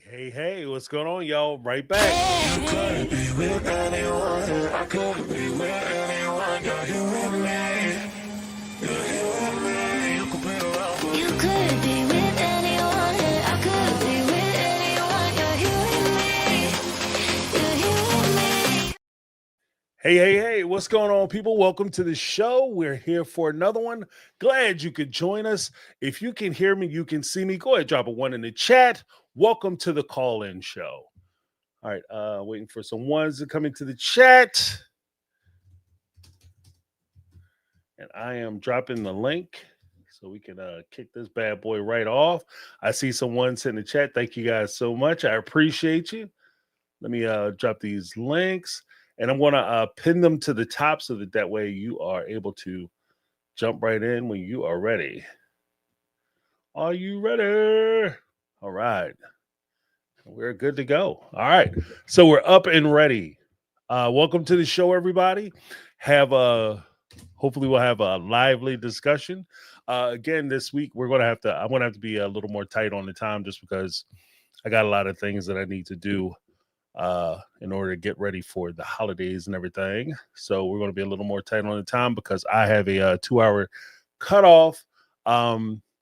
Hey, what's going on, y'all? Right back. You could be with anyone. I could be with anyone. You're here with me. You're here with me. You could be around for You could be with anyone. I could be with anyone. You're here with me. You're here with me. Hey, what's going on, people? Welcome to the show. We're here for another one. Glad you could join us. If you can hear me, you can see me. Go ahead, drop a one in the chat. Welcome to the call-in show. All right, waiting for some ones to come into the chat. And I am dropping the link so we can kick this bad boy right off. I see some ones in the chat. Thank you guys so much. I appreciate you. Let me drop these links. And I'm going to pin them to the top so that way you are able to jump right in when you are ready. Are you ready? All right. We're good to go. All right. So we're up and ready. Welcome to the show, everybody. Hopefully we'll have a lively discussion. Again, this week I'm going to have to be a little more tight on the time just because I got a lot of things that I need to do in order to get ready for the holidays and everything. So we're going to be a little more tight on the time because I have a 2-hour cutoff.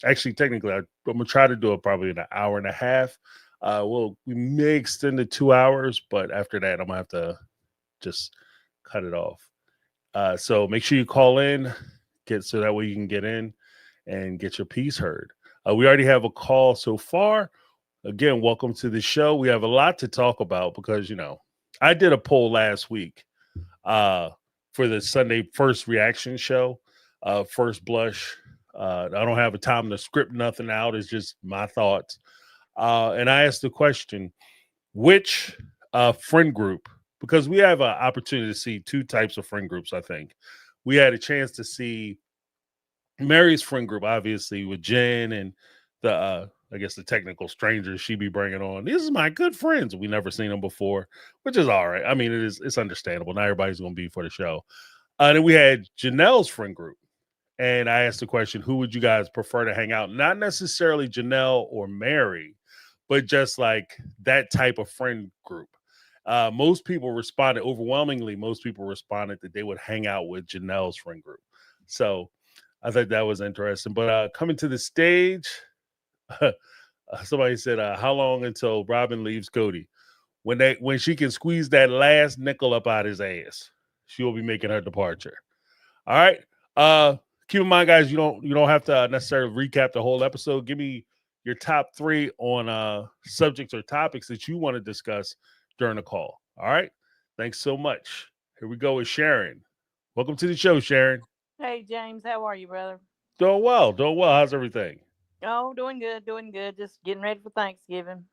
Actually, technically, I'm going to try to do it probably in an hour and a half. We may extend to 2 hours, but after that, I'm going to have to just cut it off. So make sure you call in, so that way you can get in and get your piece heard. We already have a call so far. Again, welcome to the show. We have a lot to talk about because, I did a poll last week for the Sunday First Reaction show, First Blush. I don't have a time to script nothing out. It's just my thoughts. And I asked the question, which friend group, because we have an opportunity to see two types of friend groups, I think. We had a chance to see Mary's friend group, obviously, with Jen and the technical strangers she be bringing on. These are my good friends. We never seen them before, which is all right. I mean, it's understandable. Not everybody's going to be for the show. Then we had Janelle's friend group. And I asked the question, who would you guys prefer to hang out? Not necessarily Janelle or Mary, but just like that type of friend group. Most people responded, overwhelmingly, that they would hang out with Janelle's friend group. So I thought that was interesting. But coming to the stage, somebody said, how long until Robin leaves Cody? When she can squeeze that last nickel up out his ass, she will be making her departure. All right. Keep in mind, guys, you don't have to necessarily recap the whole episode. Give me your top 3 on subjects or topics that you want to discuss during the call. All right. Thanks so much. Here we go with Sharon. Welcome to the show, Sharon. Hey, James. How are you, brother? Doing well. How's everything? Oh, doing good. Just getting ready for Thanksgiving.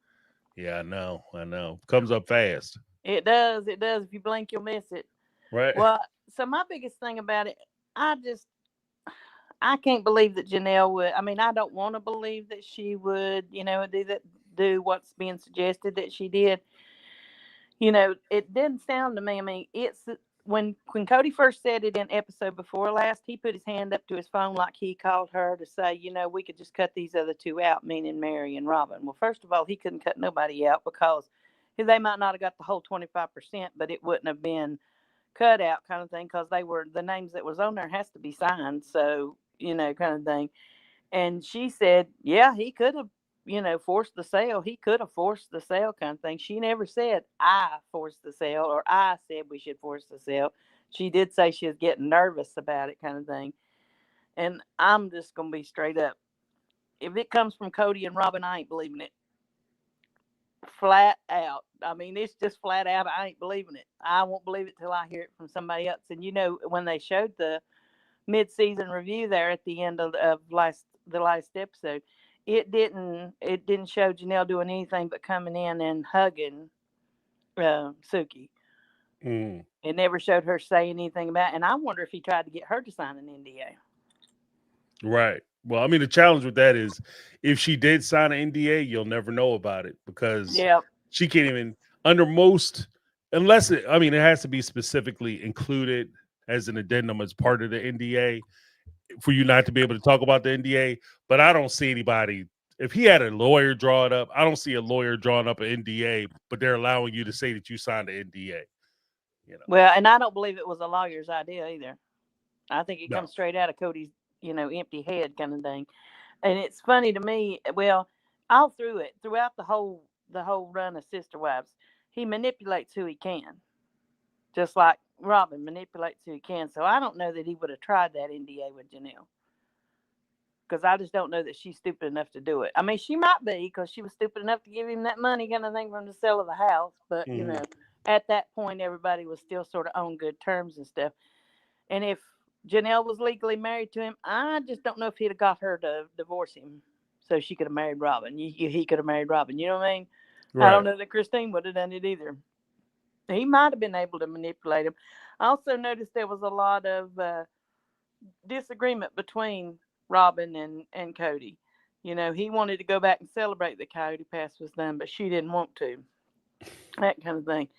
Yeah, I know. Comes up fast. It does. If you blink, you'll miss it. Right. Well, so my biggest thing about it, I can't believe that Janelle would. I mean, I don't want to believe that she would, do what's being suggested that she did. It didn't sound to me. I mean, it's when Cody first said it in episode before last, he put his hand up to his phone like he called her to say, we could just cut these other two out, meaning Mary and Robin. Well, first of all, he couldn't cut nobody out because they might not have got the whole 25%, but it wouldn't have been cut out kind of thing because the names that was on there has to be signed. So, kind of thing. And she said, yeah, he could have, forced the sale. He could have forced the sale kind of thing. She never said, I forced the sale or I said we should force the sale. She did say she was getting nervous about it kind of thing. And I'm just going to be straight up. If it comes from Cody and Robin, I ain't believing it. Flat out. I mean, it's just flat out. I ain't believing it. I won't believe it till I hear it from somebody else. And when they showed the mid-season review there at the end of the last episode, it didn't show Janelle doing anything but coming in and hugging Suki. It never showed her saying anything about it. And I wonder if he tried to get her to sign an NDA. Right. Well, I mean, the challenge with that is if she did sign an NDA, you'll never know about it because she can't even, it has to be specifically included as an addendum as part of the NDA for you not to be able to talk about the NDA. But I don't see anybody if he had a lawyer draw it up, I don't see a lawyer drawing up an NDA, but they're allowing you to say that you signed an NDA. You know, Well, and I don't believe it was a lawyer's idea either. I think it no. comes straight out of Cody's, empty head kind of thing. And it's funny to me. Well, all through it, throughout the whole run of Sister Wives, he manipulates who he can, just like Robin manipulates who he can. So I don't know that he would have tried that NDA with Janelle, because I just don't know that she's stupid enough to do it. I mean, she might be, because she was stupid enough to give him that money kind of thing from the sale of the house. But Mhm. at that point, everybody was still sort of on good terms and stuff. And if Janelle was legally married to him, I just don't know if he'd have got her to divorce him so she could have married Robin. He could have married Robin. You know what I mean? I don't Right. know that Christine would have done it either. He might have been able to manipulate him. I also noticed there was a lot of disagreement between Robin and Cody. He wanted to go back and celebrate that Coyote Pass was done, but she didn't want to. That kind of thing.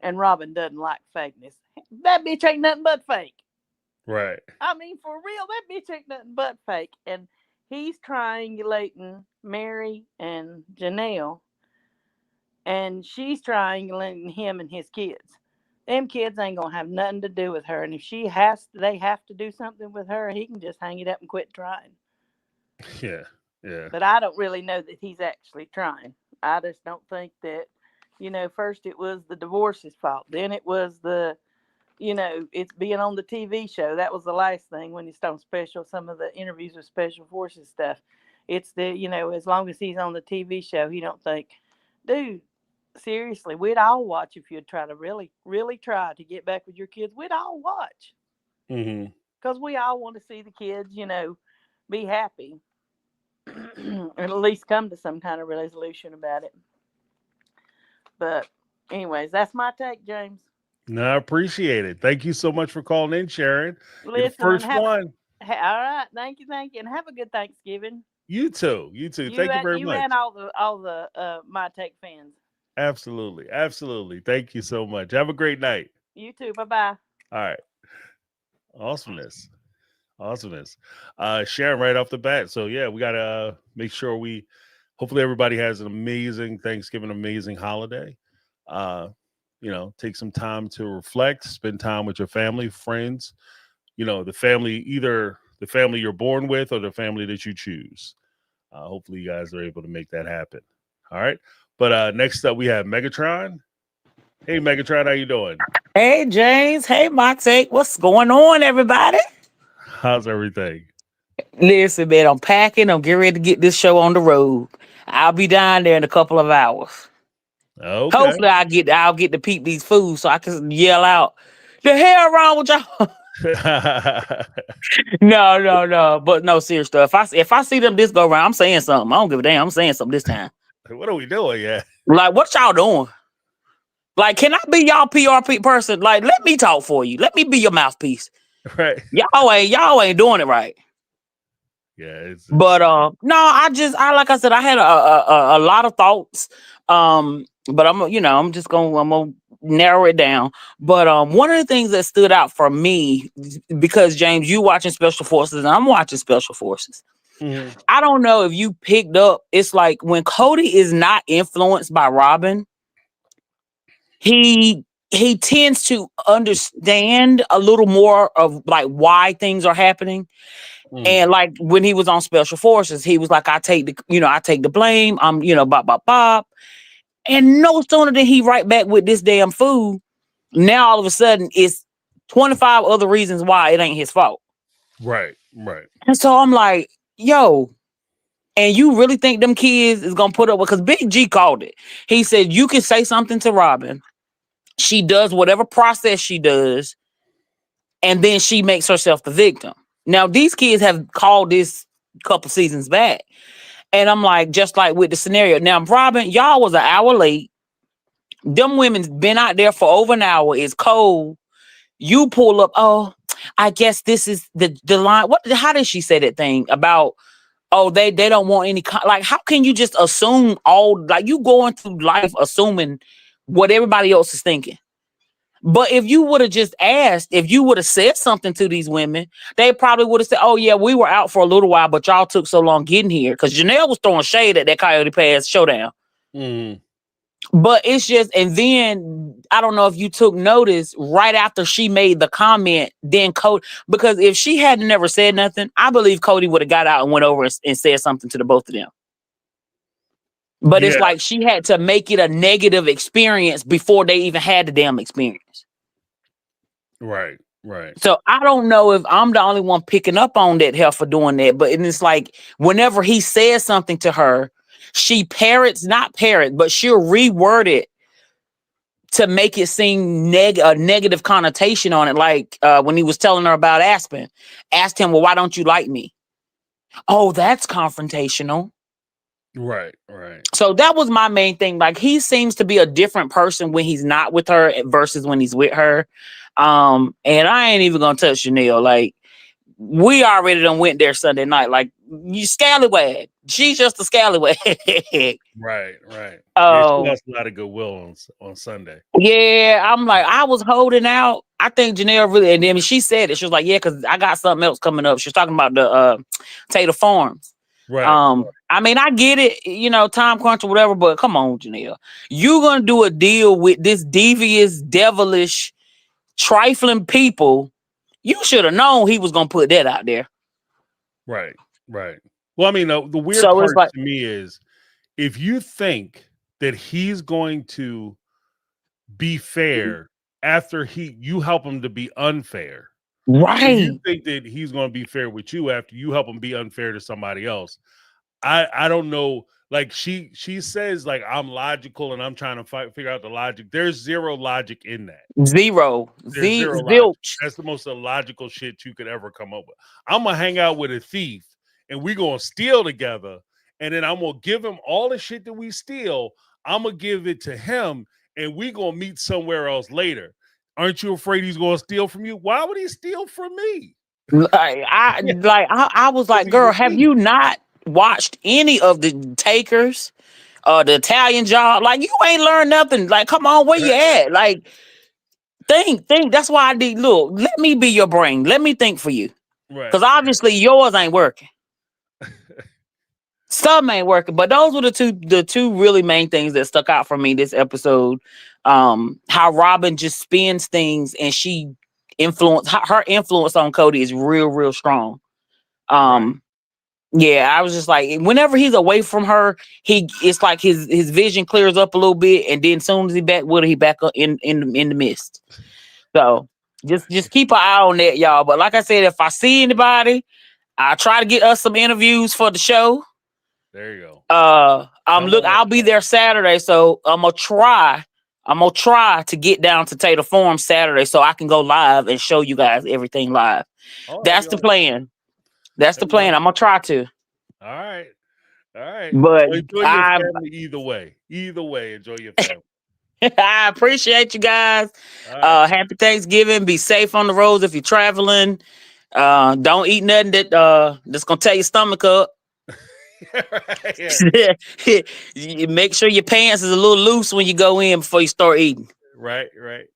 And Robin doesn't like fakeness. That bitch ain't nothing but fake. Right. I mean, for real, that bitch ain't nothing but fake. And he's triangulating Mary and Janelle, and she's triangulating him and his kids. Them kids ain't gonna have nothing to do with her. And if they have to do something with her, he can just hang it up and quit trying. Yeah. Yeah. But I don't really know that he's actually trying. I just don't think that, first it was the divorce's fault. Then it was it's being on the TV show. That was the last thing when he's on special, some of the interviews with special forces stuff. It's as long as he's on the TV show, he don't think, dude, seriously, we'd all watch if you'd try to really, really try to get back with your kids. We'd all watch, Hmm. because we all want to see the kids, be happy and at least come to some kind of resolution about it. But anyways, that's my take, James. No, I appreciate it. Thank you so much for calling in, Sharon. You're the Listen, and first one. all right, thank you, and have a good Thanksgiving. You too. You too. You Thank you and very you much. and all the my take fans. Absolutely. Absolutely. Thank you so much. Have a great night. You too. Bye bye. All right. Awesomeness. Awesomeness. Sharon, right off the bat. So yeah, we gotta make sure hopefully everybody has an amazing Thanksgiving, amazing holiday. Take some time to reflect, spend time with your family, friends, the family, either the family you're born with or the family that you choose. Hopefully you guys are able to make that happen. All right. But next up we have Megatron. Hey Megatron, how you doing? Hey, James. Hey, my take. What's going on, everybody? How's everything? Listen, man, I'm packing. I'm getting ready to get this show on the road. I'll be down there in a couple of hours. Okay. Hopefully, I'll get to peep these foods so I can yell out, "The hell wrong with y'all?" No, no, no. But no, serious stuff. If I see them this go around, I'm saying something. I don't give a damn. I'm saying something this time. What are we doing? Yeah. Like, what y'all doing? Like, can I be y'all PRP person? Like, let me talk for you. Let me be your mouthpiece. Right. Y'all ain't doing it right. Yeah. It's But no, I like I said, I had a lot of thoughts. But I'm just gonna narrow it down. But one of the things that stood out for me, because James, you watching Special Forces and I'm watching Special Forces. Mhm. I don't know if you picked up. It's like when Cody is not influenced by Robin, he tends to understand a little more of like why things are happening. Mhm. And like when he was on Special Forces, he was like, I take the blame. I'm, bop, bop, bop. And no sooner than he right back with this damn food, now all of a sudden it's 25 other reasons why it ain't his fault. Right. Right. And so I'm like, yo, and you really think them kids is gonna put up with, because Big G called it. He said you can say something to Robin. She does whatever process she does, and then she makes herself the victim. Now, these kids have called this a couple seasons back. And I'm like, just like with the scenario. Now, Robin, y'all was an hour late. Them women's been out there for over an hour. It's cold. You pull up, oh, I guess this is the line. How did she say that thing about, oh, they don't want any, like, how can you just assume like you going through life assuming what everybody else is thinking? But if you would have just asked, if you would have said something to these women, they probably would have said, "Oh yeah, we were out for a little while, but y'all took so long getting here." Because Janelle was throwing shade at that Coyote Pass showdown. Mm, But it's just, and then I don't know if you took notice right after she made the comment, then Cody, because if she had never said nothing, I believe Cody would have got out and went over and said something to the both of them. But it's yeah, like she had to make it a negative experience before they even had the damn experience. right, right, So I don't know if I'm the only one picking up on that hell for doing that. But it's like whenever he says something to her, she not parrot, but she'll reword it to make it seem a negative connotation on it. Like when he was telling her about Aspen, asked him, "Well, why don't you like me?" Oh, that's confrontational. right, right. So that was my main thing. Like he seems to be a different person when he's not with her versus when he's with her. And I ain't even gonna touch Chanel. Like we already done went there Sunday night. Like you scallywag. She's just a scallywag. Right, right. Yeah, she Oh, lost a lot of goodwill on Sunday. yeah. I'm like, I was holding out. I think Janelle really, and then she said it. She was like, yeah, because I got something else coming up. She was talking about the Tater Farms. Right. I mean, I get it, time crunch or whatever, but come on, Janelle. You gonna do a deal with this devious, devilish, trifling people. You should have known he was gonna put that out there. Right, right. Well, I mean, the weird So it's part like, to me is if you think that he's going to be fair after you help him to be unfair. If you right. think that he's going to be fair with you after you help him be unfair to somebody else, I don't know. Like she says, like I'm logical and I'm trying to figure out the logic. There's zero logic in that. Zero. There's zero logic. Zilch. That's the most illogical shit you could ever come up with. I'm gonna hang out with a thief and we gonna steal together, and then I'm gonna give him all the shit that we steal. I'm gonna give it to him, and we gonna meet somewhere else later. Aren't you afraid he's gonna steal from you? Why would he steal from me? Yeah, I was because like, he's a girl, have thief. you not watched any of the Takers or the Italian Job? Like, you ain't learned nothing. Like, come on, where you at? Like, think. That's why I need, look, let me be your brain. Let me think for you. Right, Because obviously yours ain't working. Some ain't working. But those were the two really main things that stuck out for me this episode. How Robin just spins things and she her influence on Cody is real, real strong. right. Um, yeah, I was just like, whenever he's away from her, it's like his vision clears up a little bit, and then as soon as he back with her, he back up in the mist. So just keep an eye on that, y'all. But like I said, if I see anybody, I try to get us some interviews for the show. There you go. I'll be there Saturday, so I'm gonna try. To get down to Tater Farm Saturday so I can go live and show you guys everything live. Oh, that'd That's be the awesome. plan. That's the That'd be plan. awesome. I'm gonna try to. All right. All right. But Well, enjoy your I family either way. Either way, enjoy your family. I appreciate you guys. All right. Happy Thanksgiving. Be safe on the roads if you're traveling. Don't eat nothing that's gonna tear your stomach up. Right, yeah. You make sure your pants is a little loose when you go in before you start eating. Right, right.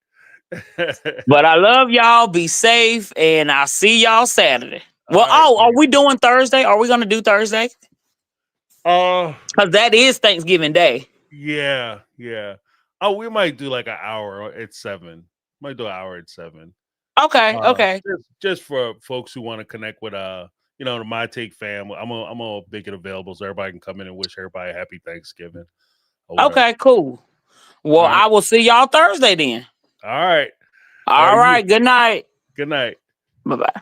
But I love y'all. Be safe, and I'll see y'all Saturday. All Well, right. are we doing Thursday? Are we gonna do Thursday? Uh, Because that is Thanksgiving Day. yeah, yeah. Oh, we might do like an hour at 7. Might do an hour at 7. Okay, okay. Just for folks who want to connect with the My Take fam. I'm gonna make it available so everybody can come in and wish everybody a happy Thanksgiving or whatever. Okay, cool. Well, All right. I will see y'all Thursday then. All right. All right. Good night. Good night. Bye bye.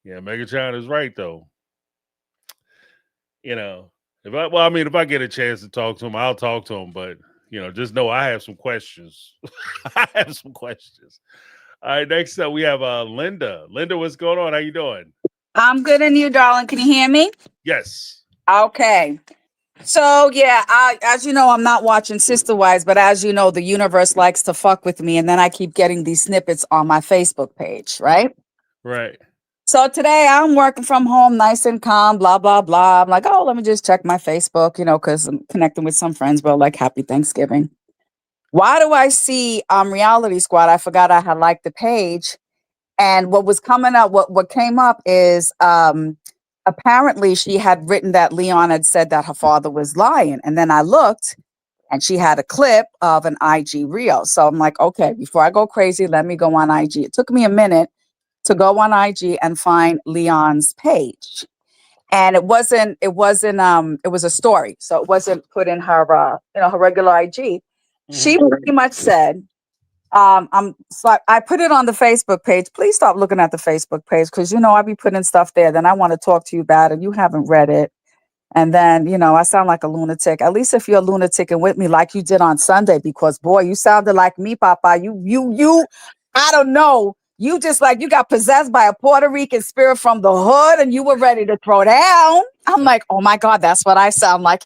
Yeah, Megatron is right though. If I get a chance to talk to him, I'll talk to him. But just know I have some questions. I have some questions. All right, next up we have Linda. Linda, what's going on? How you doing? I'm good and you, darling. Can you hear me? Yes. Okay. So yeah, as you know, I'm not watching Sister Wives, but as you know, the universe likes to fuck with me, and then I keep getting these snippets on my Facebook page, right? Right. So today I'm working from home, nice and calm, blah blah blah. I'm like, oh, let me just check my Facebook, because I'm connecting with some friends, bro. Like, happy Thanksgiving. Why do I see Reality Squad? I forgot I had liked the page. And what was coming up, what came up is apparently she had written that Leon had said that her father was lying. And then I looked and she had a clip of an IG reel. So I'm like, okay, before I go crazy, let me go on IG. It took me a minute to go on IG and find Leon's page. And it was a story. So it wasn't put in her her regular IG. Hmm. She pretty much said, I put it on the Facebook page. Please stop looking at the Facebook page because I be putting stuff there. Then I want to talk to you about it. You haven't read it. And then, I sound like a lunatic. At least if you're a lunatic and with me like you did on Sunday, because boy, you sounded like me, Papa. I don't know. You just like you got possessed by a Puerto Rican spirit from the hood and you were ready to throw down. I'm like, oh my God, that's what I sound like.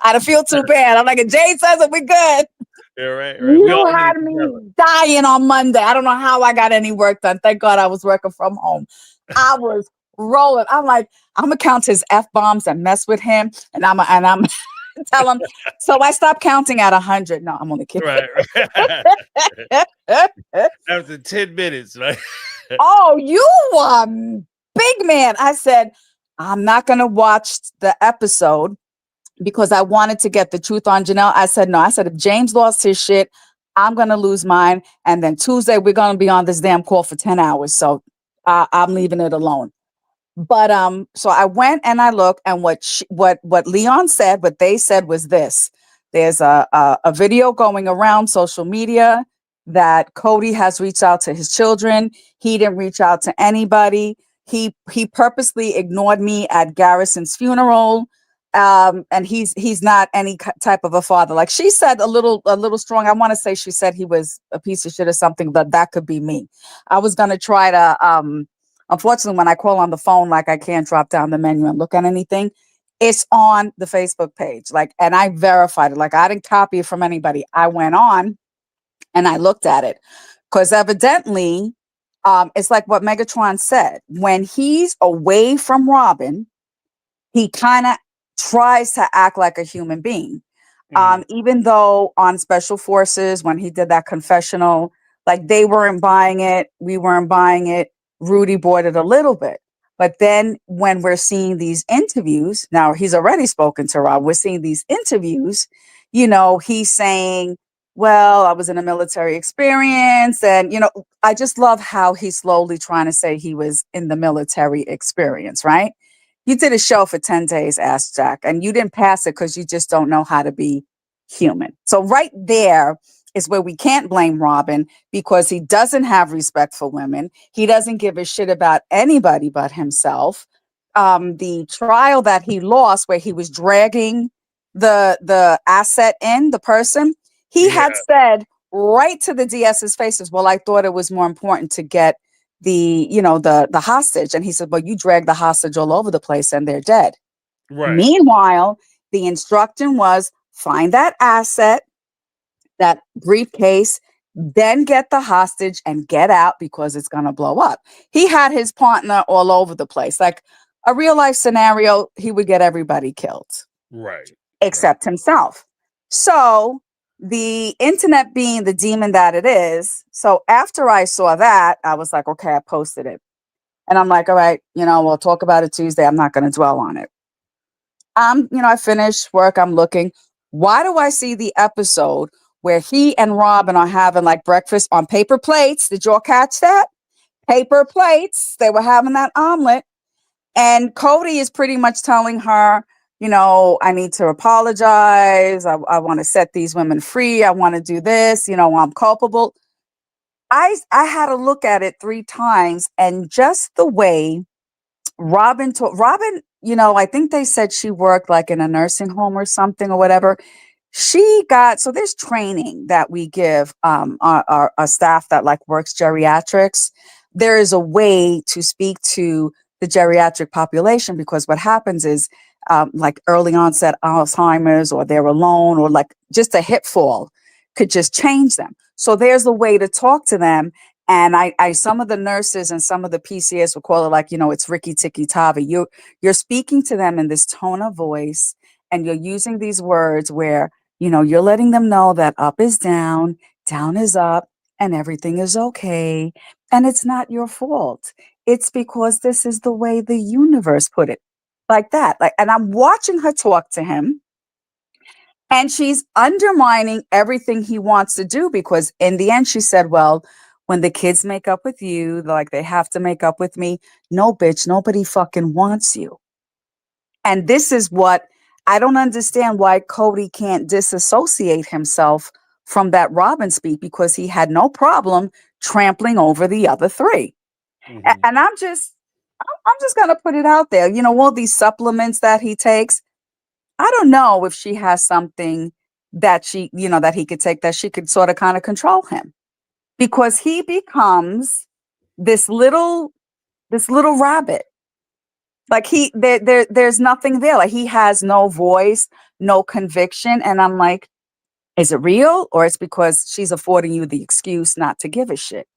I don't feel too bad. I'm like, if Jade says it, we're good. Yeah, right, right. We You all need had it together. me dying on Monday. I don't know how I got any work done. Thank God I was working from home. I was rolling. I'm like, I'm gonna count his F bombs and mess with him, and I'm tell him. So I stopped counting at 100. No, I'm only kidding. Right, right. After 10 minutes, right? Oh, you big man. I said, I'm not gonna watch the episode because I wanted to get the truth on Janelle. I said, no, I said, if James lost his shit, I'm going to lose mine. And then Tuesday, we're going to be on this damn call for 10 hours. So I'm leaving it alone. But so I went and I looked, and what Leon said, what they said was this: there's a video going around social media that Cody has reached out to his children. He didn't reach out to anybody. He purposely ignored me at Garrison's funeral. And he's not any type of a father. Like she said, a little strong. I want to say she said he was a piece of shit or something, but that could be me. I was gonna try to unfortunately, when I call on the phone, like I can't drop down the menu and look at anything. It's on the Facebook page. Like, and I verified it. Like I didn't copy it from anybody. I went on and I looked at it. Because evidently, it's like what Megatron said. When he's away from Robin, he kind of tries to act like a human being. Mhm. Even though on Special Forces, when he did that confessional, like they weren't buying it, we weren't buying it. Rudy bought it a little bit. But then when we're seeing these interviews, now he's already spoken to Rob, we're seeing these interviews, he's saying, well, I was in a military experience. And, I just love how he's slowly trying to say he was in the military experience, right? You did a show for 10 days, Ask Jack, and you didn't pass it because you just don't know how to be human. So, right there is where we can't blame Robin because he doesn't have respect for women. He doesn't give a shit about anybody but himself. The trial that he lost, where he was dragging the asset in, the person, he Yeah, had said right to the DS's faces, well, I thought it was more important to get the hostage. And he said, well, you drag the hostage all over the place and they're dead. right, Meanwhile, the instruction was find that asset, that briefcase, then get the hostage and get out because it's going to blow up. He had his partner all over the place. Like a real life scenario, he would get everybody killed right, right. except himself. So the internet being the demon that it is. So after I saw that, I was like, okay, I posted it. And I'm like, all right, we'll talk about it Tuesday. I'm not going to dwell on it. I finish work. I'm looking. Why do I see the episode where he and Robin are having like breakfast on paper plates? Did y'all catch that? Paper plates. They were having that omelet. And Cody is pretty much telling her, I need to apologize. I want to set these women free. I want to do this. I'm culpable. I had to look at it 3 times, and just the way Robin, I think they said she worked like in a nursing home or something or whatever. So there's training that we give our staff that like works geriatrics. There is a way to speak to the geriatric population because what happens is like early onset Alzheimer's, or they're alone, or like just a hip fall could just change them. So there's a way to talk to them. And some of the nurses and some of the PCS will call it like, it's Ricky Tikki Tavi. You're speaking to them in this tone of voice, and you're using these words where, you're letting them know that up is down is up, and everything is okay. And it's not your fault. It's because this is the way the universe put it. Like that. Like, and I'm watching her talk to him, and she's undermining everything he wants to do because in the end she said, well, when the kids make up with you, like they have to make up with me. No, bitch, nobody fucking wants you. And this is what I don't understand, why Cody can't disassociate himself from that Robin speak, because he had no problem trampling over the other three. Hmm. And I'm just gonna put it out there. All these supplements that he takes. I don't know if she has something that that he could take, that she could sort of kind of control him, because he becomes this little rabbit. Like there's nothing there. Like he has no voice, no conviction. And I'm like, is it real, or it's because she's affording you the excuse not to give a shit?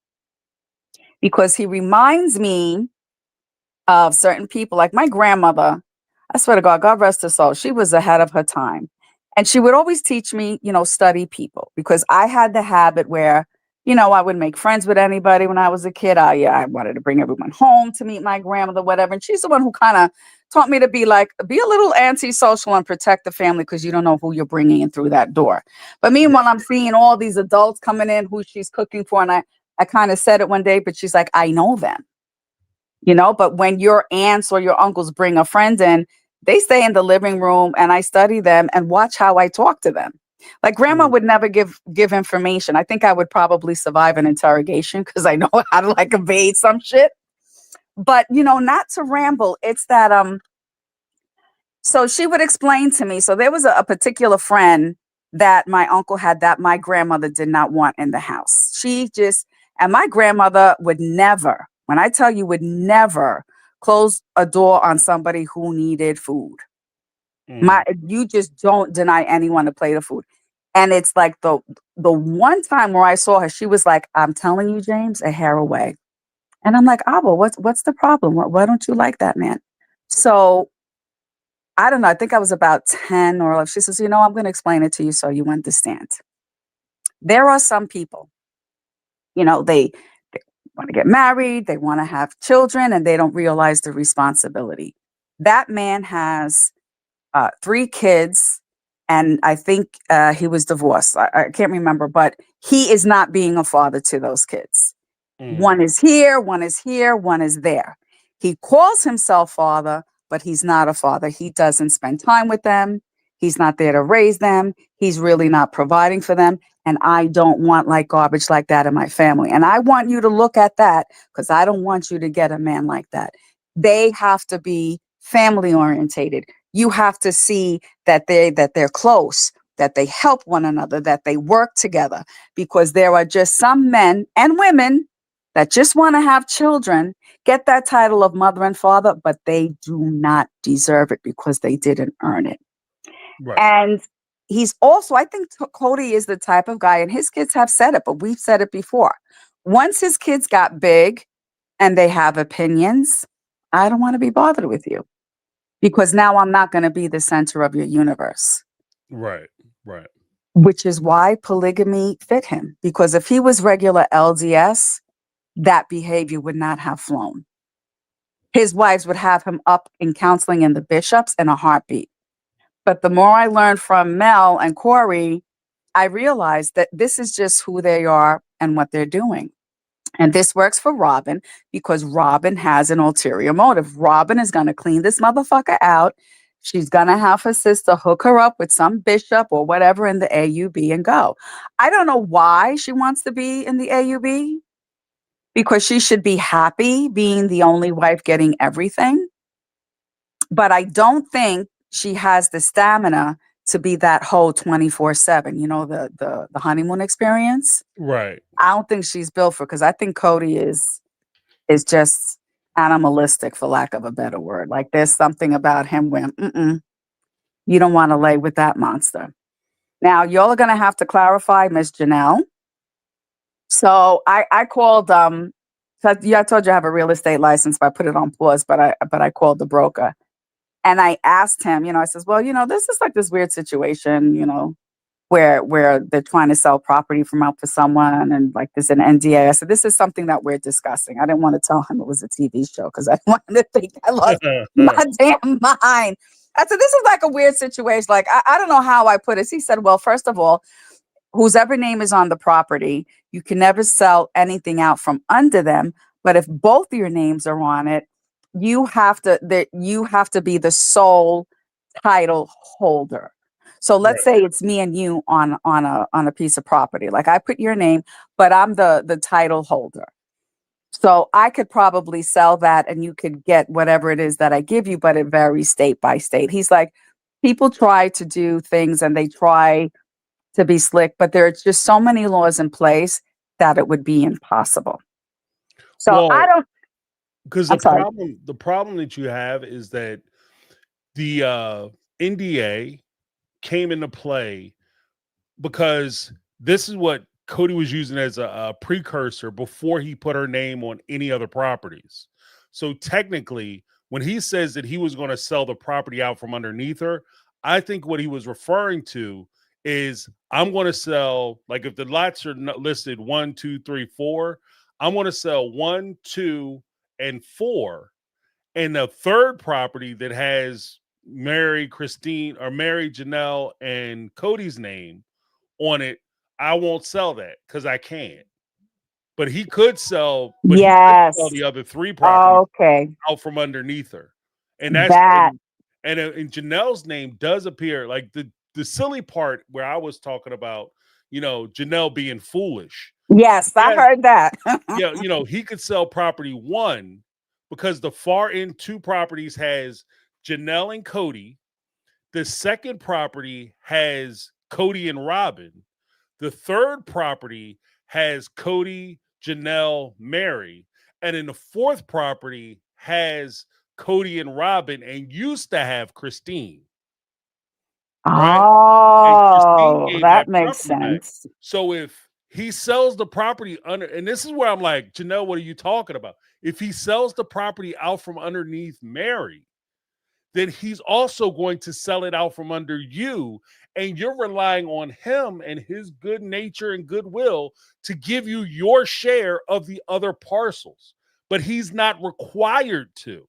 Because he reminds me of certain people, like my grandmother. I swear to God, God rest her soul. She was ahead of her time. And she would always teach me, study people, because I had the habit where, I would make friends with anybody when I was a kid. I wanted to bring everyone home to meet my grandmother, whatever. And she's the one who kind of taught me to be a little antisocial and protect the family, because you don't know who you're bringing in through that door. But meanwhile, Right. I'm seeing all these adults coming in who she's cooking for. And I kind of said it one day, but she's like, I know them. But when your aunts or your uncles bring a friend in, they stay in the living room and I study them and watch how I talk to them. Like grandma Mm. would never give information. I think I would probably survive an interrogation because I know how to like evade some shit. But not to ramble, it's that so she would explain to me. So there was a particular friend that my uncle had that my grandmother did not want in the house. And my grandmother would never, when I tell you, would never close a door on somebody who needed food. Hmm. You just don't deny anyone a plate of food. And it's like the one time where I saw her, she was like, I'm telling you, James, a hair away. And I'm like, ah, well, what's the problem? Why don't you like that man? So I don't know. I think I was about 10 or 11. She says, I'm going to explain it to you so you understand. There are some people, they want to get married, they want to have children, and they don't realize the responsibility. That man has 3 kids, and I think he was divorced. I can't remember, but he is not being a father to those kids. Mm. One is here, one is here, one is there. He calls himself father, but he's not a father. He doesn't spend time with them. He's not there to raise them. He's really not providing for them. And I don't want like garbage like that in my family. And I want you to look at that, because I don't want you to get a man like that. They have to be family orientated. You have to see that they're close, that they help one another, that they work together, because there are just some men and women that just want to have children, get that title of mother and father, but they do not deserve it because they didn't earn it. Right. And he's also, I think Cody is the type of guy, and his kids have said it, but we've said it before. Once his kids got big and they have opinions, I don't want to be bothered with you, because now I'm not going to be the center of your universe, Right. Right. which is why polygamy fit him. Because if he was regular LDS, that behavior would not have flown. His wives would have him up in counseling in the bishops in a heartbeat. But the more I learned from Mel and Corey, I realized that this is just who they are and what they're doing. And this works for Robin because Robin has an ulterior motive. Robin is going to clean this motherfucker out. She's going to have her sister hook her up with some bishop or whatever in the AUB and go. I don't know why she wants to be in the AUB, because she should be happy being the only wife getting everything. But I don't think she has the stamina to be that whole 24/7, the honeymoon experience. Right. I don't think she's built for, because I think Cody is just animalistic, for lack of a better word. Like there's something about him where you don't want to lay with that monster. Now y'all are gonna have to clarify, Miss Janelle. So I called so yeah, I told you I have a real estate license, but I put it on pause, but I called the broker and I asked him, I says, well, this is like this weird situation, where they're trying to sell property from out for someone and like there's an NDA. I said, this is something that we're discussing. I didn't want to tell him it was a TV show because I didn't want him to think I lost my damn mind. I said, this is like a weird situation. Like, I don't know how I put it. He said, well, first of all, whoever name is on the property, you can never sell anything out from under them. But if both your names are on it, you have to be the sole title holder. So let's Right. say it's me and you on a piece of property. Like I put your name, but I'm the title holder. So I could probably sell that and you could get whatever it is that I give you, but it varies state by state. He's like, people try to do things and they try to be slick, but there's just so many laws in place that it would be impossible. So I Well, don't, because I'm sorry. the problem that you have is that the NDA came into play because this is what Cody was using as a precursor before he put her name on any other properties. So technically, when he says that he was going to sell the property out from underneath her, I think what he was referring to is I'm going to sell, like if the lots are listed 1, 2, 3, 4, I'm going to sell 1, 2, and 4. And the third property that has Mary, Christine, or Mary, Janelle, and Cody's name on it, I won't sell that because I can't. But he could sell, Yes. the other 3 properties Okay. out from underneath her. And that's That. and Janelle's name does appear like the silly part where I was talking about, Janelle being foolish. Yes, I Yeah, heard that. yeah, he could sell property 1 because the far end 2 properties has Janelle and Cody. The second property has Cody and Robin. The third property has Cody, Janelle, Mary. And then the fourth property has Cody and Robin and used to have Christine, right? And Christine Oh, gave that that makes property back. sense. So if he sells the property under, and this is where I'm like, Janelle, what are you talking about? If he sells the property out from underneath Mary, then he's also going to sell it out from under you. And you're relying on him and his good nature and goodwill to give you your share of the other parcels. But he's not required to.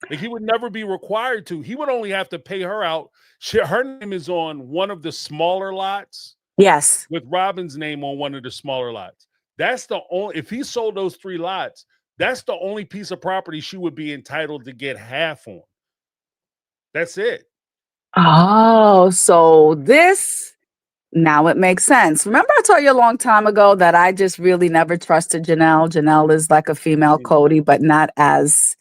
Like he would never be required to. He would only have to pay her out. Her name is on one of the smaller lots Yes. with Robin's name on one of the smaller lots. That's the only, if he sold those 3 lots, that's the only piece of property she would be entitled to get half on. That's it. Oh, so this now it makes sense. Remember, I told you a long time ago that I just really never trusted Janelle. Janelle is like a female Mhm. Cody, but not as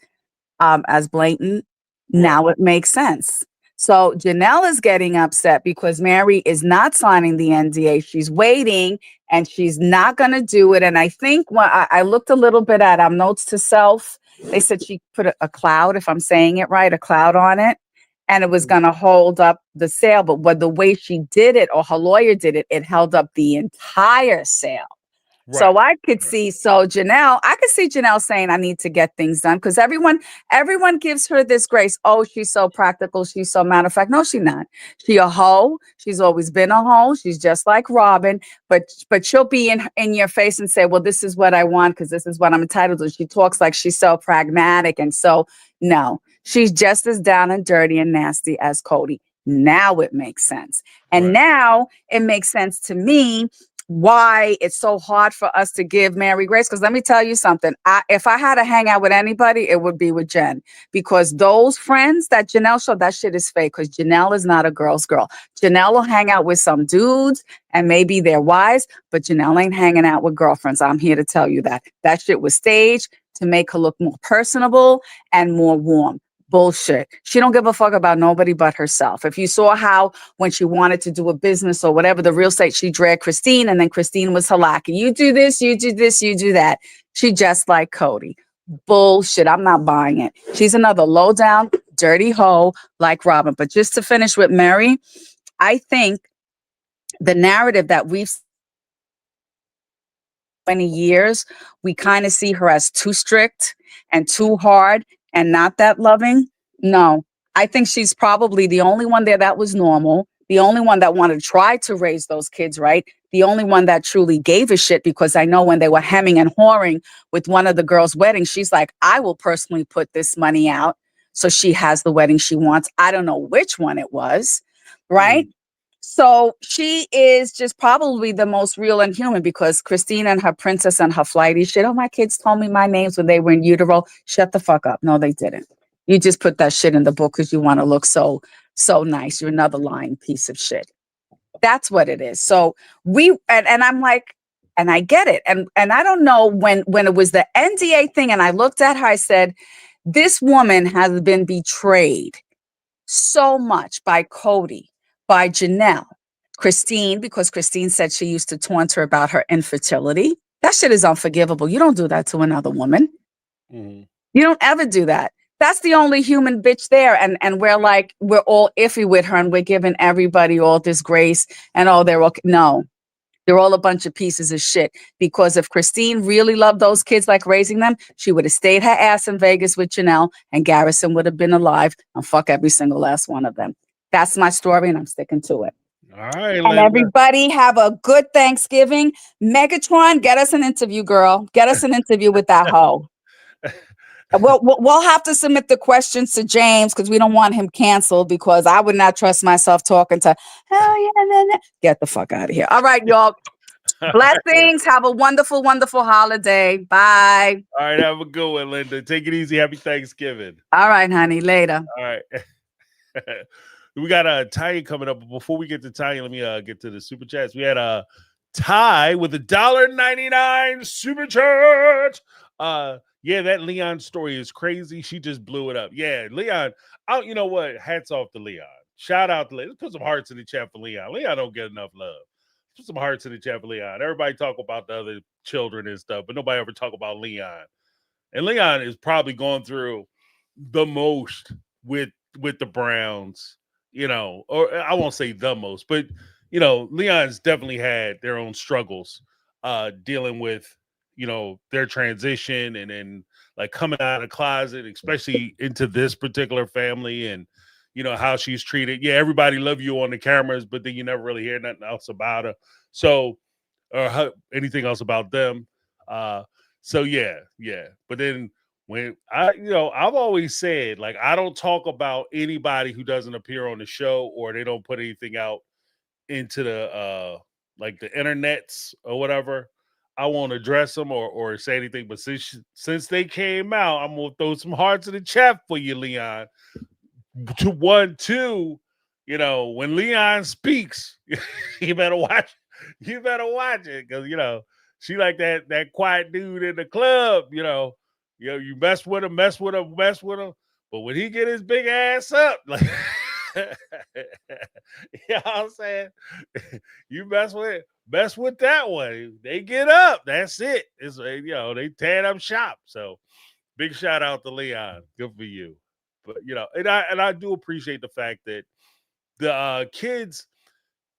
blatant. Right. Now it makes sense. So Janelle is getting upset because Mary is not signing the NDA. She's waiting and she's not going to do it. And I think when I looked a little bit at notes to self, they said she put a cloud, if I'm saying it right, a cloud on it. And it was going to hold up the sale. But the way she did it, or her lawyer did it, it held up the entire sale. Right. So I could Right. see, I could see Janelle saying, I need to get things done because everyone gives her this grace. Oh, she's so practical. She's so matter of fact. No, she's not. She a hoe. She's always been a hoe. She's just like Robin, but she'll be in your face and say, well, this is what I want because this is what I'm entitled to. She talks like she's so pragmatic. And so, no, she's just as down and dirty and nasty as Cody. Now it makes sense. And Right. now it makes sense to me why it's so hard for us to give Mary grace. Because let me tell you something. If I had to hang out with anybody, it would be with Jen. Because those friends that Janelle showed, that shit is fake. Because Janelle is not a girl's girl. Janelle will hang out with some dudes and maybe their wives, but Janelle ain't hanging out with girlfriends. I'm here to tell you that. That shit was staged to make her look more personable and more warm. Bullshit. She don't give a fuck about nobody but herself. If you saw how when she wanted to do a business or whatever, the real estate, she dragged Christine and then Christine was halaki. You do this, you do this, you do that. She just like Cody. Bullshit. I'm not buying it. She's another low down, dirty hoe like Robin. But just to finish with Mary, I think the narrative that we've 20 years, we kind of see her as too strict and too hard and not that loving. No, I think she's probably the only one there that was normal. the only one that wanted to try to raise those kids right, the only one that truly gave a shit, because I know when they were hemming and hawing with one of the girls' weddings, she's like, I will personally put this money out so she has the wedding she wants. I don't know which one it was, right? So she is just probably the most real and human, because Christine and her princess and her flighty shit. Oh, my kids told me my names when they were in utero. Shut the fuck up. No, they didn't. You just put that shit in the book because you want to look so nice. You're another lying piece of shit. That's what it is. So and I'm like, and I get it. And I don't know, when it was the NDA thing, and I looked at her, I said, this woman has been betrayed so much by Cody, by Janelle, Christine, because Christine said she used to taunt her about her infertility. That shit is unforgivable. You don't do that to another woman. Mhm. You don't ever do that. That's the only human bitch there. And we're like, we're all iffy with her, and we're giving everybody all this grace and oh, they're okay. No, they're all a bunch of pieces of shit. Because if Christine really loved those kids like raising them, she would have stayed her ass in Vegas with Janelle, and Garrison would have been alive and fuck every single last one of them. That's my story, and I'm sticking to it. All right, And Linda. everybody have a good Thanksgiving. Megatron, get us an interview, girl. Get us an interview with that hoe. We'll have to submit the questions to James, because we don't want him canceled, because I would not trust myself talking to, oh yeah, nah. Get the fuck out of here. All right, y'all. Blessings. Have a wonderful, wonderful holiday. Bye. All right, have a good one, Linda. Take it easy. Happy Thanksgiving. All right, honey. Later. All right. We got a Tanya coming up. But before we get to Tanya, let me get to the super chats. We had a Ty with $1.99 super chat. Yeah, that Leon story is crazy. She just blew it up. Yeah, Leon. You know what? Hats off to Leon. Shout out to Leon. Let's put some hearts in the chat for Leon. Leon don't get enough love. Put some hearts in the chat for Leon. Everybody talk about the other children and stuff, but nobody ever talk about Leon. And Leon is probably going through the most with the Browns, or I won't say the most, but Leon's definitely had their own struggles dealing with their transition, and then like coming out of the closet, especially into this particular family, and how she's treated. Yeah, everybody love you on the cameras, but then you never really hear nothing else about her. So, or anything else about them. So yeah. But then when I've always said, like, I don't talk about anybody who doesn't appear on the show, or they don't put anything out into the like the internets or whatever. I won't address them or say anything. But since they came out, I'm gonna throw some hearts in the chat for you, Leon. Two, when Leon speaks, you better watch. You better watch it, because she like that quiet dude in the club. You mess with him. But when he get his big ass up, like, you know what I'm saying? You mess with that one. They get up. That's it. It's they tear up shop. So big shout out to Leon. Good for you. But and I do appreciate the fact that the kids,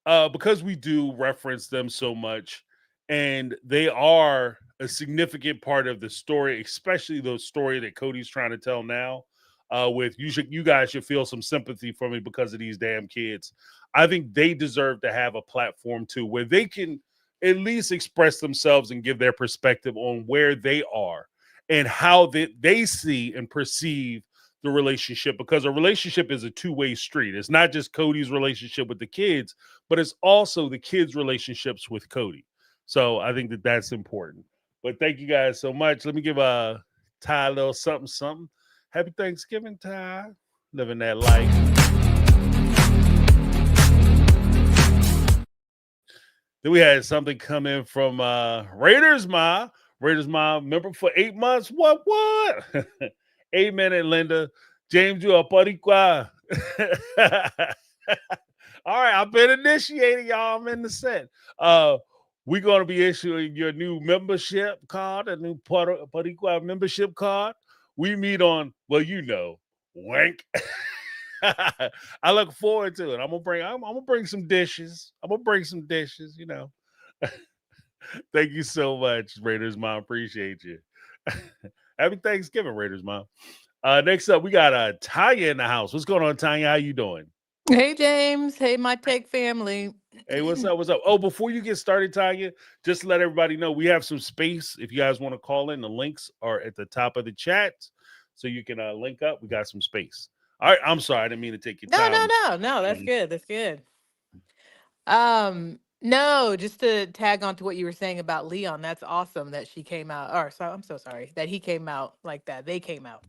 because we do reference them so much, and they are a significant part of the story, especially the story that Cody's trying to tell now. With you guys should feel some sympathy for me because of these damn kids. I think they deserve to have a platform too, where they can at least express themselves and give their perspective on where they are and how they see and perceive the relationship, because a relationship is a two-way street. It's not just Cody's relationship with the kids, but it's also the kids' relationships with Cody. So I think that that's important. But thank you guys so much. Let me give Ty a little something. Happy Thanksgiving, Ty. Living that life. Then we had something come in from Raiders Ma. Raiders Ma, member for 8 months. What? Amen, and Linda. James, you a parikwa. All right, I've been initiating, y'all. I'm in the set. We're going to be issuing your new membership card, a new parikwa membership card. We meet on, wank. I look forward to it. I'm gonna bring some dishes. Thank you so much, Raiders Mom. Appreciate you. Happy Thanksgiving, Raiders Mom. Next up, we got Tanya in the house. What's going on, Tanya? How you doing? Hey, James. Hey, my tech family. Hey, what's up? What's up? Oh, before you get started, Tanya, just to let everybody know we have some space. If you guys want to call in, the links are at the top of the chat, so you can link up. We got some space. All right, I'm sorry, I didn't mean to take your No, no, time. no, no. That's good. That's good. No, just to tag on to what you were saying about Leon. That's awesome that she came out. Or so I'm so sorry that he came out like that. They came out.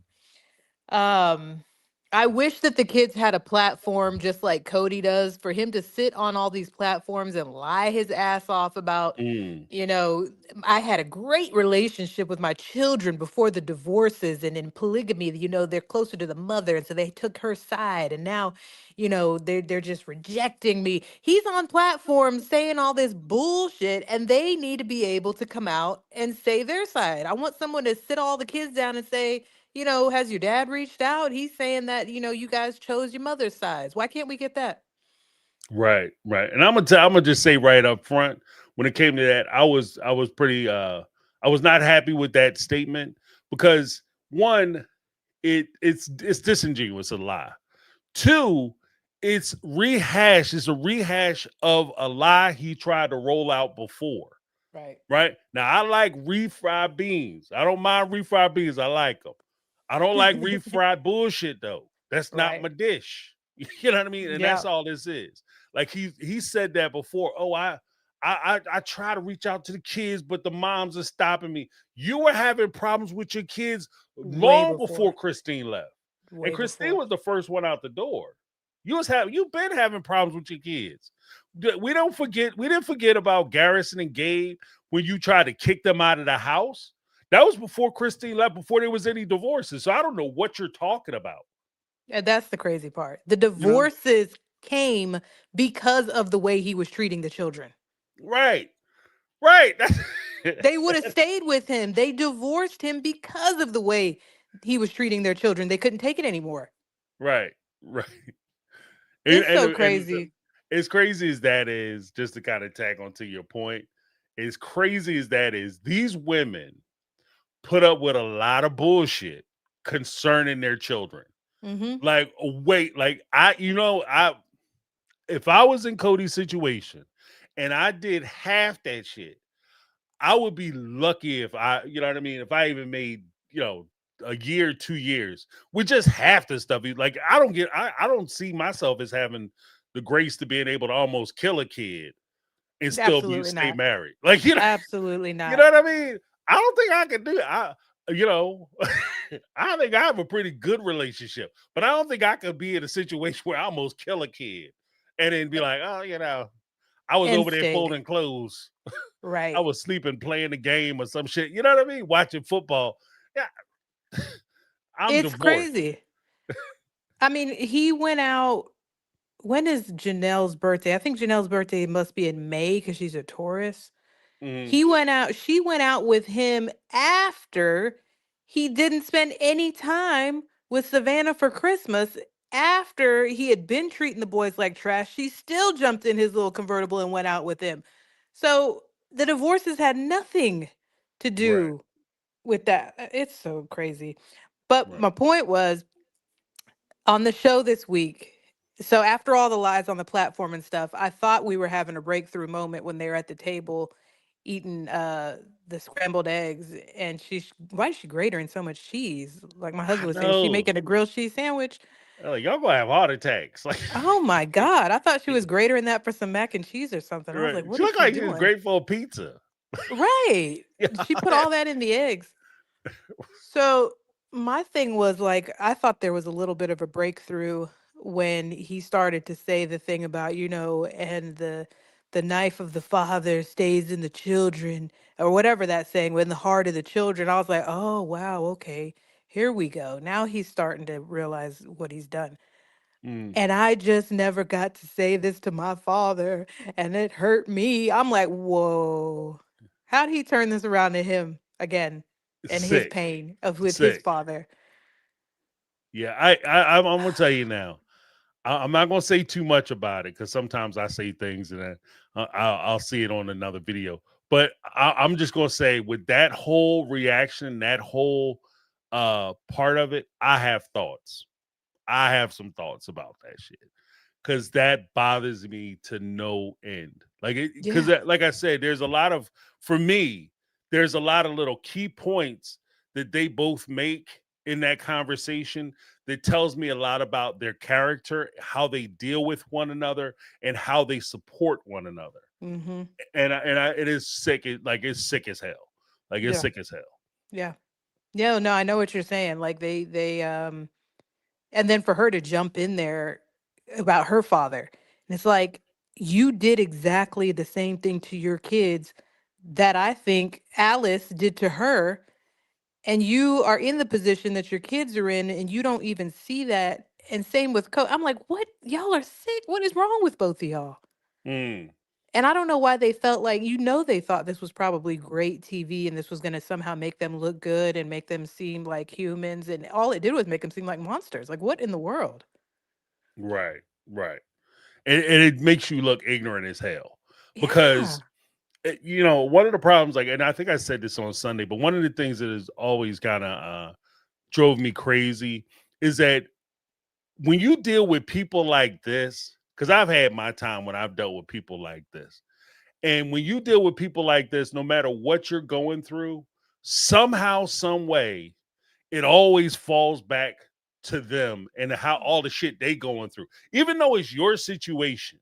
Um, I wish that the kids had a platform just like Cody does for him to sit on all these platforms and lie his ass off about, Mm, you know, I had a great relationship with my children before the divorces, and in polygamy, they're closer to the mother, and so they took her side, and now, they're just rejecting me. He's on platforms saying all this bullshit, and they need to be able to come out and say their side. I want someone to sit all the kids down and say, has your dad reached out? He's saying that, you guys chose your mother's sides. Why can't we get that? right, right. And I'm gonna just say right up front, when it came to that, I was pretty I was not happy with that statement because one, it's disingenuous, a lie. Two, it's a rehash of a lie he tried to roll out before. Right. Right now, I like refried beans. I don't mind refried beans. I like them. I don't like refried bullshit though. That's not Right. my dish. You know what I mean? And Yeah. that's all this is. Like he said that before. Oh, I try to reach out to the kids, but the moms are stopping me. You were having problems with your kids Way long before before. Christine left, and Way Christine before. was the first one out the door. You've been having problems with your kids. We didn't forget about Garrison and Gabe when you tried to kick them out of the house. That was before Christine left, before there was any divorces. So I don't know what you're talking about. And that's the crazy part. The You know? divorces came because of the way he was treating the children. Right. Right. They would have stayed with him. They divorced him because of the way he was treating their children. They couldn't take it anymore. right. Right. And, It's and so and crazy. as crazy as that is, just to kind of tag onto your point, as crazy as that is, these women put up with a lot of bullshit concerning their children. Mm-hmm. Like, wait, like if I was in Cody's situation and I did half that shit, I would be lucky if you know what I mean, if I even made, a year, 2 years with just half the stuff. Like, I don't see myself as having the grace to being able to almost kill a kid and still Absolutely stay not. married. Like, Absolutely you know not. what I mean? I don't think I can do it. You know, I think I have a pretty good relationship, but I don't think I could be in a situation where I almost kill a kid and then be like, oh, I was And over there stayed. folding clothes. I Right. was sleeping, playing the game or some shit. You know what I mean? Watching football. Yeah, I'm It's divorced. crazy. I mean, he went out. When is Janelle's birthday? I think Janelle's birthday must be in May because she's a Taurus. Mhm. He went out, she went out with him after he didn't spend any time with Savannah for Christmas. After he had been treating the boys like trash, she still jumped in his little convertible and went out with him. So the divorces had nothing to Right, do with that. It's so crazy. But right. my point was on the show this week. So after all the lies on the platform and stuff, I thought we were having a breakthrough moment when they were at the table eating the scrambled eggs, and why is she grating so much cheese? Like my I husband was saying, is she know. making a grilled cheese sandwich? Like, y'all gonna have heart attacks. Like, Oh my God. I thought she was grating that for some mac and cheese or something. I was right. like, what She is looked she like she was doing? great for a pizza. Right. Yeah. She put all that in the eggs. So my thing was like I thought there was a little bit of a breakthrough when he started to say the thing about, and the knife of the father stays in the children or whatever that saying, when the heart of the children. I was like, "Oh, wow, okay. Here we go." Now he's starting to realize what he's done. Mm, And I just never got to say this to my father, and it hurt me. I'm like, "Whoa. How'd he turn this around to him again and his sick, pain of with his sick. father?" Yeah, I'm gonna tell you now. I'm not gonna say too much about it because sometimes I say things and then I'll see it on another video. But I'm just gonna say with that whole reaction, that whole part of it, I have thoughts. I have some thoughts about that shit because that bothers me to no end. Like it, because Yeah. like I said, there's a lot of for me, there's a lot of little key points that they both make in that conversation that tells me a lot about their character, how they deal with one another, and how they support one another. Mm-hmm. It is sick. Like it's sick as hell. Like it's Yeah. sick as hell. Yeah. Yeah. No, I know what you're saying. Like and then for her to jump in there about her father. And it's like, you did exactly the same thing to your kids that I think Alice did to her. And you are in the position that your kids are in, and you don't even see that. And same with I'm like, what? Y'all are sick. What is wrong with both of y'all? Mm, And I don't know why they felt like, they thought this was probably great TV and this was going to somehow make them look good and make them seem like humans. And all it did was make them seem like monsters. Like, what in the world? right, right. And it makes you look ignorant as hell Yeah. because one of the problems, like, and I think I said this on Sunday, but one of the things that has always kind of drove me crazy is that when you deal with people like this, because I've had my time when I've dealt with people like this, and when you deal with people like this, no matter what you're going through, somehow, some way, it always falls back to them and how all the shit they going through, even though it's your situation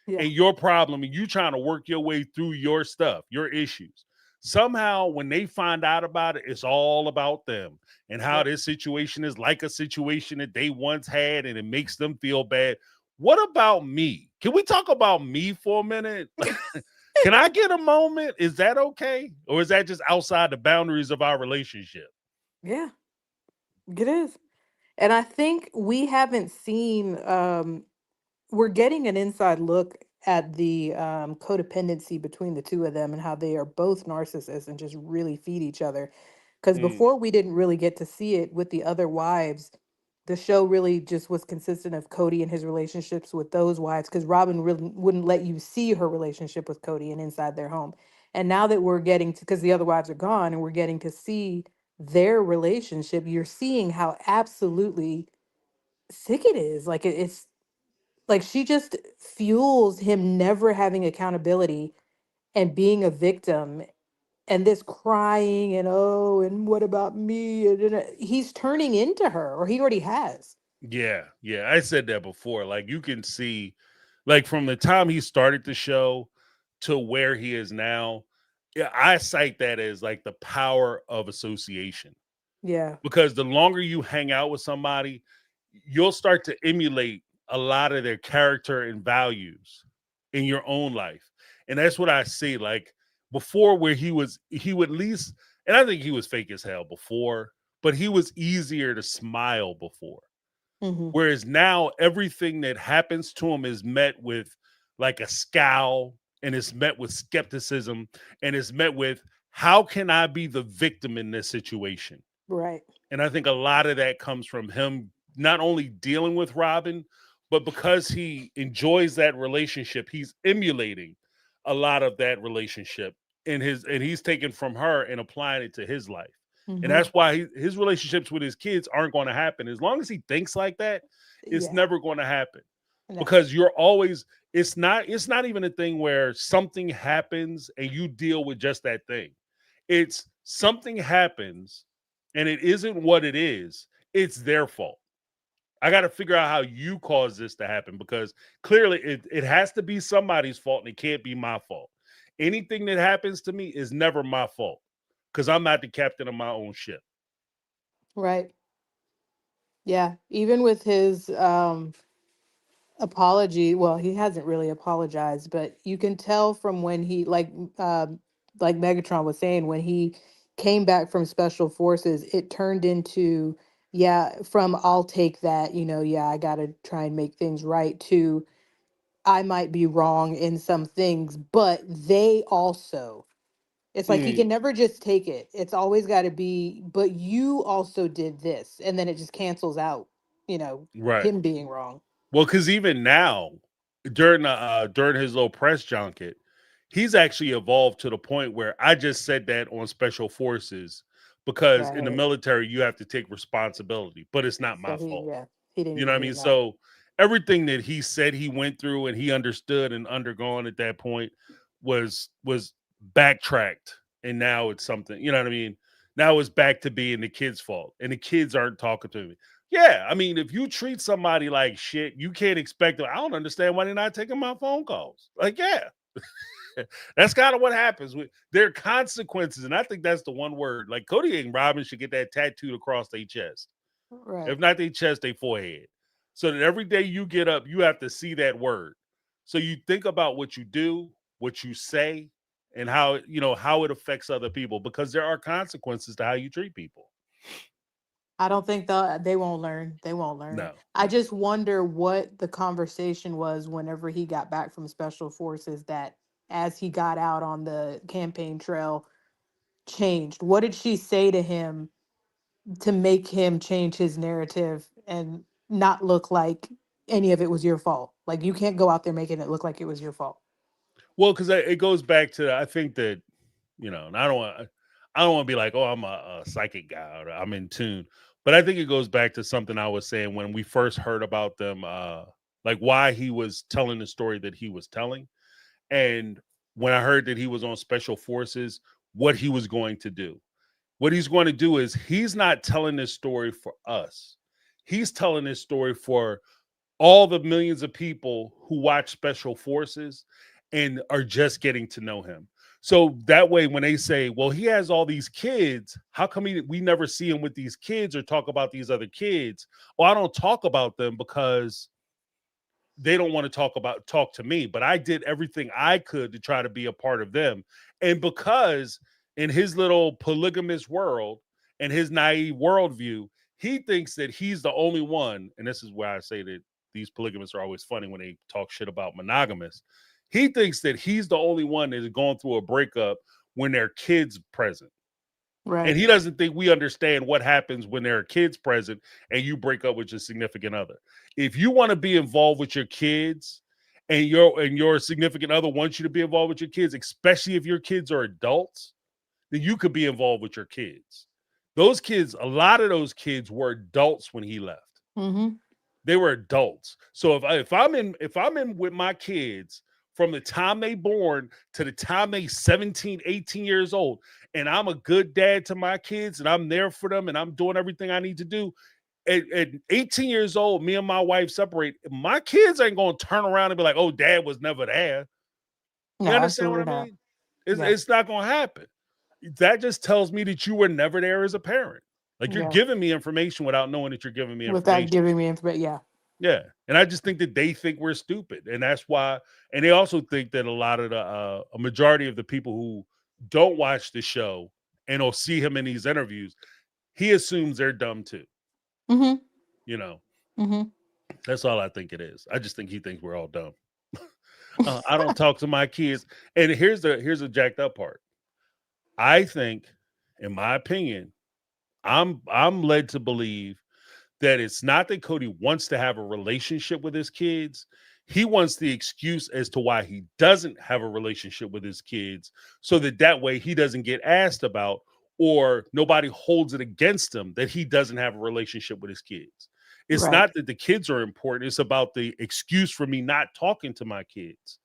Yeah. and your problem and you trying to work your way through your stuff, your issues. Somehow, when they find out about it, it's all about them and how Yep. this situation is like a situation that they once had and it makes them feel bad. What about me? Can we talk about me for a minute? Can I get a moment? Is that okay? Or is that just outside the boundaries of our relationship? Yeah, it is. And I think we haven't seen we're getting an inside look at the codependency between the two of them and how they are both narcissists and just really feed each other. Because Mm, before we didn't really get to see it with the other wives, the show really just was consistent of Cody and his relationships with those wives. Because Robin really wouldn't let you see her relationship with Cody and inside their home. And now that we're getting to, because the other wives are gone, and we're getting to see their relationship, you're seeing how absolutely sick it is. Like it's like she just fuels him never having accountability and being a victim, and this crying and oh, and what about me? And he's turning into her, or he already has. yeah, yeah. I said that before. Like you can see, like from the time he started the show to where he is now, yeah, I cite that as like the power of association. Yeah. Because the longer you hang out with somebody, you'll start to emulate a lot of their character and values in your own life. And that's what I see. Like before, where he would at least, and I think he was fake as hell before, but he was easier to smile before. Hmm. Whereas now everything that happens to him is met with like a scowl and it's met with skepticism and it's met with how can I be the victim in this situation? Right. And I think a lot of that comes from him not only dealing with Robin, but because he enjoys that relationship, he's emulating a lot of that relationship in his and he's taken from her and applying it to his life. And Hmm. that's why his relationships with his kids aren't going to happen. As long as he thinks like that, it's Yeah. never going to happen. No. Because you're always it's not even a thing where something happens and you deal with just that thing. It's something happens and it isn't what it is, it's their fault. I got to figure out how you caused this to happen because clearly it has to be somebody's fault and it can't be my fault. Anything that happens to me is never my fault because I'm not the captain of my own ship. Right. Yeah. Even with his apology, well, he hasn't really apologized, but you can tell from when he like Megatron was saying, when he came back from special forces, it turned into, yeah, from I'll take that, yeah, I got to try and make things right, to I might be wrong in some things, but they also, it's like he Mm, can never just take it. It's always got to be, but you also did this, and then it just cancels out, right. him being wrong. Well, because even now, during his little press junket, he's actually evolved to the point where I just said that on special forces because in the Right. military you have to take responsibility, but it's not So my he, fault. yeah, he didn't You know even what I mean? mean that. So everything that he said he went through and he understood and undergone at that point was backtracked, and now it's something, you know what I mean? Now it's back to being the kid's fault, and the kids aren't talking to me. Yeah, I mean, if you treat somebody like shit, you can't expect them. I don't understand why they're not taking my phone calls. Like, yeah, that's kind of what happens. There are consequences, and I think that's the one word. Like Cody and Robin should get that tattooed across their chest. Right. If not their chest, their forehead. So that every day you get up, you have to see that word. So you think about what you do, what you say, and how it affects other people, because there are consequences to how you treat people. I don't think they won't learn. They won't learn. No, I no. just wonder what the conversation was whenever he got back from special forces, that as he got out on the campaign trail changed. What did she say to him to make him change his narrative and not look like any of it was your fault? Like, you can't go out there making it look like it was your fault. Well, because it goes back to, I think that, and I don't want to be like, oh, I'm a psychic guy, or I'm in tune. But I think it goes back to something I was saying when we first heard about them, like why he was telling the story that he was telling. And when I heard that he was on special forces, what he was going to do. What he's going to do is he's not telling this story for us. He's telling this story for all the millions of people who watch special forces and are just getting to know him. So that way, when they say, well, he has all these kids, how come we never see him with these kids or talk about these other kids? Well, I don't talk about them because they don't want to talk to me, but I did everything I could to try to be a part of them. And because in his little polygamous world and his naive worldview, he thinks that he's the only one. And this is where I say that these polygamists are always funny when they talk shit about monogamous. He thinks that he's the only one that is going through a breakup when their kids present. And Right. he doesn't think we understand what happens when there are kids present and you break up with your significant other. If you want to be involved with your kids and your significant other wants you to be involved with your kids, especially if your kids are adults, then you could be involved with your kids. Those kids, a lot of those kids were adults when he left. Mm-hmm. They were adults. So if I'm in with my kids from the time they born to the time they 17, 18 years old, and I'm a good dad to my kids and I'm there for them and I'm doing everything I need to do. At 18 years old, me and my wife separate. My kids ain't gonna turn around and be like, "Oh, dad was never there." No, You understand what absolutely I not. mean? It's, Yeah. it's not gonna happen. That just tells me that you were never there as a parent. Like you're Yeah. giving me information without knowing that you're giving me Without information. giving me information. Yeah. Yeah. And I just think that they think we're stupid. And that's why, and they also think that a lot of a majority of the people who don't watch the show and will see him in these interviews, he assumes they're dumb too. Mm-hmm. You know, Mm-hmm. that's all I think it is. I just think he thinks we're all dumb. I don't talk to my kids. And here's the jacked up part. I think, in my opinion, I'm led to believe that it's not that Cody wants to have a relationship with his kids. He wants the excuse as to why he doesn't have a relationship with his kids, so that way he doesn't get asked about, or nobody holds it against him that he doesn't have a relationship with his kids. It's Right. not that the kids are important. It's about the excuse for me not talking to my kids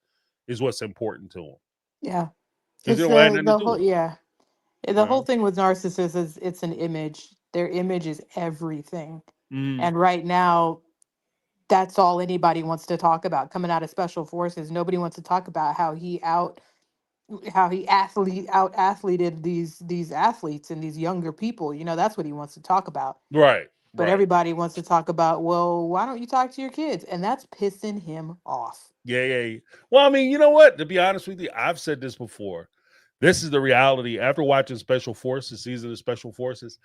is what's important to him. Yeah. Because It's it had nothing to the do whole, with it. yeah. The You whole know? thing with narcissists is it's an image. Their image is everything. Mhm. And right now, that's all anybody wants to talk about. Coming out of special forces, nobody wants to talk about how he out athleted these athletes and these younger people. That's what he wants to talk about. Right, But right. everybody wants to talk about, well, why don't you talk to your kids? And that's pissing him off. Yeah, yeah, yeah. Well, I mean, you know what? To be honest with you, I've said this before. This is the reality. After watching Special Forces, season of Special Forces,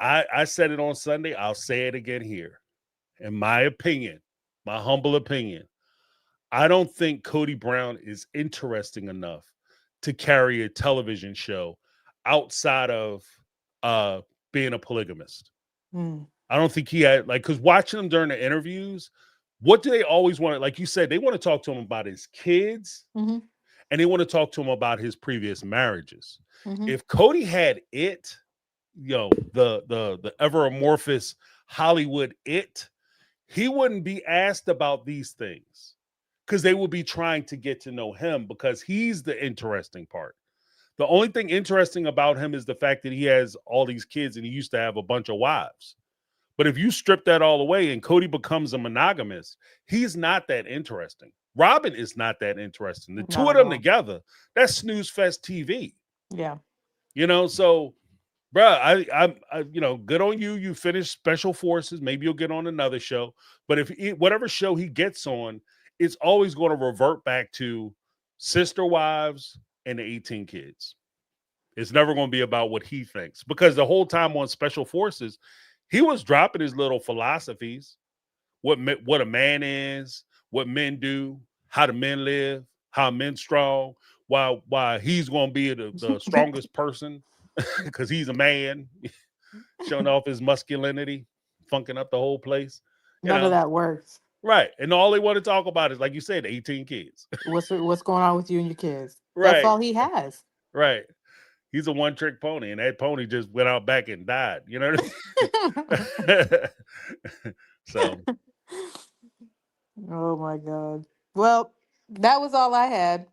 I said it on Sunday. I'll say it again here. In my opinion, my humble opinion, I don't think Cody Brown is interesting enough to carry a television show outside of uh being a polygamist. Mm, I don't think he had, like, because watching him during the interviews, what do they always want? Like you said, they want to talk to him about his kids mm-hmm, and they want to talk to him about his previous marriages. mm-hmm. If Cody had the ever amorphous Hollywood he wouldn't be asked about these things because they would be trying to get to know him because he's the interesting part. The only thing interesting about him is the fact that he has all these kids and he used to have a bunch of wives. But if you strip that all away and Cody becomes a monogamist, he's not that interesting. Robin is not that interesting. The two Not of at them all. together, that's snooze fest TV. Yeah. So, bruh, good on you. You finished Special Forces. Maybe you'll get on another show. But whatever show he gets on, it's always going to revert back to Sister Wives and the 18 kids. It's never going to be about what he thinks because the whole time on Special Forces, he was dropping his little philosophies, what a man is, what men do, how the men live, how men strong, why he's going to be the strongest person because he's a man, showing off his masculinity, funking up the whole place. None of that works. Right. And all they want to talk about is, like you said, 18 kids. What's going on with you and your kids? Right. That's all he has. Right. He's a one-trick pony, and that pony just went out back and died. You know what I mean? So. Oh my God. Well, that was all I had.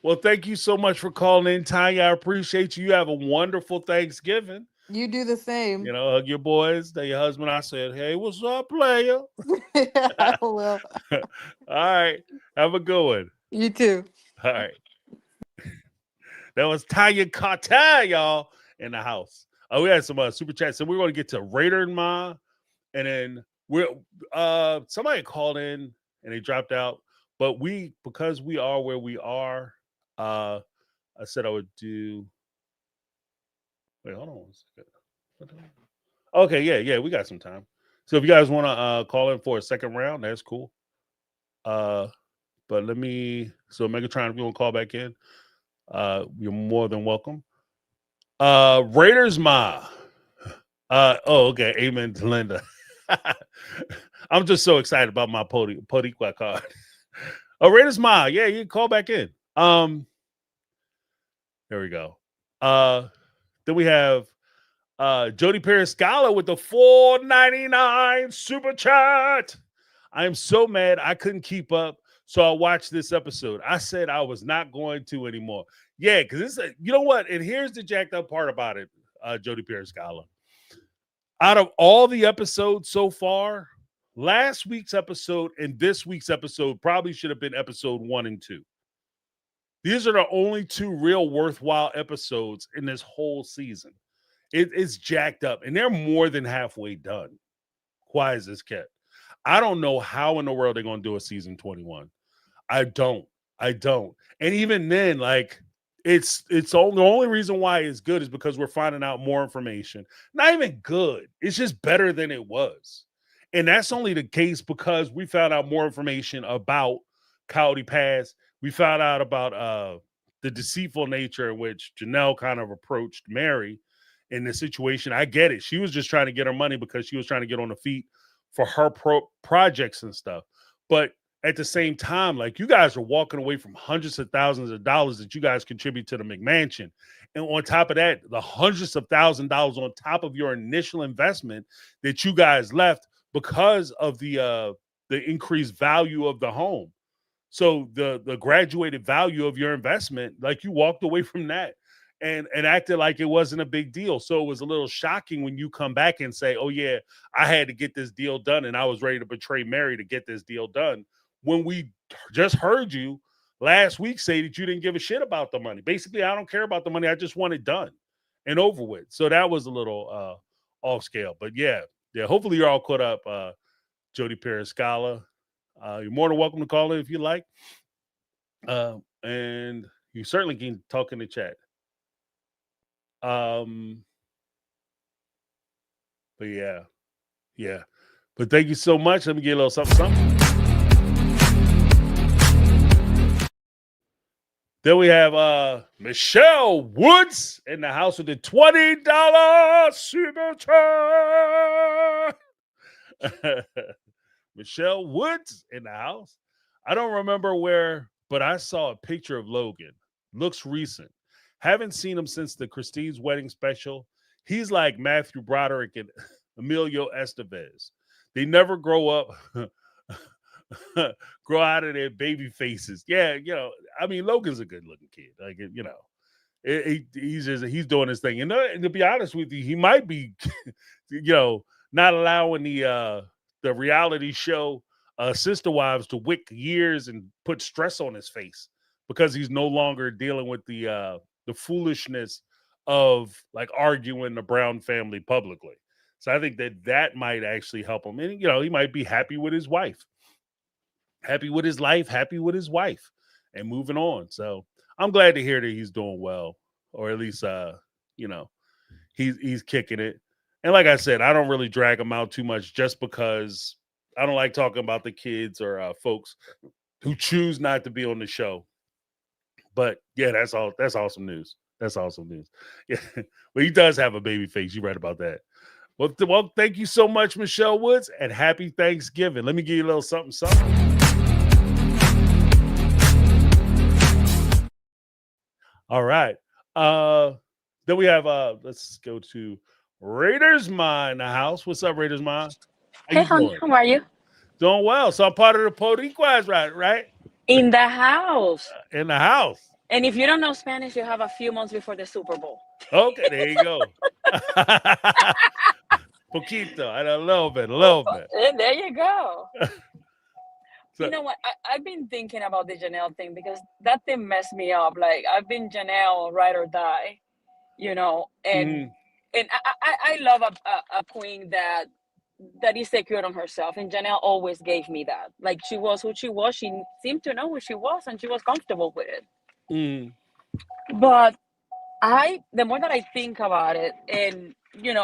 Well, thank you so much for calling in, Tanya. I appreciate you. You have a wonderful Thanksgiving. You do the same. Hug your boys. Tell your husband I said, hey, what's up, player? I will. All right. Have a good one. You too. All right. That was Tanya Carter, y'all, in the house. We had some super chats. So we're going to get to Raider and Ma. And then somebody called in and they dropped out. But because we are where we are, I said I would do. Wait, hold on one second. Okay, yeah, we got some time. So if you guys want to call in for a second round, that's cool. But so Megatron, if you want to call back in, you're more than welcome. Raiders Ma. Okay. Amen to Linda. I'm just so excited about my Podiqua card. Raiders Ma. Yeah, you can call back in. There we go. Then we have Jody Periscala with the $4.99 super chat. I am so mad I couldn't keep up, so I watched this episode. I said I was not going to anymore. Yeah, because you know what? And here's the jacked up part about it, Jody Periscala. Out of all the episodes so far, last week's episode and this week's episode probably should have been episode 1 and 2. These are the only 2 real worthwhile episodes in this whole season. It's jacked up, and they're more than halfway done. Quiet as this cat. I don't know how in the world they're going to do a season 21. I don't. And even then, like, it's the only reason why it's good is because we're finding out more information. Not even good. It's just better than it was. And that's only the case because we found out more information about Coyote Pass. We found out about the deceitful nature in which Janelle kind of approached Mary in this situation. I get it. She was just trying to get her money because she was trying to get on the feet for her projects and stuff. But at the same time, like, you guys are walking away from hundreds of thousands of dollars that you guys contribute to the McMansion. And on top of that, the hundreds of thousands of dollars on top of your initial investment that you guys left because of the increased value of the home. So the graduated value of your investment, like, you walked away from that and acted like it wasn't a big deal. So it was a little shocking when you come back and say, oh yeah, I had to get this deal done and I was ready to betray Mary to get this deal done. When we just heard you last week say that you didn't give a shit about the money. Basically, I don't care about the money. I just want it done and over with. So that was a little off scale. But yeah, hopefully you're all caught up, Jody Periscala. You're more than welcome to call in if you like. And you certainly can talk in the chat. But yeah. But thank you so much. Let me get a little something. Then we have Michelle Woods in the house with the $20 super chat. Michelle Woods in the house. I don't remember where, but I saw a picture of Logan. Looks recent. Haven't seen him since the Christine's wedding special. He's like Matthew Broderick and Emilio Estevez. they never grow up, grow out of their baby faces. Yeah, I mean, Logan's a good looking kid. Like, he's doing his thing. And to be honest with you, he might be, not allowing the reality show Sister Wives to wick years and put stress on his face because he's no longer dealing with the foolishness of like arguing the Brown family publicly. So I think that might actually help him. And he might be happy with his wife, happy with his life, happy with his wife, and moving on. So I'm glad to hear that he's doing well, or at least he's kicking it. And like I said, I don't really drag him out too much just because I don't like talking about the kids or folks who choose not to be on the show. But yeah, that's all. That's awesome news. That's awesome news. Yeah, well, he does have a baby face. You're right about that. Well, thank you so much, Michelle Woods, and happy Thanksgiving. Let me give you a little something, something. All right. Then we have let's go to Raiders Ma in the house. What's up, Raiders Ma? How Hey, you honey, doing? how are you? Doing well. So I'm part of the Podiquas, right? In the house. In the house. And if you don't know Spanish, you have a few months before the Super Bowl. Okay, there you go. Poquito, and a little bit. And there you go. So, You know what? I've been thinking about the Janelle thing because that thing messed me up. Like, I've been Janelle ride or die, and mhm, I love a queen that is secure on herself, and Janelle always gave me that. Like, she was who she was. She seemed to know who she was, and she was comfortable with it. mhm, But the more that I think about it, and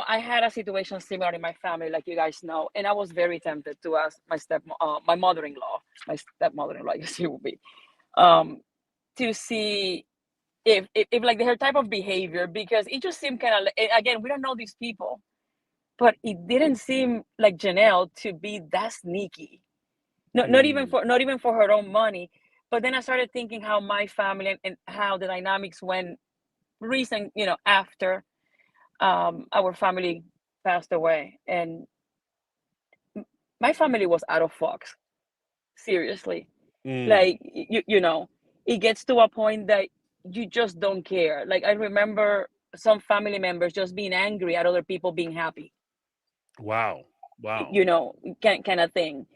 I had a situation similar in my family, like you guys know, and I was very tempted to ask my mother-in-law, my stepmother-in-law, I guess she would be, um, to see if like her type of behavior, because it just seemed kind of, again, we don't know these people, but it didn't seem like Janelle to be that sneaky. mhm, Not even for her own money. But then I started thinking how my family and how the dynamics went recent, after our family passed away, and my family was out of Fox. Seriously, mhm. like it gets to a point that you just don't care. Like, I remember some family members just being angry at other people being happy, Wow. Wow. kind of thing.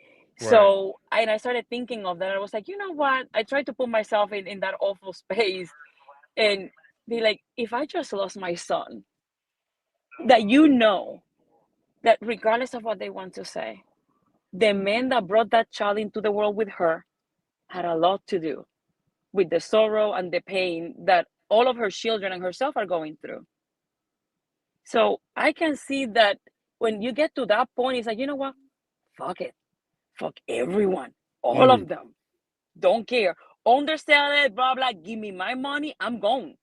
Right. So I started thinking of that. I was like, you know what? I tried to put myself in that awful space and be like, if I just lost my son, that that regardless of what they want to say, the man that brought that child into the world with her had a lot to do with the sorrow and the pain that all of her children and herself are going through. So I can see that when you get to that point, it's like, you know what? Fuck it. Fuck everyone. All Mhm, of them. Don't care. Understand it, blah, blah. Give me my money. I'm gone.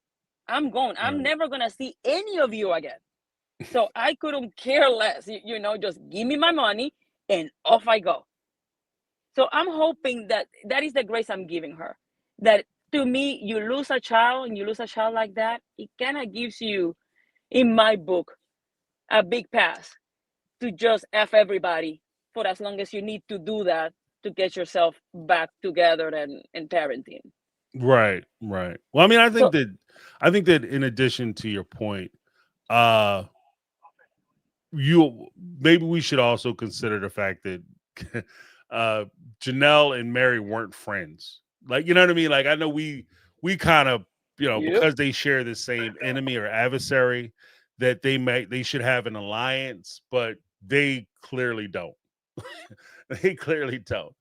I'm gone. I'm right. never going to see any of you again. So I couldn't care less. Just give me my money and off I go. So I'm hoping that that is the grace I'm giving her. That, to me, you lose a child and you lose a child like that, it kind of gives you, in my book, a big pass to just F everybody for as long as you need to do that to get yourself back together and parenting. Right. Right. Well, I mean, So, I think that in addition to your point, uh you maybe we should also consider the fact that uh Janelle and Mary weren't friends. Like, you know what I mean? Like, I know we kind of, yep. because they share the same enemy or adversary, that they should have an alliance, but they clearly don't. They clearly don't.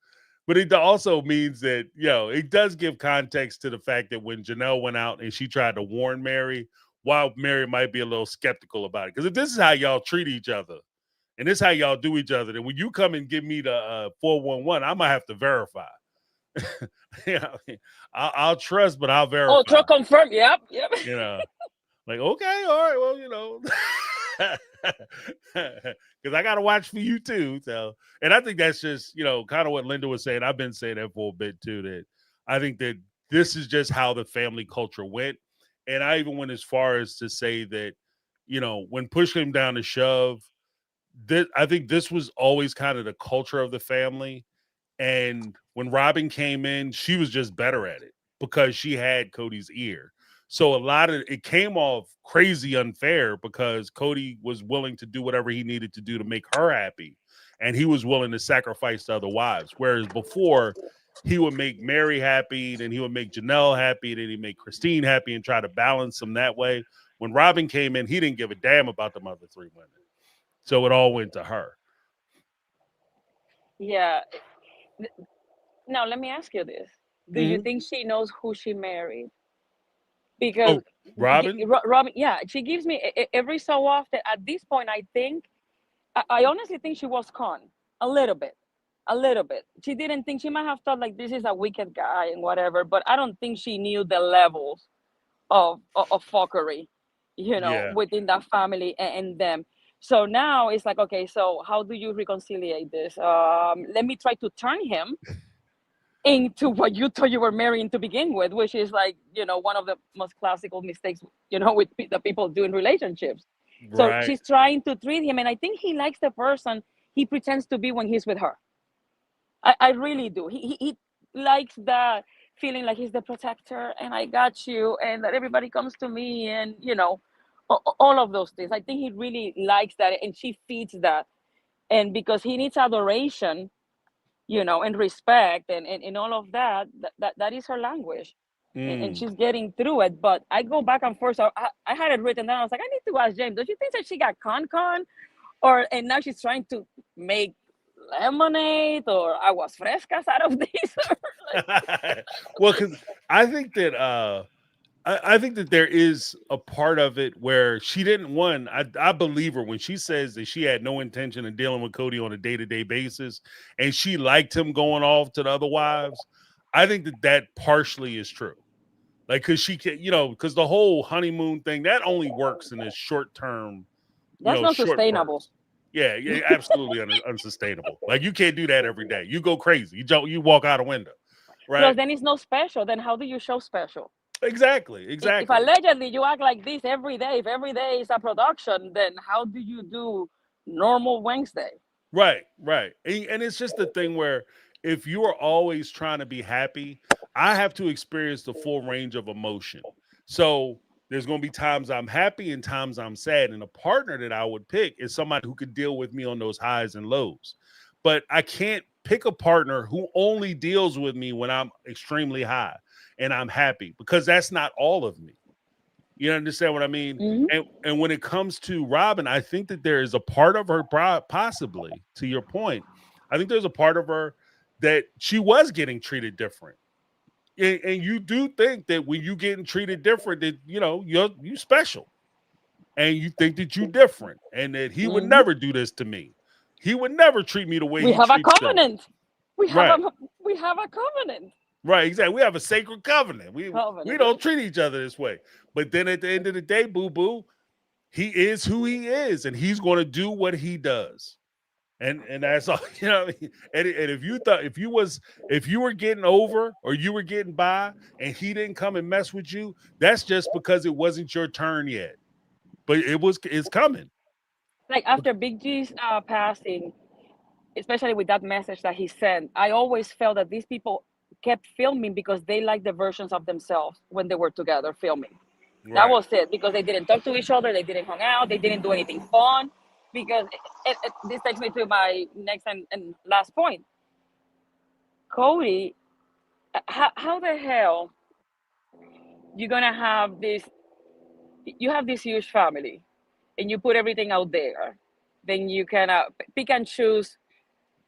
But it also means that, it does give context to the fact that when Janelle went out and she tried to warn Mary, while Mary might be a little skeptical about it. Because if this is how y'all treat each other and this is how y'all do each other, then when you come and give me the 411, I might have to verify. Yeah, I'll trust, but I'll verify. Ultra confirm. Yep. Yep. You know, like, okay, all right, well, because I got to watch for you too. So, and I think that's just, kind of what Linda was saying. I've been saying that for a bit too, that I think that this is just how the family culture went. And I even went as far as to say that, when push came down to shove, I think this was always kind of the culture of the family. And when Robin came in, she was just better at it because she had Cody's ear. So a lot of it came off crazy unfair because Cody was willing to do whatever he needed to do to make her happy. And he was willing to sacrifice to other wives. Whereas before, he would make Mary happy, then he would make Janelle happy, then he'd make Christine happy and try to balance them that way. When Robin came in, he didn't give a damn about the other three women. So it all went to her. Yeah. Now let me ask you this: do you Mm-hmm. think she knows who she married? Because Oh, Robin? Robin, yeah, she gives me every so often. At this point, I think I honestly think she was conned a little bit, a little bit. She didn't think, she might have thought like this is a wicked guy and whatever, but I don't think she knew the levels of fuckery, Yeah. within that family and them. So now it's like, okay, so how do you reconciliate this? Let me try to turn him into what you thought you were marrying to begin with, which is like, one of the most classical mistakes, with the people do in relationships. So Right. she's trying to treat him, and I think he likes the person he pretends to be when he's with her. I really do. He likes that feeling like he's the protector and I got you and that everybody comes to me and, all of those things. I think he really likes that and she feeds that. And because he needs adoration, and respect and all of that, that is her language. And Mm. she's getting through it. But I go back and forth. So I had it written down. I was like, I need to ask James, don't you think that she got con? And now she's trying to make lemonade or aguas frescas out of this? Like, Well, because I think that I think that there is a part of it where she didn't one. I believe her when she says that she had no intention of dealing with Cody on a day-to-day basis, and she liked him going off to the other wives. I think that that partially is true. Like, because she can, because the whole honeymoon thing that only works in a short term, that's not short sustainable. bursts. Yeah, yeah, absolutely unsustainable. Like you can't do that every day. You go crazy. You walk out a window, Plus, right? then it's not special. Then how do you show special? Exactly, If exactly. allegedly you act like this every day, if every day is a production, then how do you do normal Wednesday? Right, right. And it's just the thing where if you are always trying to be happy, I have to experience the full range of emotion. So there's going to be times I'm happy and times I'm sad. And a partner that I would pick is somebody who could deal with me on those highs and lows. But I can't pick a partner who only deals with me when I'm extremely high and I'm happy because that's not all of me. You understand what I mean? Hmm. And when it comes to Robin, I think that there is a part of her, possibly to your point. I think there's a part of her that she was getting treated different, and you do think that when you getting treated different, that you special, and you think that you different, and that he would Hmm. never do this to me. He would never treat me the way We he have a treats them. covenant. We have Right, a we have a covenant. right, exactly. We have a sacred covenant. We Covenant, don't right? treat each other this way. But then at the end of the day, boo boo, he is who he is, and he's going to do what he does, and that's all. What I mean? And if you were getting over or you were getting by, and he didn't come and mess with you, that's just because it wasn't your turn yet. But it's coming. Like after Big G's passing, especially with that message that he sent, I always felt that these people kept filming because they liked the versions of themselves when they were together filming. That Right. was it, because they didn't talk to each other, they didn't hang out, they didn't do anything fun. Because this takes me to my next and last point. Cody, how the hell you gonna have this? You have this huge family, and you put everything out there. Then you can pick and choose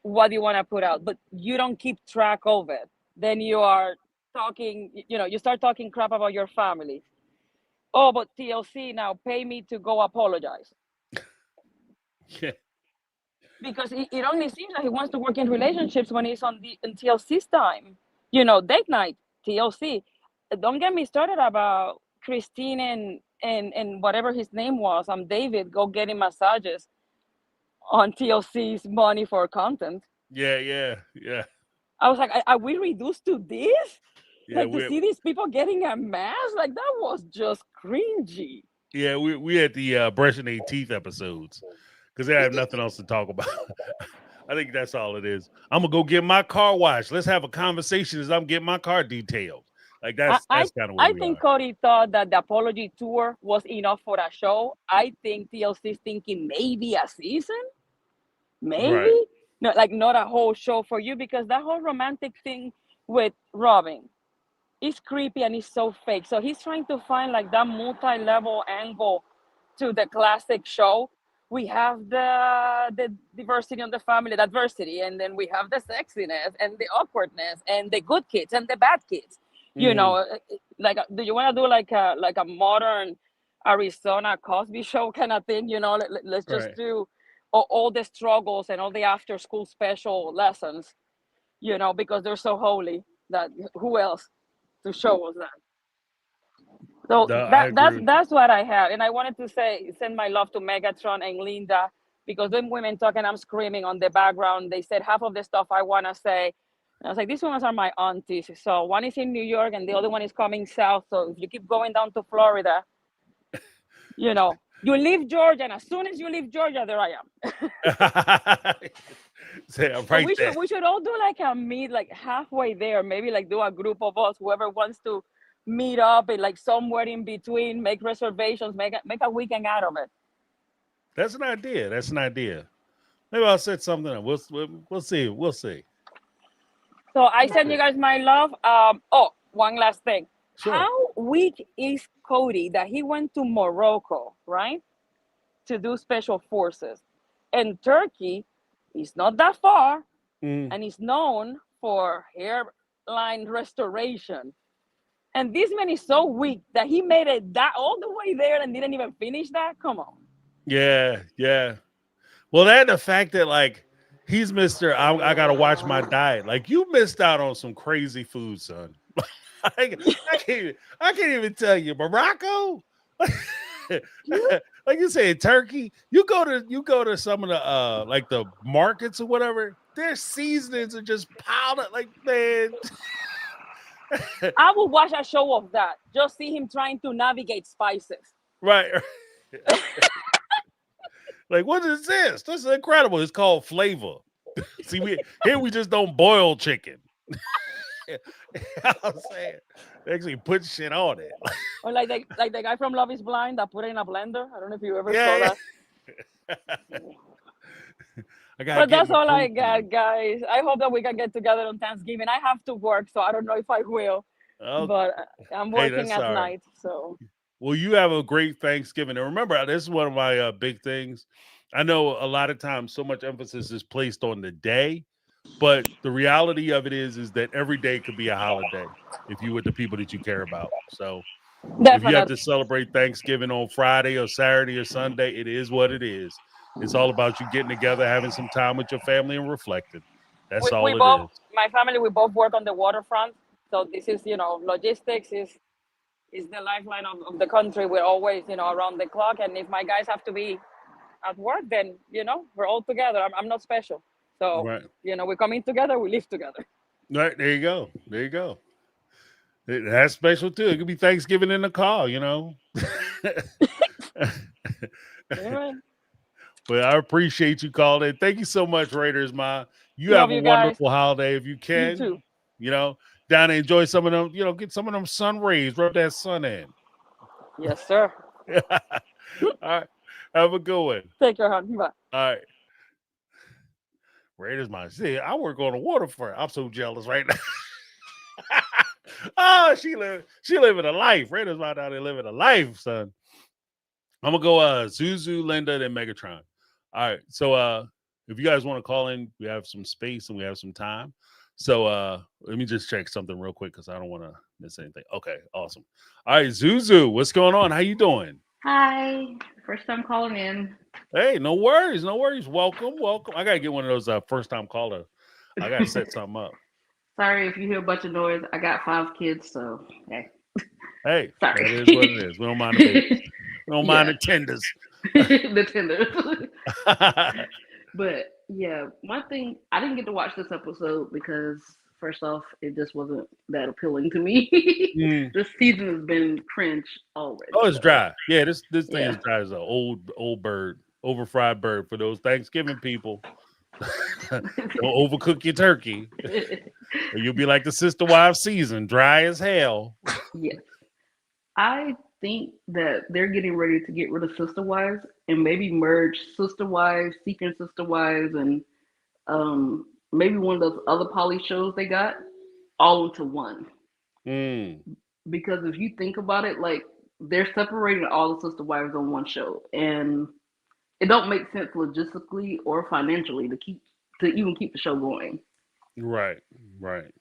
what you want to put out, but you don't keep track of it. Then you are talking, you start talking crap about your family. Oh, but TLC now pay me to go apologize. Yeah. Because it only seems like he wants to work in relationships when he's on the in TLC's time. Date night, TLC. Don't get me started about Christine and whatever his name was. I'm David. Go getting massages on TLC's money for content. Yeah. Yeah. Yeah. I was like, are we reduced to this? Yeah. Like to We see these people getting a mask? Like that was just cringy. we had the brushing their teeth episodes because they have nothing else to talk about. I think that's all it is. I'm gonna go get my car washed. Let's have a conversation as I'm getting my car detailed. Like I, I that's kind of where I we think are. Cody thought that the apology tour was enough for a show. I think TLC is thinking maybe a season, Right. maybe not a whole show for you, because that whole romantic thing with Robin is creepy and it's so fake. So he's trying to find like that multi-level angle to the classic show. We have the diversity on the family, the adversity, and then we have the sexiness and the awkwardness and the good kids and the bad kids. You Mm-hmm. know, like do you want to do like a modern Arizona Cosby show kind of thing? Let's just Right. do all the struggles and all the after school special lessons. Because they're so holy that who else to show us that. So No, I that agree that's with you. that's what I have, and I wanted to send my love to Megatron and Linda, because them women talking, I'm screaming on the background. They said half of the stuff I want to say. And I was like, these women are my aunties. So one is in New York and the other one is coming south. So if you keep going down to Florida, you leave Georgia, and as soon as you leave Georgia, there I am. Say I'm But right we should there. we should all do like a meet, like halfway there, maybe like do a group of us, whoever wants to meet up and like somewhere in between, make reservations, make a weekend out of it. That's an idea. That's an idea. Maybe I'll set something up. We'll see. We'll see. So I We'll send you see. guys my love. One last thing. Sure. How weak is Cody that he went to Morocco, right? To do special forces. And Turkey is not that far Mm. and is known for hairline restoration. And this man is so weak that he made it that all the way there and didn't even finish that. Come on. Yeah. Yeah. Well, that the fact that like he's Mister. I gotta watch my diet. Like you missed out on some crazy food, son. I can't even tell you Morocco. Like you say Turkey. You go to some of the like the markets or whatever. Their seasonings are just piled up. Like man, I will watch a show of that. Just see him trying to navigate spices. right. Like what is this? This is incredible. It's called flavor. See, we just don't boil chicken. You know what I'm saying? They actually put shit on it. Or like the guy from Love is Blind that put it in a blender. I don't know if you ever saw Yeah, that. yeah. I gotta But get that's my all I got, protein. guys. I hope that we can get together on Thanksgiving. I have to work, so I don't know if I will. Oh, But I'm hey, working that's at all right. night, so Well, you have a great Thanksgiving. And remember, this is one of my big things. I know a lot of times so much emphasis is placed on the day, but the reality of it is that every day could be a holiday if you with the people that you care about. So if you have to definitely. celebrate Thanksgiving on Friday or Saturday or Sunday, it is what it is. It's all about you getting together, having some time with your family, and reflecting. We, That's we all it both, is. my family, we both work on the waterfront. So this is, logistics is the lifeline of the country. We're always, around the clock. And if my guys have to be at work, then, we're all together. I'm not special. So, Right. we're coming together, we live together. Right. There you go. There you go. That's special too. It could be Thanksgiving in the car, you know. All right. But I appreciate you calling. Thank you so much, Raiders. You have Love a you guys. wonderful holiday if you You can. too. You know, down and enjoy some of them. You know, get some of them sun rays. Rub that sun in. Yes, sir. All right. Have a good one. Take care, hon. Bye. All right. Raiders, see, I work on the waterfront. I'm so jealous right now. Oh, she living a life. Raiders out there living a life, son. I'm gonna go Zuzu, Linda, then Megatron. All right. So if you guys want to call in, we have some space and we have some time. So let me just check something real quick because I don't want to miss anything. Okay, awesome. All right, Zuzu, what's going on? How you doing? Hi, first time calling in. Hey, no worries, no worries. Welcome, welcome. I gotta get one of those first time caller. I gotta set something up. Sorry if you hear a bunch of noise. I got 5 kids, so hey, Hey, sorry. that is what it is. We don't mind the babies. We don't mind Yeah, the tenders. the tender. But yeah, one thing I didn't get to watch this episode because first off, it just wasn't that appealing to me. Mm. This season has been cringe already. Oh, it's So dry. Yeah, this thing is yeah, dry as an old bird, over fried bird for those Thanksgiving people. Don't overcook your turkey, or you'll be like the Sister Wives season, dry as hell. Yes. I think that they're getting ready to get rid of Sister Wives and maybe merge Sister Wives, Seeking Sister Wives, and maybe one of those other poly shows they got all into one. Mm, Because if you think about it, like they're separating all the Sister Wives on one show, and it don't make sense logistically or financially to even keep the show going. right, right.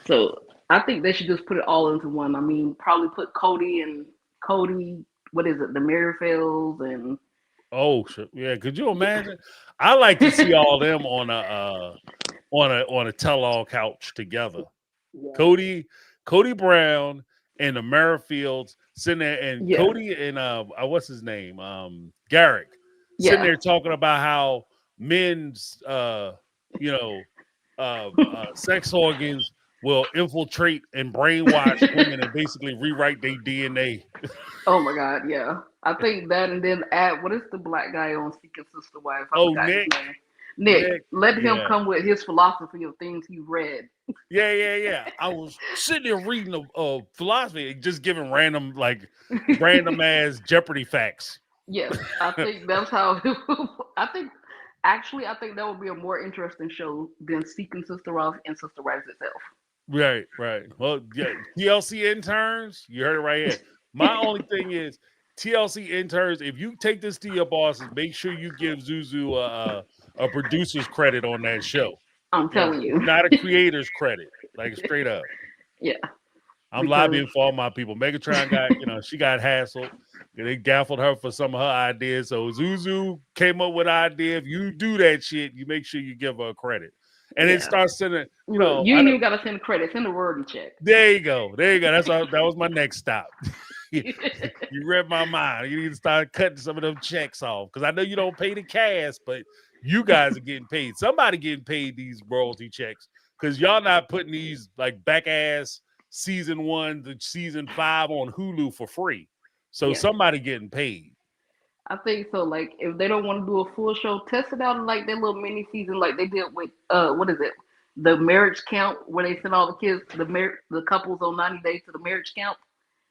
So I think they should just put it all into one. I mean, probably put Cody. What is it? The Merrifields and Oh, shit. Yeah. Could you imagine? I like to see all them on a tell-all couch together. Cody, Cody Brown, and the Merrifields sitting there, and yeah, Cody and what's his name, Garrick, sitting yeah, there talking about how men's you know sex organs will infiltrate and brainwash women and basically rewrite their DNA. oh my God, yeah. I think that, and then add what is the black guy on Seeking Sister Wife? I Oh, forgot his Nick, name. Nick. Nick, Let him yeah. come with his philosophy of things he read. Yeah. I was sitting there reading philosophy, just giving random ass Jeopardy facts. Yes, I think that's how. I think actually, I think that would be a more interesting show than Seeking Sister Wives and Sister Wives itself. Right. Well, yeah, TLC interns, you heard it right here. My only thing is TLC interns. If you take this to your bosses, make sure you give Zuzu a producer's credit on that show. I'm telling you. Not a creator's credit, like straight up. Yeah, I'm because lobbying for all my people. Megatron got, she got hassled. They gaffled her for some of her ideas. So Zuzu came up with an idea. If you do that shit, you make sure you give her credit. And then yeah. start sending, Look, you I ain't don't, even gotta send credit. Send a word check. there you go. That was my next stop. you read my mind. You need to start cutting some of them checks off. Because I know you don't pay the cast, but you guys are getting paid. Somebody getting paid these royalty checks. Because y'all not putting these like back ass season 1 to season 5 on Hulu for free. So Yeah. somebody getting paid. I think so. Like, if they don't want to do a full show, test it out in like their little mini season, like they did with what is it, the marriage count, where they sent all the kids, the couples on 90 days to the marriage count.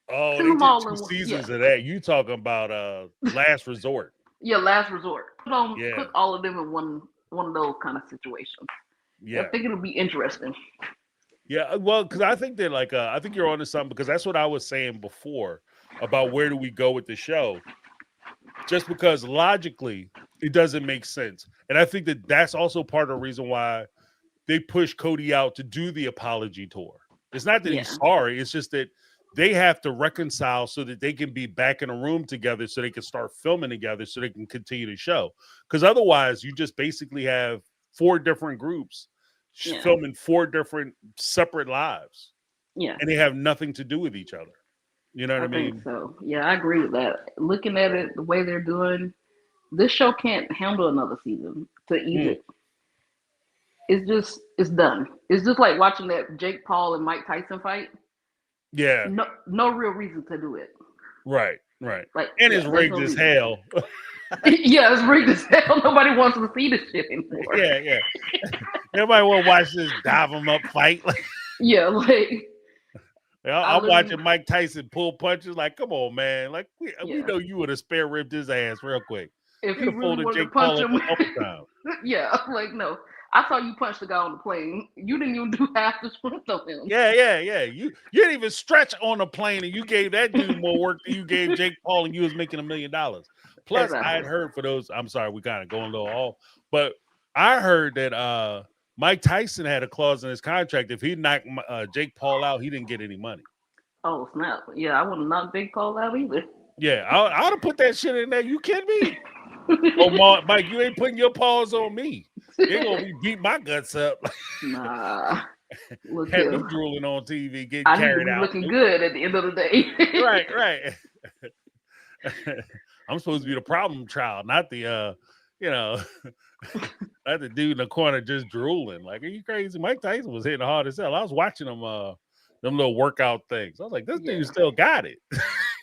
Oh, Send they them did all 2 in one. Yeah, seasons of that. You talking about Last Resort. yeah. Last resort. Yeah. Put all of them in one of those kind of situations. I Yeah. think it'll be interesting. Yeah, well, because I think that I think you're onto something because that's what I was saying before about where do we go with the show. Just because logically it doesn't make sense, and I think that that's also part of the reason why they push Cody out to do the apology tour. It's not that Yeah, he's sorry; it's just that they have to reconcile so that they can be back in a room together, so they can start filming together, so they can continue the show. Because otherwise, you just basically have 4 different groups yeah, filming 4 different separate lives, yeah. and they have nothing to do with each other. You know what I I think mean? so. Yeah, I agree with that. Looking at it the way they're doing, this show can't handle another season to Hmm. even. It's done. It's just like watching that Jake Paul and Mike Tyson fight. Yeah, No real reason to do it. right. Like, And yeah, it's there's rigged no as reason. hell. Yeah, it's rigged as hell. Nobody wants to see this shit anymore. Yeah. Everybody want to watch this dive them up fight. Yeah, like I'm watching Mike Tyson pull punches. Like, come on, man. Like, we yeah. know you would have spare ripped his ass real quick. If You'd he have really folded wanted to Jake punch Paul up him, a couple times. yeah, like no. I saw you punch the guy on the plane. You didn't even do half the sprint of him. Yeah. You didn't even stretch on the plane, and you gave that dude more work than you gave Jake Paul, and you was making $1 million. Plus, I had Exactly. heard for those. I'm sorry, we kind of going a little off, but I heard that Mike Tyson had a clause in his contract if he knocked Jake Paul out, he didn't get any money. Oh snap! Yeah, I wouldn't knock Big Paul out either. Yeah, I'd have put that shit in there. You kidding me? Oh, Mike, you ain't putting your paws on me. You're gonna be beat my guts up. Nah, look Have me here. drooling on TV, getting I need to carried be out. looking good at the end of the day. Right. I'm supposed to be the problem child, not the not the dude in the corner just drooling. Like, are you crazy? Mike Tyson was hitting hard as hell. I was watching them little workout things. I was like, this Yeah. dude still got it.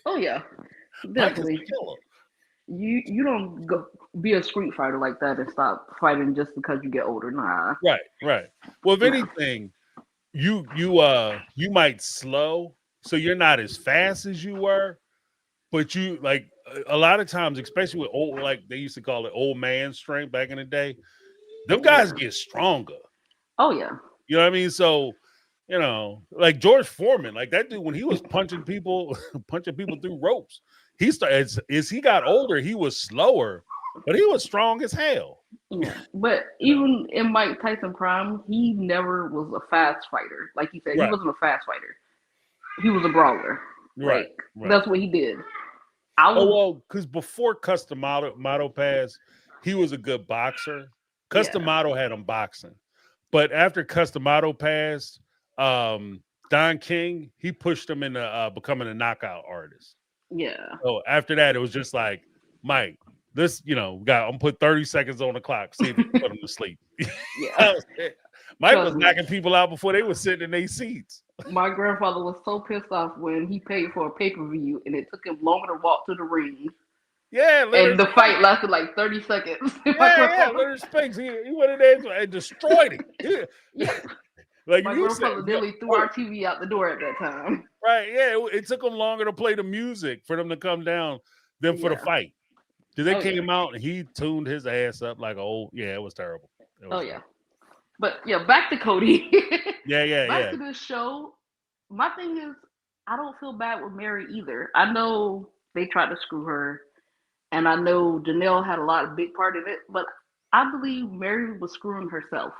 Oh yeah, Mike is a definitely. killer. You don't go be a street fighter like that and stop fighting just because you get older. Nah, Right, right. Well, if no. anything, you might slow, so you're not as fast as you were, but you like a lot of times, especially with old, like they used to call it old man strength back in the day. Them guys Yeah. get stronger. Oh yeah. You know what I mean? So, like George Foreman, like that dude when he was punching people, punching people through ropes, he started as he got older, he was slower, but he was strong as hell. Yeah. But You know? even in Mike Tyson prime, he never was a fast fighter. Like you said, he Right, wasn't a fast fighter. He was a brawler. right, Like right. that's what he did. I Oh was well, because before Custom Model Pass, he was a good boxer. Custom yeah, Model had him boxing, but after Custom Model passed, Don King he pushed him into becoming a knockout artist. yeah. So after that, it was just like Mike, this we got. I'm put 30 seconds on the clock. See if you can put him to sleep. Yeah. Mike was Trust me. knocking people out before they were sitting in their seats. My grandfather was so pissed off when he paid for a pay per view and it took him longer to walk to the ring. Yeah, And Leonard the fight Spinks. lasted like 30 seconds. My Yeah, grandfather, Leonard Spinks. He went in there and destroyed him. Yeah. yeah, Like my you said, grandfather nearly threw our TV out the door at that time. right? Yeah, it took them longer to play the music for them to come down than for the Yeah. fight. Because they Oh yeah. came out and he tuned his ass up like, oh yeah, it was terrible. It Oh was yeah. terrible. But yeah, back to Cody. Yeah, yeah, Back yeah. to this show. My thing is, I don't feel bad with Mary either. I know they tried to screw her, and I know Janelle had a lot of big part in it, but I believe Mary was screwing herself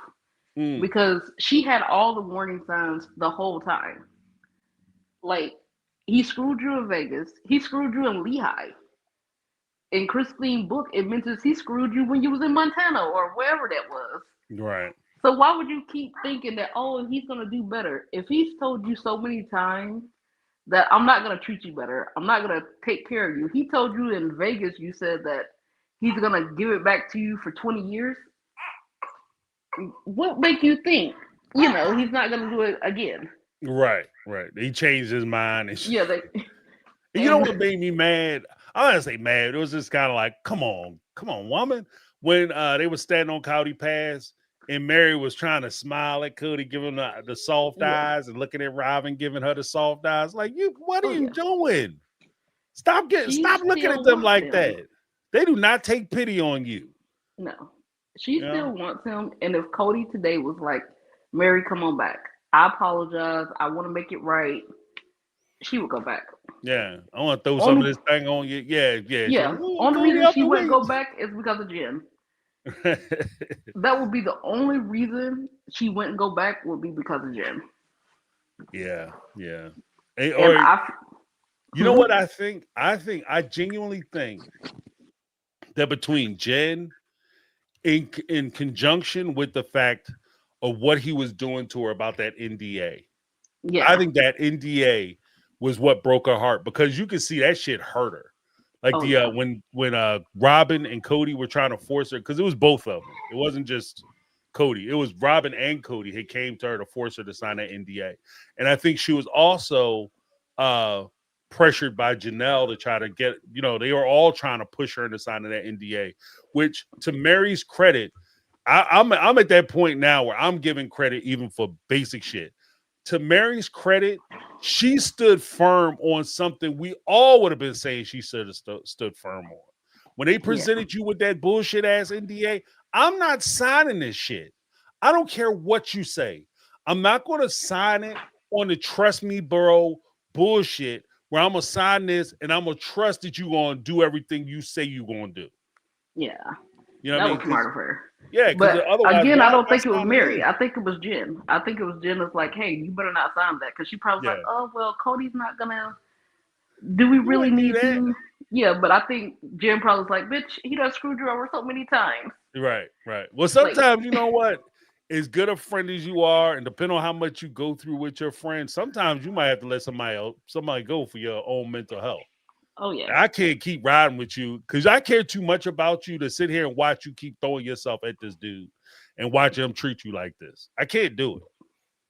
Mm, because she had all the warning signs the whole time. Like he screwed you in Vegas, he screwed you in Lehigh. In Christine book, it mentions he screwed you when you was in Montana or wherever that was. right. So why would you keep thinking that he's gonna do better if he's told you so many times that I'm not gonna treat you better, I'm not gonna take care of you. He told you in Vegas, you said that he's gonna give it back to you for 20 years. What make you think he's not gonna do it again? Right, right. He changed his mind. Yeah, And you know and what made me mad? I'm not gonna say mad. It was just kind of like, come on, woman. When they were standing on County Pass and Mary was trying to smile at Cody, giving the soft yeah, eyes and looking at Robin, giving her the soft eyes. Like, what are oh you yeah, doing? she Stop looking at still them wants like him. that. They do not take pity on you. No, she You still know? wants him. And if Cody today was like, Mary, come on back. I apologize. I want to make it right. She would go back. Yeah. I want to throw some of Only this thing on you. Yeah, yeah. She, Yeah, "Ooh, only Cody reason up she the wouldn't go weeds. back is because of Jen. That would be the only reason she wouldn't go back would be because of Jen. Yeah, yeah. And Or you know hmm? what I think? I genuinely think that between Jen in conjunction with the fact of what he was doing to her about that NDA, I Yeah. think that NDA was what broke her heart because you could see that shit hurt her. Like Oh the yeah. when Robin and Cody were trying to force her because it was both of them. It wasn't just Cody. It was Robin and Cody who came to her to force her to sign that NDA. And I think she was also uh pressured by Janelle to try to get, they were all trying to push her into signing that NDA, which to Mary's credit, I'm at that point now where I'm giving credit even for basic shit. To Mary's credit, she stood firm on something we all would have been saying she should have stood firm on. When they Yeah. presented you with that bullshit ass NDA, I'm not signing this shit. I don't care what you say. I'm not going to sign it on the trust me, bro bullshit where I'm going to sign this and I'm going to trust that you're going to do everything you say you're going to do. Yeah. You know what That I mean? was smart of her. Yeah, because But otherwise, again, why I am don't I think it was signing Mary. this? I think it was Jen. I think it was Jen that's like, hey, you better not sign that. Because she probably was Yeah, like, oh, well, Cody's not going to. Do we you really ain't do need that. to? Yeah, but I think Jen probably was like, bitch, he done screwed you over so many times. Right, right. Well, Like, sometimes you know what? As good a friend as you are, and depending on how much you go through with your friends, sometimes you might have to let somebody go for your own mental health. oh, yeah. I can't keep riding with you because I care too much about you to sit here and watch you keep throwing yourself at this dude and watch him treat you like this. I can't do it.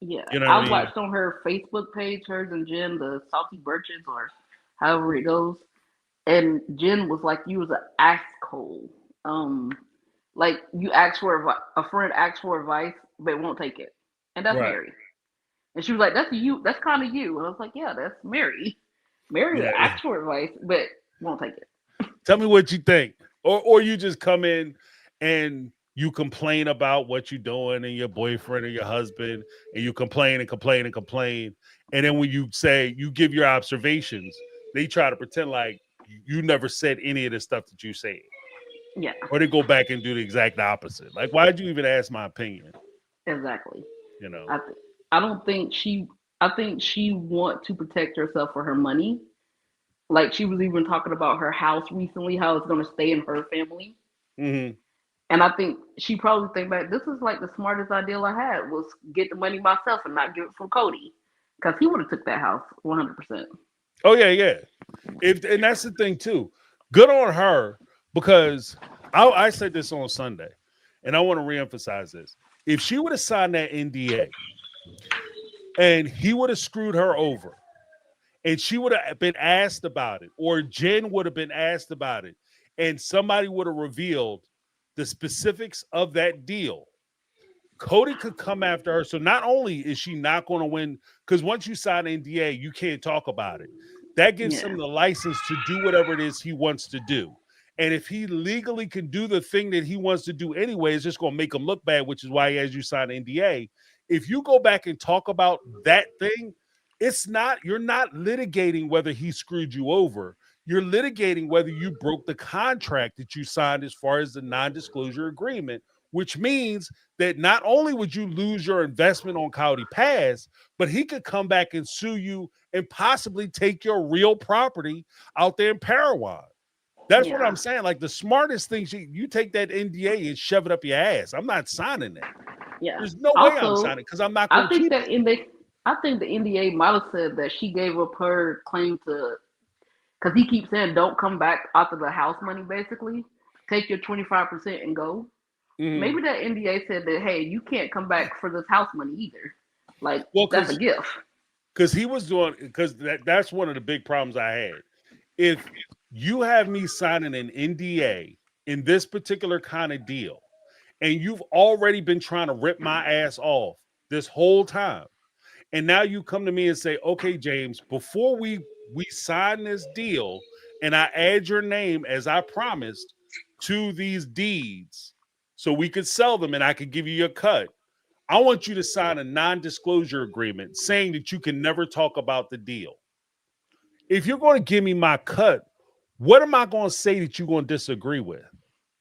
Yeah, You know what I I mean? watched on her Facebook page, hers and Jen, the Salty Birches or however it goes. and Jen was like, "You was an asshole. Like you asked for a friend asks for advice, but won't take it, and that's Right. Mary." And she was like, "That's you. That's kind of you." And I was like, "Yeah, that's Mary. Mary Yeah. asked for advice, but won't take it." Tell me what you think. Or you just come in and you complain about what you're doing and your boyfriend or your husband, and you complain and complain and complain. And then when you say you give your observations, they try to pretend like you never said any of the stuff that you said. Yeah, Or they go back and do the exact opposite. Like, why did you even ask my opinion? exactly. You know? I th- I don't think she. I think she want to protect herself for her money. Like she was even talking about her house recently, how it's going to stay in her family. Hmm. And I think she probably think back, this is like the smartest idea I had was get the money myself and not give it from Cody, because he would have took that house 100%. Oh yeah, yeah. If and that's the thing too. Good on her because I said this on Sunday, and I want to reemphasize this. If she would have signed that NDA and he would have screwed her over, and she would have been asked about it, or Jen would have been asked about it, and somebody would have revealed the specifics of that deal, Cody could come after her. So not only is she not going to win, because once you sign an NDA, you can't talk about it. That gives Yeah, him the license to do whatever it is he wants to do. And if he legally can do the thing that he wants to do anyway, it's just going to make him look bad, which is why he has you sign an NDA. If you go back and talk about that thing, you're not litigating whether he screwed you over. You're litigating whether you broke the contract that you signed as far as the non-disclosure agreement, which means that not only would you lose your investment on Coyote Pass, but he could come back and sue you and possibly take your real property out there in Paraguay. That's what yeah, I'm saying. Like the smartest thing, you take that NDA and shove it up your ass. I'm not signing that. yeah. There's no way I'm Also, signing because I'm not I going to think keep that it. I think the NDA might have said that she gave up her claim to, because he keeps saying don't come back after the house money, basically. Take your 25% and go. Mhm. Maybe that NDA said that, hey, you can't come back for this house money either. Like, Well, that's a gift. because he was doing because that's one of the big problems I had. If you have me signing an NDA in this particular kind of deal, and you've already been trying to rip my ass off this whole time, and now you come to me and say, "Okay, James, before we sign this deal, and I add your name as I promised to these deeds, so we could sell them and I could give you your cut." I want you to sign a non-disclosure agreement saying that you can never talk about the deal. If you're going to give me my cut, what am I going to say that you're going to disagree with?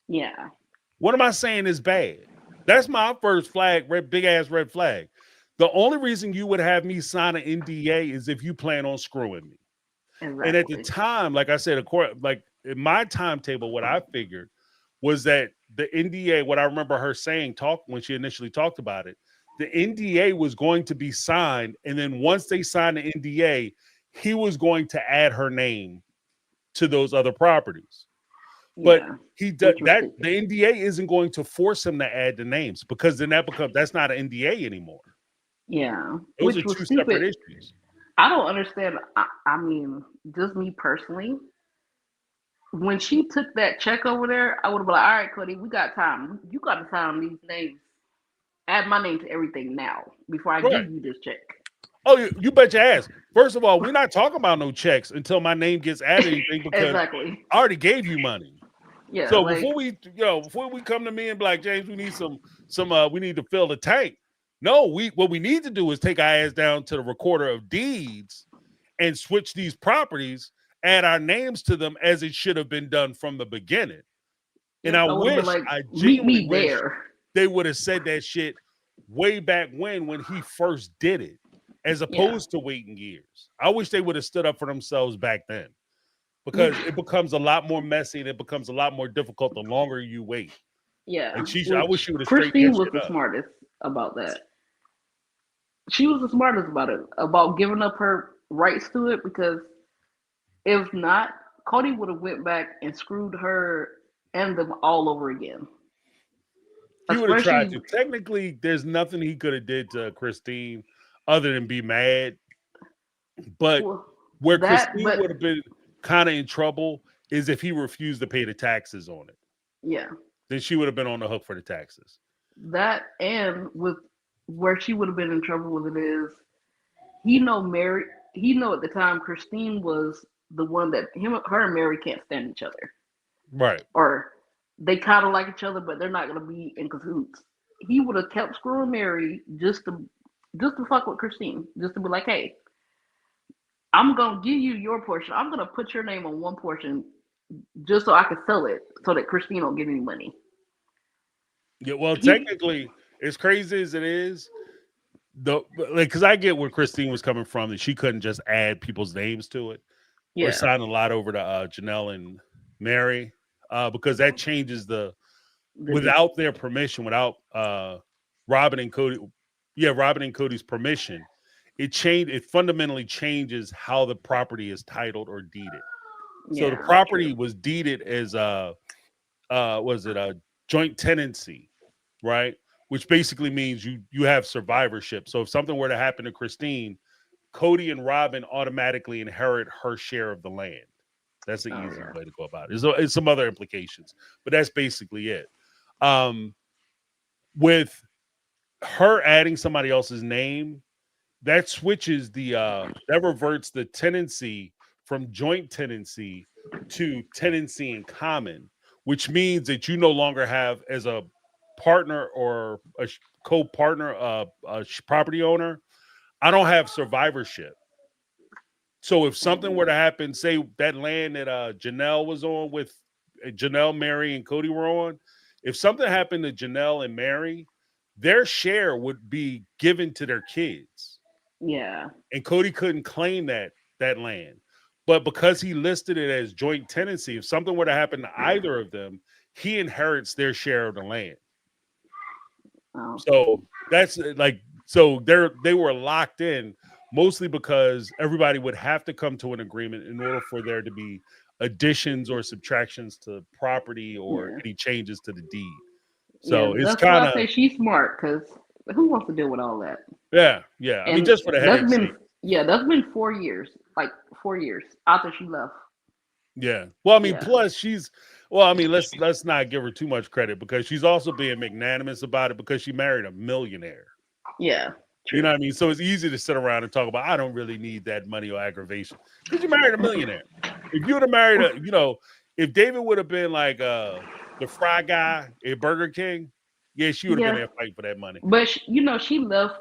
Yeah, What am I saying is bad? That's my first flag, big ass red flag. The only reason you would have me sign an NDA is if you plan on screwing me. And at the exactly. time, like I said, like in my timetable, what I figured was that the NDA, what I remember her saying, talk when she initially talked about it, the NDA was going to be signed, and then once they signed the NDA, he was going to add her name to those other properties. But Yeah, he does which was that. stupid. The NDA isn't going to force him to add the names because then that's not an NDA anymore. Yeah, Those are which was two stupid. separate issues. I don't understand. I mean, just me personally, when she took that check over there, I would have been like, all right, Cody, we got time. You got to sign these names. Add my name to everything now before I Right. give you this check. Oh, you bet your ass. First of all, we're not talking about no checks until my name gets added anything because Exactly. I already gave you money. Yeah, So like, before we come to me and be like, James, we need we need to fill the tank. No, what we need to do is take our ass down to the recorder of deeds and switch these properties, add our names to them as it should have been done from the beginning. And yep, I would have been like, I meet genuinely me wish there. they would have said that shit way back when he first did it, as Yeah. opposed to waiting years. I wish they would have stood up for themselves back then Yeah. because it becomes a lot more messy and it becomes a lot more difficult the longer you wait. Yeah. Like I wish Which she would have straightened Christine that was shit the up. smartest about that. She was the smartest about it, about giving up her rights to it, because if not, Cody would have went back and screwed her and them all over again. He would have tried Especially, to. Technically, there's nothing he could have did to Christine other than be mad. But well, where that, Christine but would have been kind of in trouble, is if he refused to pay the taxes on it. Yeah. Then she would have been on the hook for the taxes. That, and with where she would have been in trouble with it is Mary he know at the time Christine was the one that her and Mary can't stand each other. Right. Or they kind of like each other, but they're not gonna be in cahoots. He would have kept screwing Mary just to fuck with Christine, just to be like, hey, I'm gonna give you your portion. I'm gonna put your name on one portion just so I can sell it, so that Christine don't get any money. Yeah. Well, He, technically, as crazy as it is, because I get where Christine was coming from, that she couldn't just add people's names to it or yeah, sign a lot over to Janelle and Mary, because that changes the without their permission, without Robin and Cody, Robin and Cody's permission, it fundamentally changes how the property is titled or deeded. So the yeah, property true, was deeded as was it a joint tenancy, right? Which basically means you have survivorship. So if something were to happen to Christine, Cody and Robin automatically inherit her share of the land. That's the oh easiest yeah, way to go about it. There's some other implications, but that's basically it. Um, with her adding somebody else's name, that switches that reverts the tenancy from joint tenancy to tenancy in common, which means that you no longer have as a partner or a co-partner a property owner. I don't have survivorship. So if something were to happen, say that land that Janelle was on with Janelle, Mary, and Cody were on, if something happened to Janelle and Mary, their share would be given to their kids, yeah, and Cody couldn't claim that land. But because he listed it as joint tenancy, if something were to happen to either of them, he inherits their share of the land. oh So that's they were locked in mostly because everybody would have to come to an agreement in order for there to be additions or subtractions to property or yeah, any changes to the deed. yeah. So it's That's why kind I of say she's smart, because who wants to deal with all that? yeah. I mean, And just for the that's headache's been, sake. yeah, that's been 4 years, like 4 years after she left. Yeah. Well, I mean, Yeah, plus well, I mean, let's not give her too much credit because she's also being magnanimous about it because she married a millionaire. yeah, You know true. what I mean? So it's easy to sit around and talk about I don't really need that money or aggravation because you married a millionaire. If you would have married if David would have been like the fry guy at Burger King, yeah, she would have been Yeah, there fighting for that money. but she left.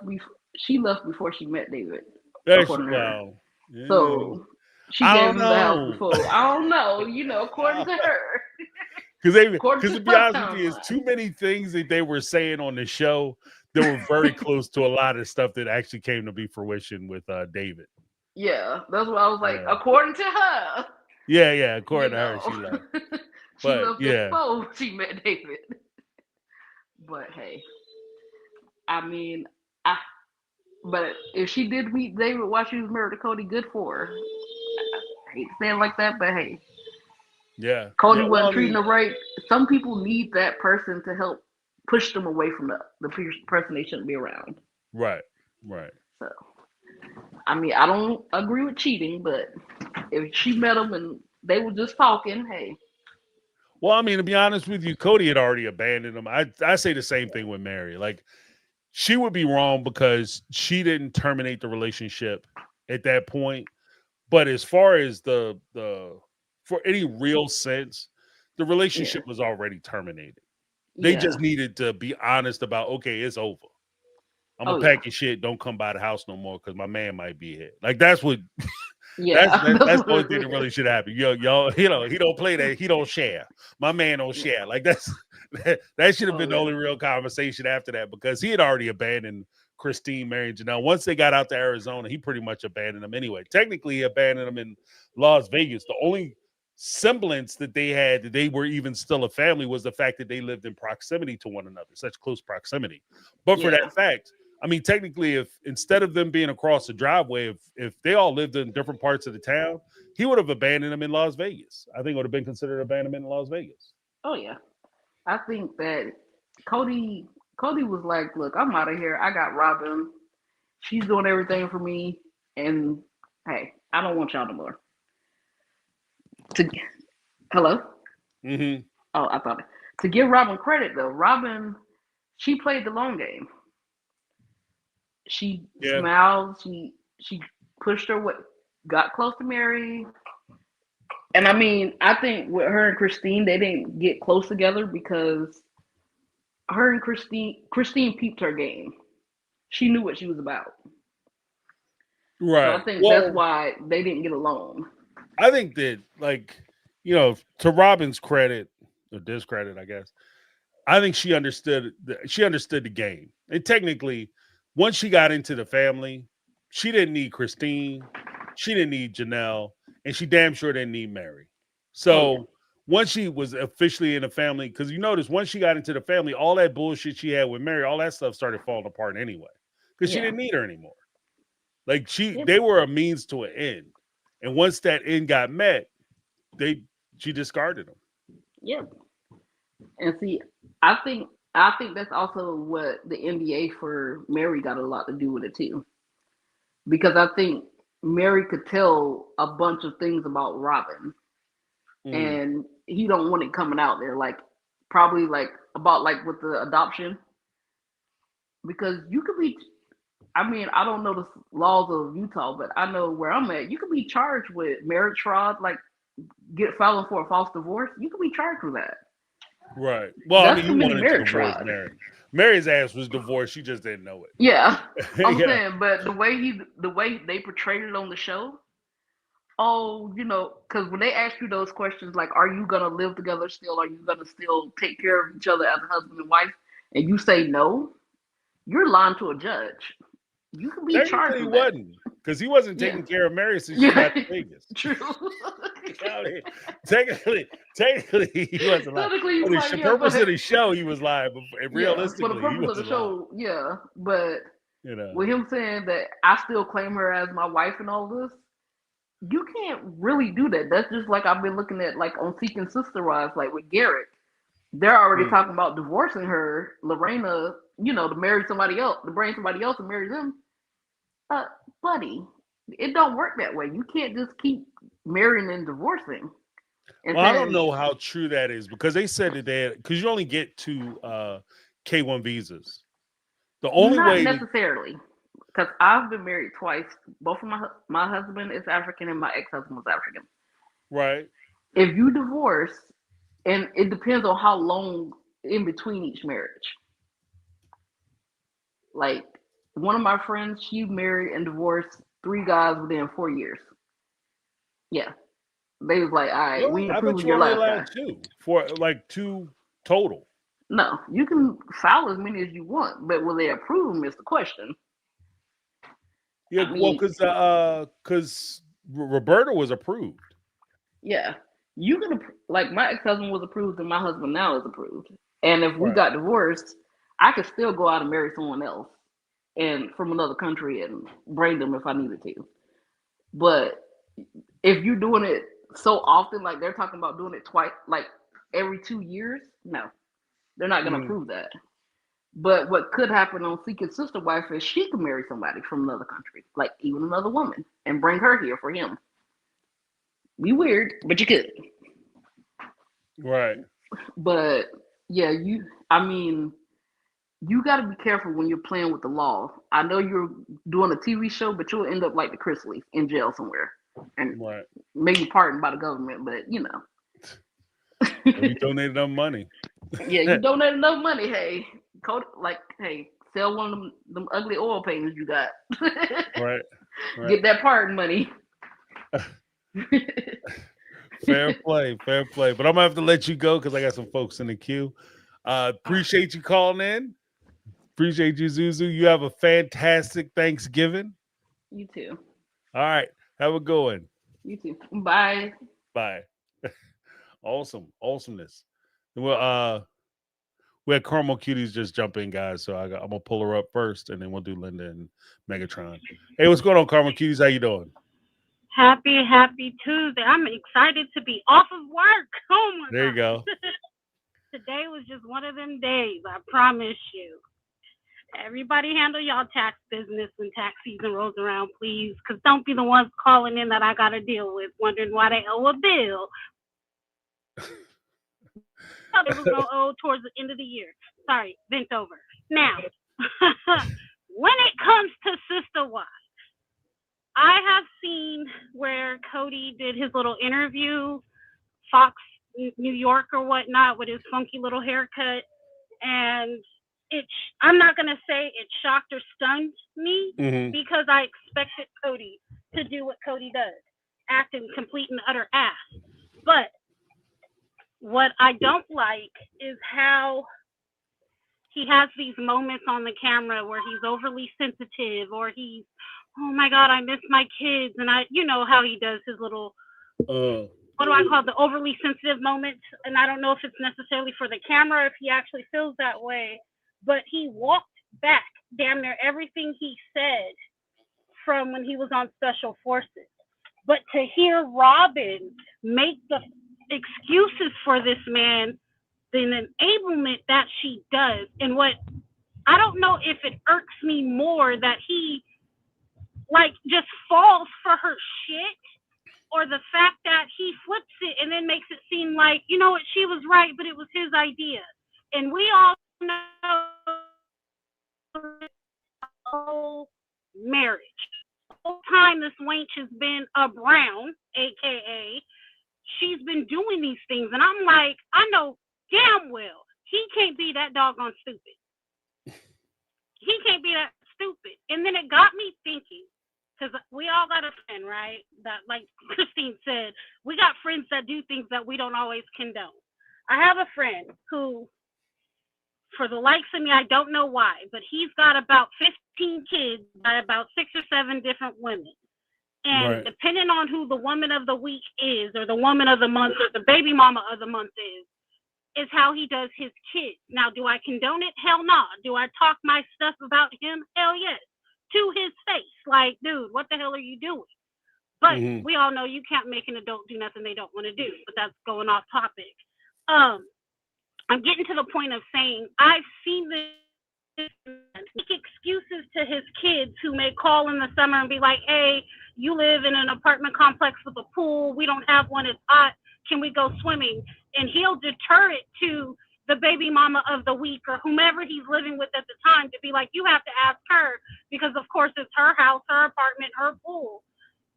She left before she met David, That's according to her. well, yeah, So she I gave don't him the house know. before. I don't know, according to her, according Because to to be her honest with you, it's timeline. too many things that they were saying on the show that were very close to a lot of stuff that actually came to be fruition with David. Yeah, that's why I was like, Yeah, according to her, yeah. you According to her, know, she left, she but left yeah, before she met David. But hey, I mean, I but if she did meet David while she was married to Cody, good for her. I hate saying it like that, but hey, yeah. Cody Well, wasn't I treating mean, her right. Some people need that person to help push them away from the person they shouldn't be around. right, right. So, I mean, I don't agree with cheating, but if she met him and they were just talking, hey, Well, I mean, to be honest with you, Cody had already abandoned him. I say the same thing with Mary. Like, she would be wrong because she didn't terminate the relationship at that point. But as far as the for any real sense, the yeah, relationship was already terminated. They yeah, just needed to be honest about, okay, it's over. I'm gonna oh yeah, pack your shit. Don't come by the house no more because my man might be here. Like that's what yeah. That's that's what the only thing that really should happen. Y'all, he don't play that. He don't share. My man don't yeah, share. Like that's that should have oh been the yeah, only real conversation after that because he had already abandoned Christine, Mary, and Janelle. Once they got out to Arizona, he pretty much abandoned them anyway. Technically, he abandoned them in Las Vegas. The only semblance that they had that they were even still a family was the fact that they lived in proximity to one another, such close proximity. But for yeah, that fact, I mean, technically, if instead of them being across the driveway, if they all lived in different parts of the town, he would have abandoned them in Las Vegas. I think it would have been considered abandonment in Las Vegas. oh yeah. I think that Cody Cody was like, "Look, I'm out of here. I got Robin. She's doing everything for me, and hey, I don't want y'all no more." To Hello. Hmm. Oh, I thought to give Robin credit though. Robin, she played the long game. She Yeah. smiled. She pushed her way, got close to Mary. And I mean, I think with her and Christine, they didn't get close together because her and Christine peeped her game. She knew what she was about. So I Right. think that's Well, why they didn't get along. I think that, like, to Robin's credit or discredit, I guess, I think she understood the game. And technically, once she got into the family, she didn't need Christine, she didn't need Janelle, and she damn sure didn't need Mary. Oh yeah, So once she was officially in the family, because you notice once she got into the family, all that bullshit she had with Mary, all that stuff started falling apart anyway. Because she yeah, didn't need her anymore. Like yep, they were a means to an end. And once that end got met, they she discarded them. yep. And see, I think I think that's also what the NBA for Mary got a lot to do with it too, because I think Mary could tell a bunch of things about Robin, Mm, and he don't want it coming out there, like probably like about like with the adoption, because you could be. I mean, I don't know the laws of Utah, but I know where I'm at. You could be charged with marriage fraud, like get filing for a false divorce. You could be charged with that. right. Well, I That's mean, he committing wanted to marriage divorce fraud. Mary. Mary's ass was divorced. She just didn't know Yeah, it. I'm Yeah. saying, but the way they portrayed it on the show, oh, because when they ask you those questions, like, are you gonna live together still? Are you gonna still take care of each other as a husband and wife? And you say no, you're lying to a judge. You can be charged Technically, he with that. wasn't because he wasn't Yeah, taking care of Mary since she yeah, got to Vegas. true. I mean, technically, he wasn't lying. Technically, For you the like, yeah, purpose of but the show, he was lying, but yeah, for the realistically, he purpose of the wasn't lying. show, yeah. But You know. with him saying that I still claim her as my wife and all this, you can't really do that. That's just like I've been looking at, like on Seeking Sister Wives, like with Garrett. They're already Mm, talking about divorcing her, Lorena, to marry somebody else, to bring somebody else and marry them. Uh, buddy, it don't work that way. You can't just keep marrying and divorcing and well, I don't saying know how true that is because they said that because you only get two K1 visas. The only not way to necessarily. Because I've been married twice. Both of my husband is African and my ex husband was African. right. If you divorce, and it depends on how long in between each marriage. Like one of my friends, she married and divorced three guys within 4 years. Yeah, they was like, all right, we Really, ain't I thought approving you your only last guy. allowed two for like two total. No, you can file as many as you want, but will they approve them is the question. Yeah, I well, mean, because Roberta was approved. yeah, you can like my ex husband was approved and my husband now is approved. And if we Right. got divorced, I could still go out and marry someone else and from another country and bring them if I needed to. But if you're doing it so often, like they're talking about doing it twice, like every 2 years, no, they're not gonna Mm, approve that. But what could happen on Seeking Sister Wife is she could marry somebody from another country, like even another woman, and bring her here for him. Be weird, but you could. right. But yeah, I mean, you got to be careful when you're playing with the law. I know you're doing a TV show, but you'll end up like the Chrisleys in jail somewhere, and Right. maybe pardoned by the government. But Well, you donated them money. yeah, you donate enough money. Hey, like, hey, sell one of them ugly oil paintings you got. Right. Right. Get that pardon money. Fair play. Fair play. But I'm gonna have to let you go because I got some folks in the queue. Appreciate you calling in. Appreciate you, Zuzu. You have a fantastic Thanksgiving. You too. All right. Have a good one. You too. Bye. Bye. Awesome. Awesomeness. Well, we had Carmel Cuties just jump in, guys. So I'm gonna pull her up first, and then we'll do Linda and Megatron. Hey, what's going on, Carmel Cuties? How you doing? Happy Tuesday. I'm excited to be off of work. Oh my There you God. go. Today was just one of them days, I promise you. Everybody handle y'all tax business when tax season rolls around, please. Because don't be the ones calling in that I got to deal with, wondering why they owe a bill. It was going towards the end of the year. Sorry, bent over. Now, when it comes to Sister Wives, I have seen where Cody did his little interview, Fox New York or whatnot, with his funky little haircut, and it. I'm not gonna say it shocked or stunned me Hmm. because I expected Cody to do what Cody does, act in complete and utter ass. But what I don't like is how he has these moments on the camera where he's overly sensitive or he's, oh my god, I miss my kids, and you know how he does his little, Uh, what do I call it, the overly sensitive moments, and I don't know if it's necessarily for the camera, if he actually feels that way, but he walked back damn near everything he said from when he was on Special Forces. But to hear Robin make the excuses for this man, the enablement that she does, and what, I don't know if it irks me more that he like just falls for her shit, or the fact that he flips it and then makes it seem like, you know what, she was right, but it was his idea. And we all know whole marriage. The whole time this wench has been a Brown, aka she's been doing these things, and I'm like, I know damn well he can't be that doggone stupid. He can't be that stupid. And then it got me thinking, because we all got a friend, right? That, like Christine said, we got friends that do things that we don't always condone. I have a friend who, for the likes of me, I don't know why, but he's got about 15 kids by about 6 or 7 different women. And right. depending on who the woman of the week is, or the woman of the month, or the baby mama of the month is how he does his kids. Now, do I condone it? Hell no. Do I talk my stuff about him? Hell yes. To his face. Like, dude, what the hell are you doing? But Hmm. we all know you can't make an adult do nothing they don't want to do. But that's going off topic. I'm getting to the point of saying I've seen this make excuses to his kids who may call in the summer and be like, hey, you live in an apartment complex with a pool. We don't have one. It's hot. Can we go swimming? And he'll deter it to the baby mama of the week or whomever he's living with at the time to be like, you have to ask her because, of course, it's her house, her apartment, her pool.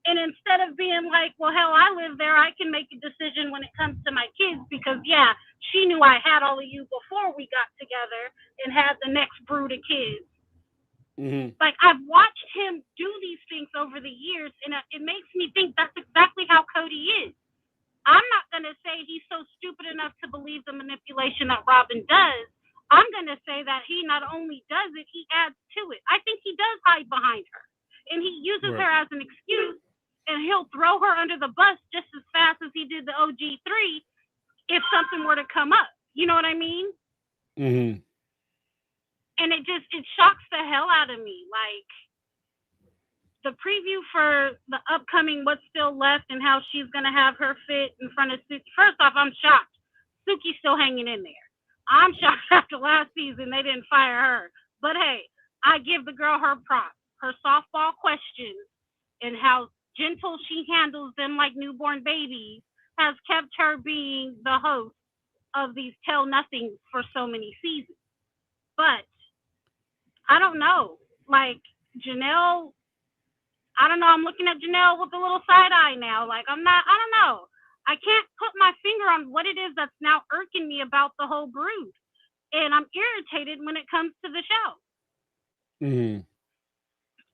And instead of being like, well, hell, I live there, I can make a decision when it comes to my kids because, yeah, she knew I had all of you before we got together and had the next brood of kids. Hmm. Like, I've watched him do these things over the years, and it makes me think that's exactly how Cody is. I'm not going to say he's so stupid enough to believe the manipulation that Robin does. I'm going to say that he not only does it, he adds to it. I think he does hide behind her, and he uses Right. her as an excuse, and he'll throw her under the bus just as fast as he did the OG3 if something were to come up. You know what I mean? Hmm. And it shocks the hell out of me. Like, the preview for the upcoming What's Still Left and how she's gonna have her fit in front of Suki. First off, I'm shocked. Suki's still hanging in there. I'm shocked after last season they didn't fire her. But hey, I give the girl her props. Her softball questions and how gentle she handles them like newborn babies has kept her being the host of these tell nothings for so many seasons. But I don't know. Like, Janelle, I don't know. I'm looking at Janelle with a little side eye now. Like, I don't know. I can't put my finger on what it is that's now irking me about the whole brood. And I'm irritated when it comes to the show. Hmm.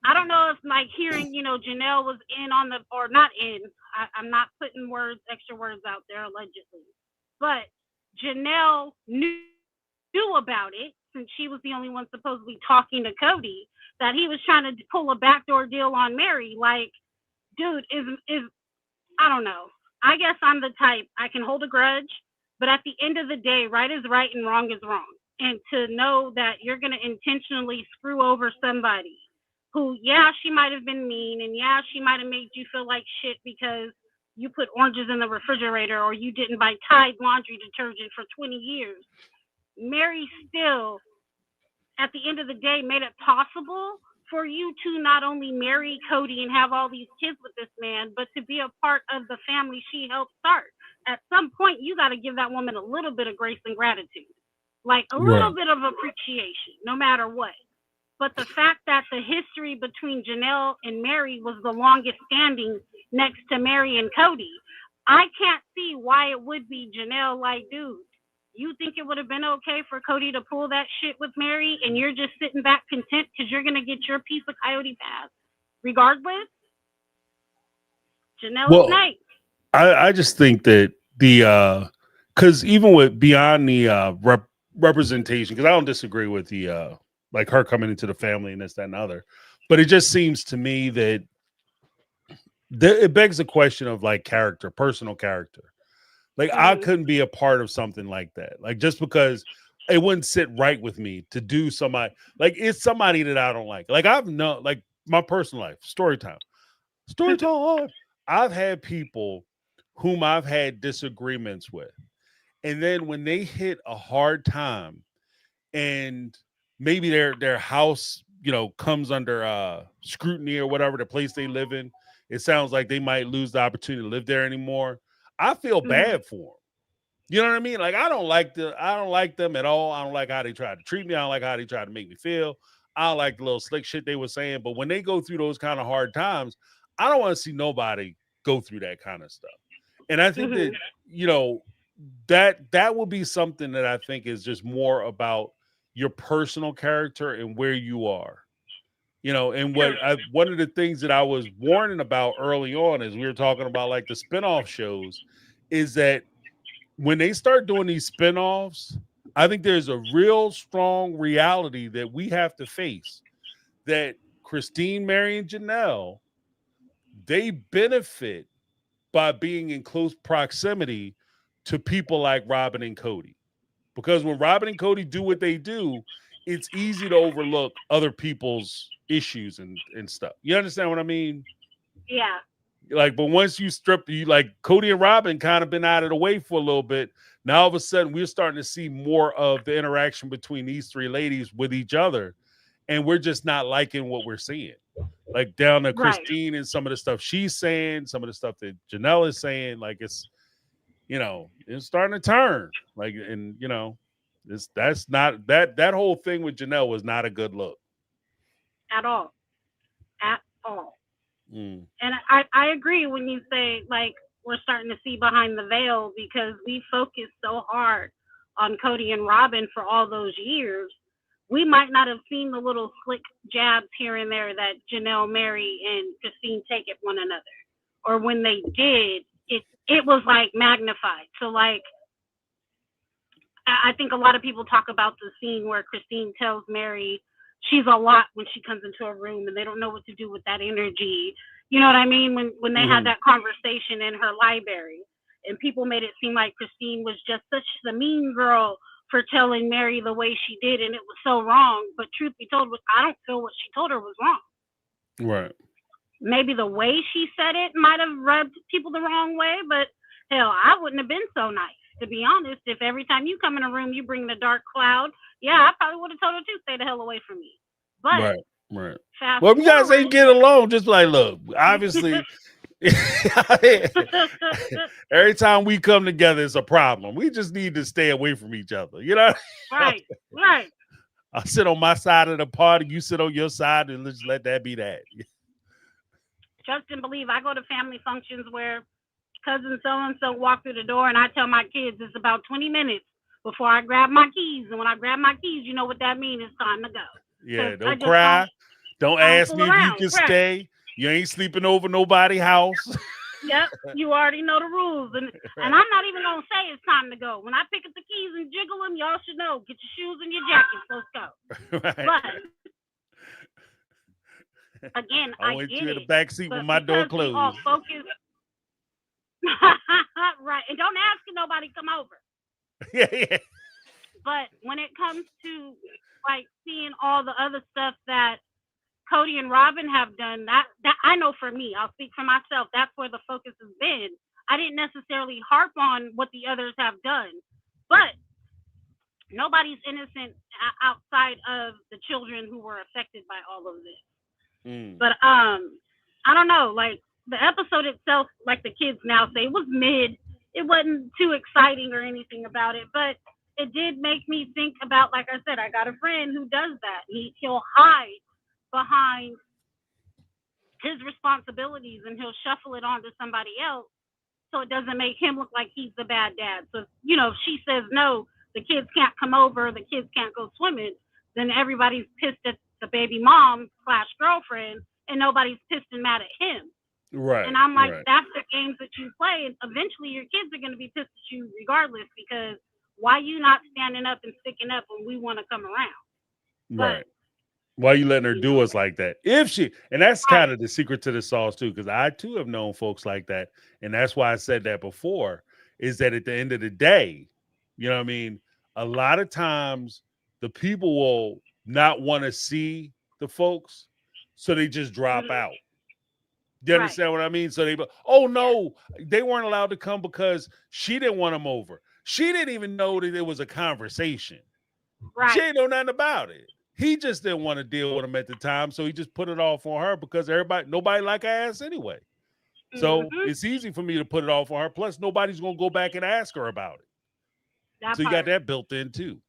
I don't know if, like, hearing, Janelle was in on the, or not in, I'm not putting extra words out there allegedly. But Janelle knew about it since she was the only one supposedly talking to Cody, that he was trying to pull a backdoor deal on Mary. Like, dude, is I don't know. I guess I'm the type I can hold a grudge, but at the end of the day, right is right and wrong is wrong. And to know that you're gonna intentionally screw over somebody who, yeah, she might have been mean, and yeah, she might have made you feel like shit because you put oranges in the refrigerator or you didn't buy Tide laundry detergent for 20 years. Mary still, at the end of the day, made it possible for you to not only marry Cody and have all these kids with this man, but to be a part of the family she helped start. at some point you got to give that woman a little bit of grace and gratitude, like a Right. little bit of appreciation, no matter what. But the fact that the history between Janelle and Mary was the longest standing next to Mary and Cody, I can't see why it would be Janelle. Like, dude, you think it would have been okay for Cody to pull that shit with Mary and you're just sitting back content because you're going to get your piece of Coyote Pass regardless? Janelle Well, Snake. I just think that because even with beyond the representation, because I don't disagree with the like her coming into the family and this, that, and other, but it just seems to me that it begs the question of like character, personal character. Like I couldn't be a part of something like that. Like just because it wouldn't sit right with me to do somebody like it's somebody that I don't like. Like I've no like my personal life, story time. Story time. I've had people whom I've had disagreements with. And then when they hit a hard time and maybe their house, comes under scrutiny or whatever, the place they live in, it sounds like they might lose the opportunity to live there anymore. I feel bad for them. You know what I mean? Like I don't like them at all. I don't like how they try to treat me. I don't like how they try to make me feel. I don't like the little slick shit they were saying. But when they go through those kind of hard times, I don't want to see nobody go through that kind of stuff. And I think that, that will be something that I think is just more about your personal character and where you are. And one of the things that I was warning about early on as we were talking about like the spinoff shows is that when they start doing these spinoffs, I think there's a real strong reality that we have to face that Christine, Mary, and Janelle, they benefit by being in close proximity to people like Robin and Cody. Because when Robin and Cody do what they do, it's easy to overlook other people's issues and stuff. You understand what I mean? Yeah. Like, but once you strip you like Cody and Robin kind of been out of the way for a little bit. Now all of a sudden we're starting to see more of the interaction between these three ladies with each other. And we're just not liking what we're seeing. Like down to Christine and some of the stuff she's saying, some of the stuff that Janelle is saying, like it's starting to turn. Like, and that's not that whole thing with Janelle was not a good look. At all. At all. Mm. And I agree when you say like we're starting to see behind the veil because we focused so hard on Cody and Robin for all those years. We might not have seen the little slick jabs here and there that Janelle, Mary, and Christine take at one another. Or when they did, it was like magnified. So like I think a lot of people talk about the scene where Christine tells Mary she's a lot when she comes into a room and they don't know what to do with that energy. You know what I mean? When they had that conversation in her library and people made it seem like Christine was just such the mean girl for telling Mary the way she did and it was so wrong. But truth be told, I don't feel what she told her was wrong. Right. Maybe the way she said it might have rubbed people the wrong way, but hell, I wouldn't have been so nice. To be honest, if every time you come in a room you bring the dark cloud, yeah, I probably would have told her to stay the hell away from me. But right. Fast Well, if you guys forward, ain't get along, just like look, obviously every time we come together, it's a problem. We just need to stay away from each other. Right. I'll sit on my side of the party, you sit on your side, and let's let that be that. Trust and believe. I go to family functions where cousin so-and-so walk through the door and I tell my kids it's about 20 minutes before I grab my keys. And when I grab my keys, you know what that means. It's time to go. Yeah, don't cry. Don't ask me if you can stay. You ain't sleeping over nobody's house. Yep, you already know the rules. And I'm not even going to say it's time to go. When I pick up the keys and jiggle them, y'all should know. Get your shoes and your jackets. Let's go. Right. But, again, I want get you it. in the back seat with my door closed. All focused. Right. And don't ask if nobody come over. Yeah. But when it comes to like seeing all the other stuff that Cody and Robin have done, that I know for me, I'll speak for myself, that's where the focus has been. I didn't necessarily harp on what the others have done, but nobody's innocent outside of the children who were affected by all of this. But I don't know, like the episode itself, like the kids now say, it was mid. it wasn't too exciting or anything about it, but it did make me think about, like I said, I got a friend who does that. He'll hide behind his responsibilities and he'll shuffle it on to somebody else so it doesn't make him look like he's the bad dad. So, if she says no, the kids can't come over, the kids can't go swimming, then everybody's pissed at the baby mom slash girlfriend and nobody's pissed and mad at him. Right, And I'm like, right, that's the games that you play. And eventually your kids are going to be pissed at you regardless because why you not standing up and sticking up when we want to come around? But, right. Why you letting her you do know, us like that? If she, and that's kind right. of the secret to the sauce too, because I too have known folks like that, and that's why I said that before. Is that at the end of the day, you know what I mean? A lot of times the people will not want to see the folks, so they just drop Mhm. out. Do you Right. understand what I mean? So they, oh Yeah. no, they weren't allowed to come because she didn't want them over. She didn't even know that there was a conversation. She Right. ain't know nothing about it. He just didn't want to deal with him at the time, so he just put it off on her because nobody like ass anyway. So Mhm. it's easy for me to put it off on her. Plus, nobody's gonna go back and ask her about it. That So you got part. that built in too.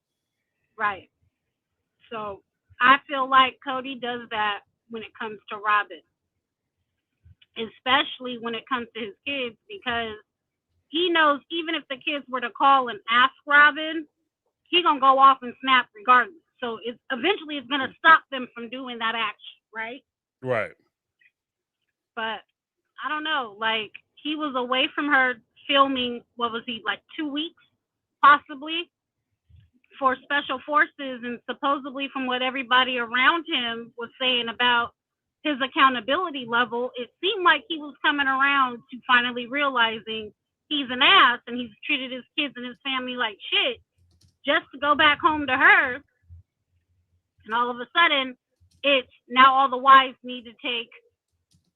Right. So I feel like Cody does that when it comes to Robin, especially when it comes to his kids, because he knows even if the kids were to call and ask Robin, he gonna go off and snap regardless. So it's gonna stop them from doing that action, right? Right. But I don't know. Like he was away from her filming. What was he like 2 weeks, possibly, for special forces, and supposedly from what everybody around him was saying about his accountability level, it seemed like he was coming around to finally realizing he's an ass and he's treated his kids and his family like shit just to go back home to her. And all of a sudden, it's now all the wives need to take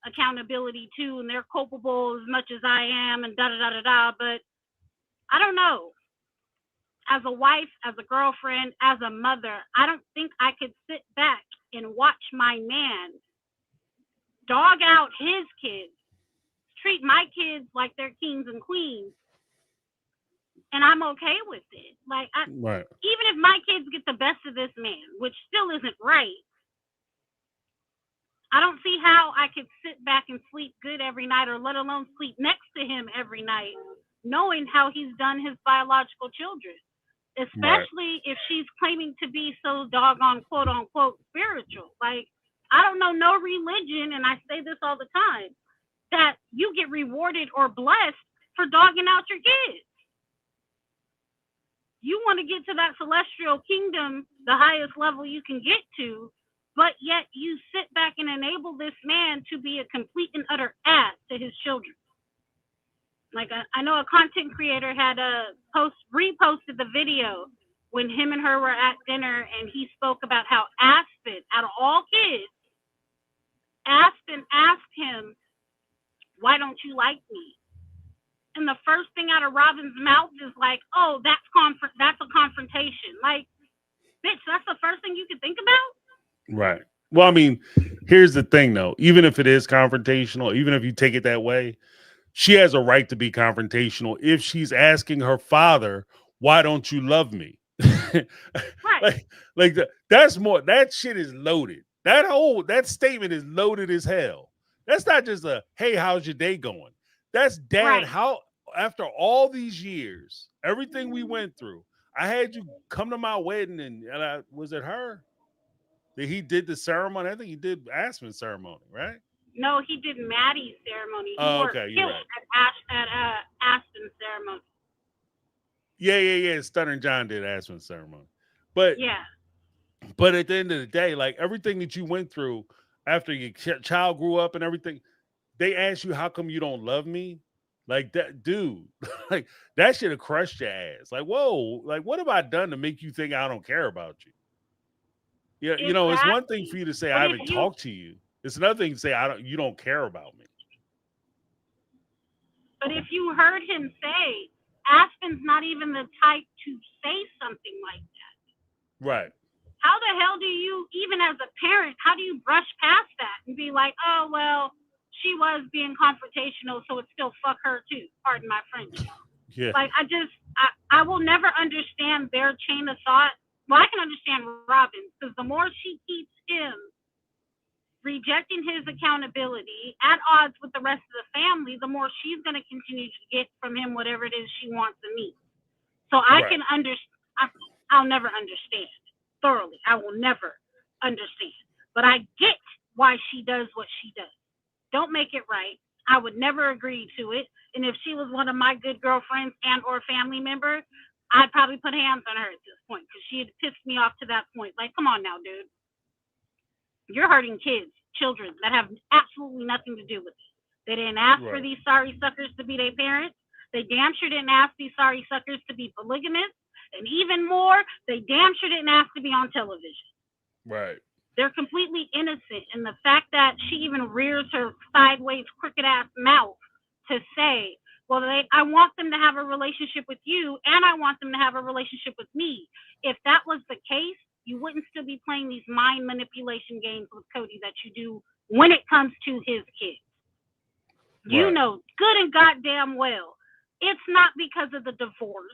accountability too, and they're culpable as much as I am, and da da da da da. But I don't know. As a wife, as a girlfriend, as a mother, I don't think I could sit back and watch my man dog out his kids, treat my kids like they're kings and queens, and I'm okay with it. Right. Even if my kids get the best of this man, which still isn't right, I don't see how I could sit back and sleep good every night, or let alone sleep next to him every night, knowing how he's done his biological children, Right. especially if she's claiming to be so doggone quote unquote spiritual. Like, I don't know no religion, and I say this all the time, that you get rewarded or blessed for dogging out your kids. You want to get to that celestial kingdom, the highest level you can get to, but yet you sit back and enable this man to be a complete and utter ass to his children. Like I know a content creator had reposted the video when him and her were at dinner, and he spoke about how Aspen, out of all kids, Aspen asked him, "Why don't you like me?" And the first thing out of Robin's mouth is like, "Oh, that's a confrontation." Like, bitch, that's the first thing you could think about. Right. Well, I mean, here's the thing though. Even if it is confrontational, even if you take it that way, she has a right to be confrontational if she's asking her father, "Why don't you love me?" Right. That's more, that shit is loaded. That statement is loaded as hell. That's not just a, "Hey, how's your day going?" That's, "Dad, Right. how after all these years, everything we went through, I had you come to my wedding, and I was it her that he did the ceremony? I think he did Aspen ceremony, right?" No, he did Maddie's ceremony. He Oh, wore okay, you're kilt right. at Aspen's ceremony. Yeah. Stunner and John did Aspen ceremony, but Yeah. at the end of the day, like everything that you went through after your child grew up and everything, they asked you, "How come you don't love me?" Like that, dude. Like that should have crushed your ass. Like, whoa, like what have I done to make you think I don't care about you? Yeah, it's one thing for Exactly. you to say I But if haven't you talked to you. It's another thing to say you don't care about me. but if you heard him say, Aspen's not even the type to say something like that. Right. How the hell do you, even as a parent, how do you brush past that and be like, oh well, she was being confrontational, so it's still fuck her too. Pardon my French. Yeah. Like I will never understand their chain of thought. Well, I can understand Robin because the more she keeps him rejecting his accountability at odds with the rest of the family, the more she's going to continue to get from him whatever it is she wants and needs. So I Right. can understand. I'll never understand thoroughly. I will never understand. But I get why she does what she does. Don't make it right. I would never agree to it. And if she was one of my good girlfriends and or family members, I'd probably put hands on her at this point because she had pissed me off to that point. Like, come on now, dude. You're hurting kids, children that have absolutely nothing to do with it. They didn't ask for Right. these sorry suckers to be their parents. They damn sure didn't ask these sorry suckers to be polygamists. And even more, they damn sure didn't ask to be on television. Right. They're completely innocent. And the fact that she even rears her sideways, crooked ass mouth to say, well, I want them to have a relationship with you and I want them to have a relationship with me. If that was the case, you wouldn't still be playing these mind manipulation games with Cody that you do when it comes to his kids. You Right. know good and goddamn well it's not because of the divorce.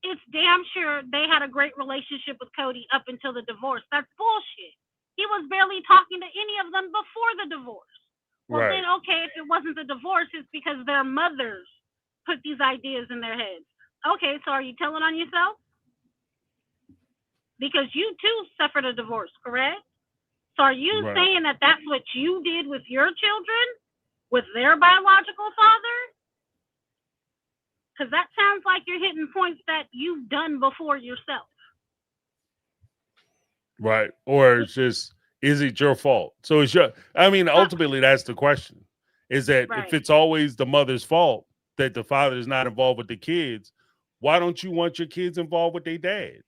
It's damn sure they had a great relationship with Cody up until the divorce. That's bullshit. He was barely talking to any of them before the divorce. Well, then, Right. okay, if it wasn't the divorce, it's because their mothers put these ideas in their heads. Okay, so are you telling on yourself? Because you too suffered a divorce, correct? So are you Right. saying that that's what you did with your children, with their biological father? Because that sounds like you're hitting points that you've done before yourself. Right. Or it's just, is it your fault? So it's your, I mean, Uh, ultimately, that's the question, is that if right, it's always the mother's fault that the father is not involved with the kids, why don't you want your kids involved with their dad?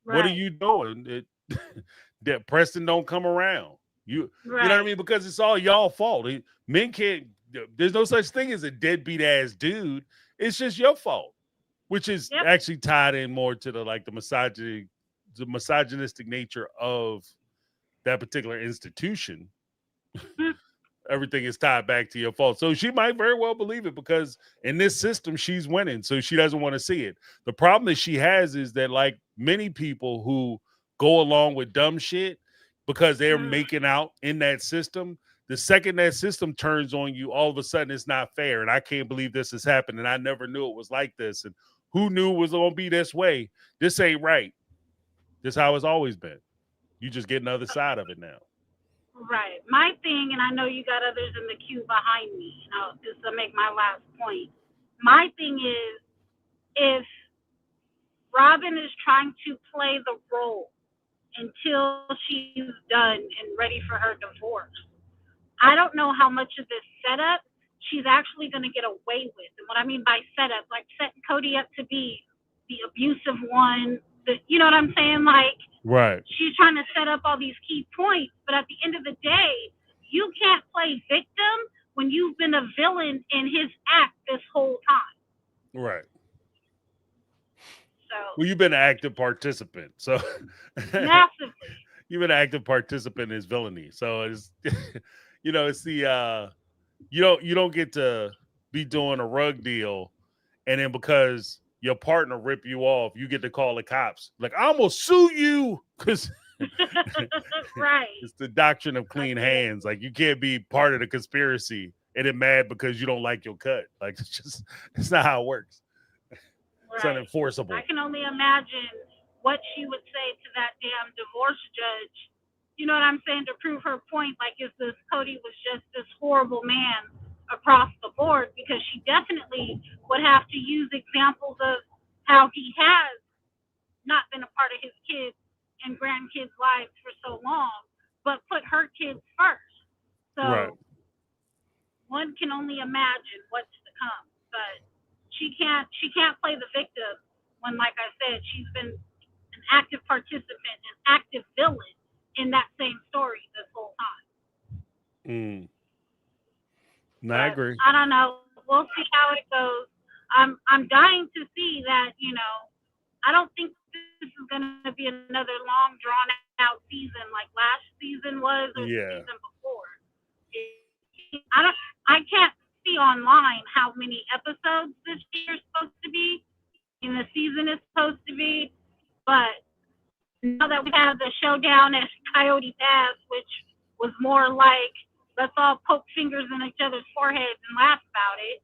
What are right, you doing that Preston don't come around? You know what I right. mean? Because it's all y'all fault. Men can't, there's no such thing as a deadbeat ass dude. It's just your fault, which is Yep. actually tied in more to the misogynistic nature of that particular institution. Mm, Everything is tied back to your fault. So she might very well believe it because in this system, she's winning. So she doesn't want to see it. The problem that she has is that, like many people who go along with dumb shit because they're mm, making out in that system, the second that system turns on you, all of a sudden it's not fair. And I can't believe this has happened. And I never knew it was like this. And who knew it was going to be this way? This ain't right. This is how it's always been. You just get another side of it now. right. My thing, and I know you got others in the queue behind me. Just to make my last point. My thing is, if Robin is trying to play the role until she's done and ready for her divorce, I don't know how much of this setup she's actually going to get away with. And what I mean by setup, like setting Cody up to be the abusive one, you know what I'm saying? Like, Right. she's trying to set up all these key points, but at the end of the day, you can't play victim when you've been a villain in his act this whole time. Right. So, Well, you've been an active participant. So massively. you've been an active participant in his villainy. So it's it's the you don't get to be doing a rug deal and then because your partner rip you off, you get to call the cops. Like, I'm gonna sue you because Right. it's the doctrine of I clean get it. hands. Like, you can't be part of the conspiracy and then mad because you don't like your cut. Like, it's not how it works. It's Right. I unenforceable. can only imagine what she would say to that damn divorce judge. You know what I'm saying? To prove her point, like, is this Cody was just this horrible man across the board? Because she definitely would have to use examples of how he has not been a part of his kids and grandkids' lives for so long, but put her kids first. Right. So one can only imagine what's to come. But she can't play the victim when, like I said, she's been an active participant, an active villain in that same story this whole time. Mm. No, I But agree. I don't know. We'll see how it goes. I'm dying to see that. I don't think this is going to be another long drawn out season like last season was or the season Yeah. before. I don't. I can't see see online how many episodes this year is supposed to be and the season is supposed to be. But now that we have the showdown at Coyote Pass, which was more like let's all poke fingers in each other's foreheads and laugh about it,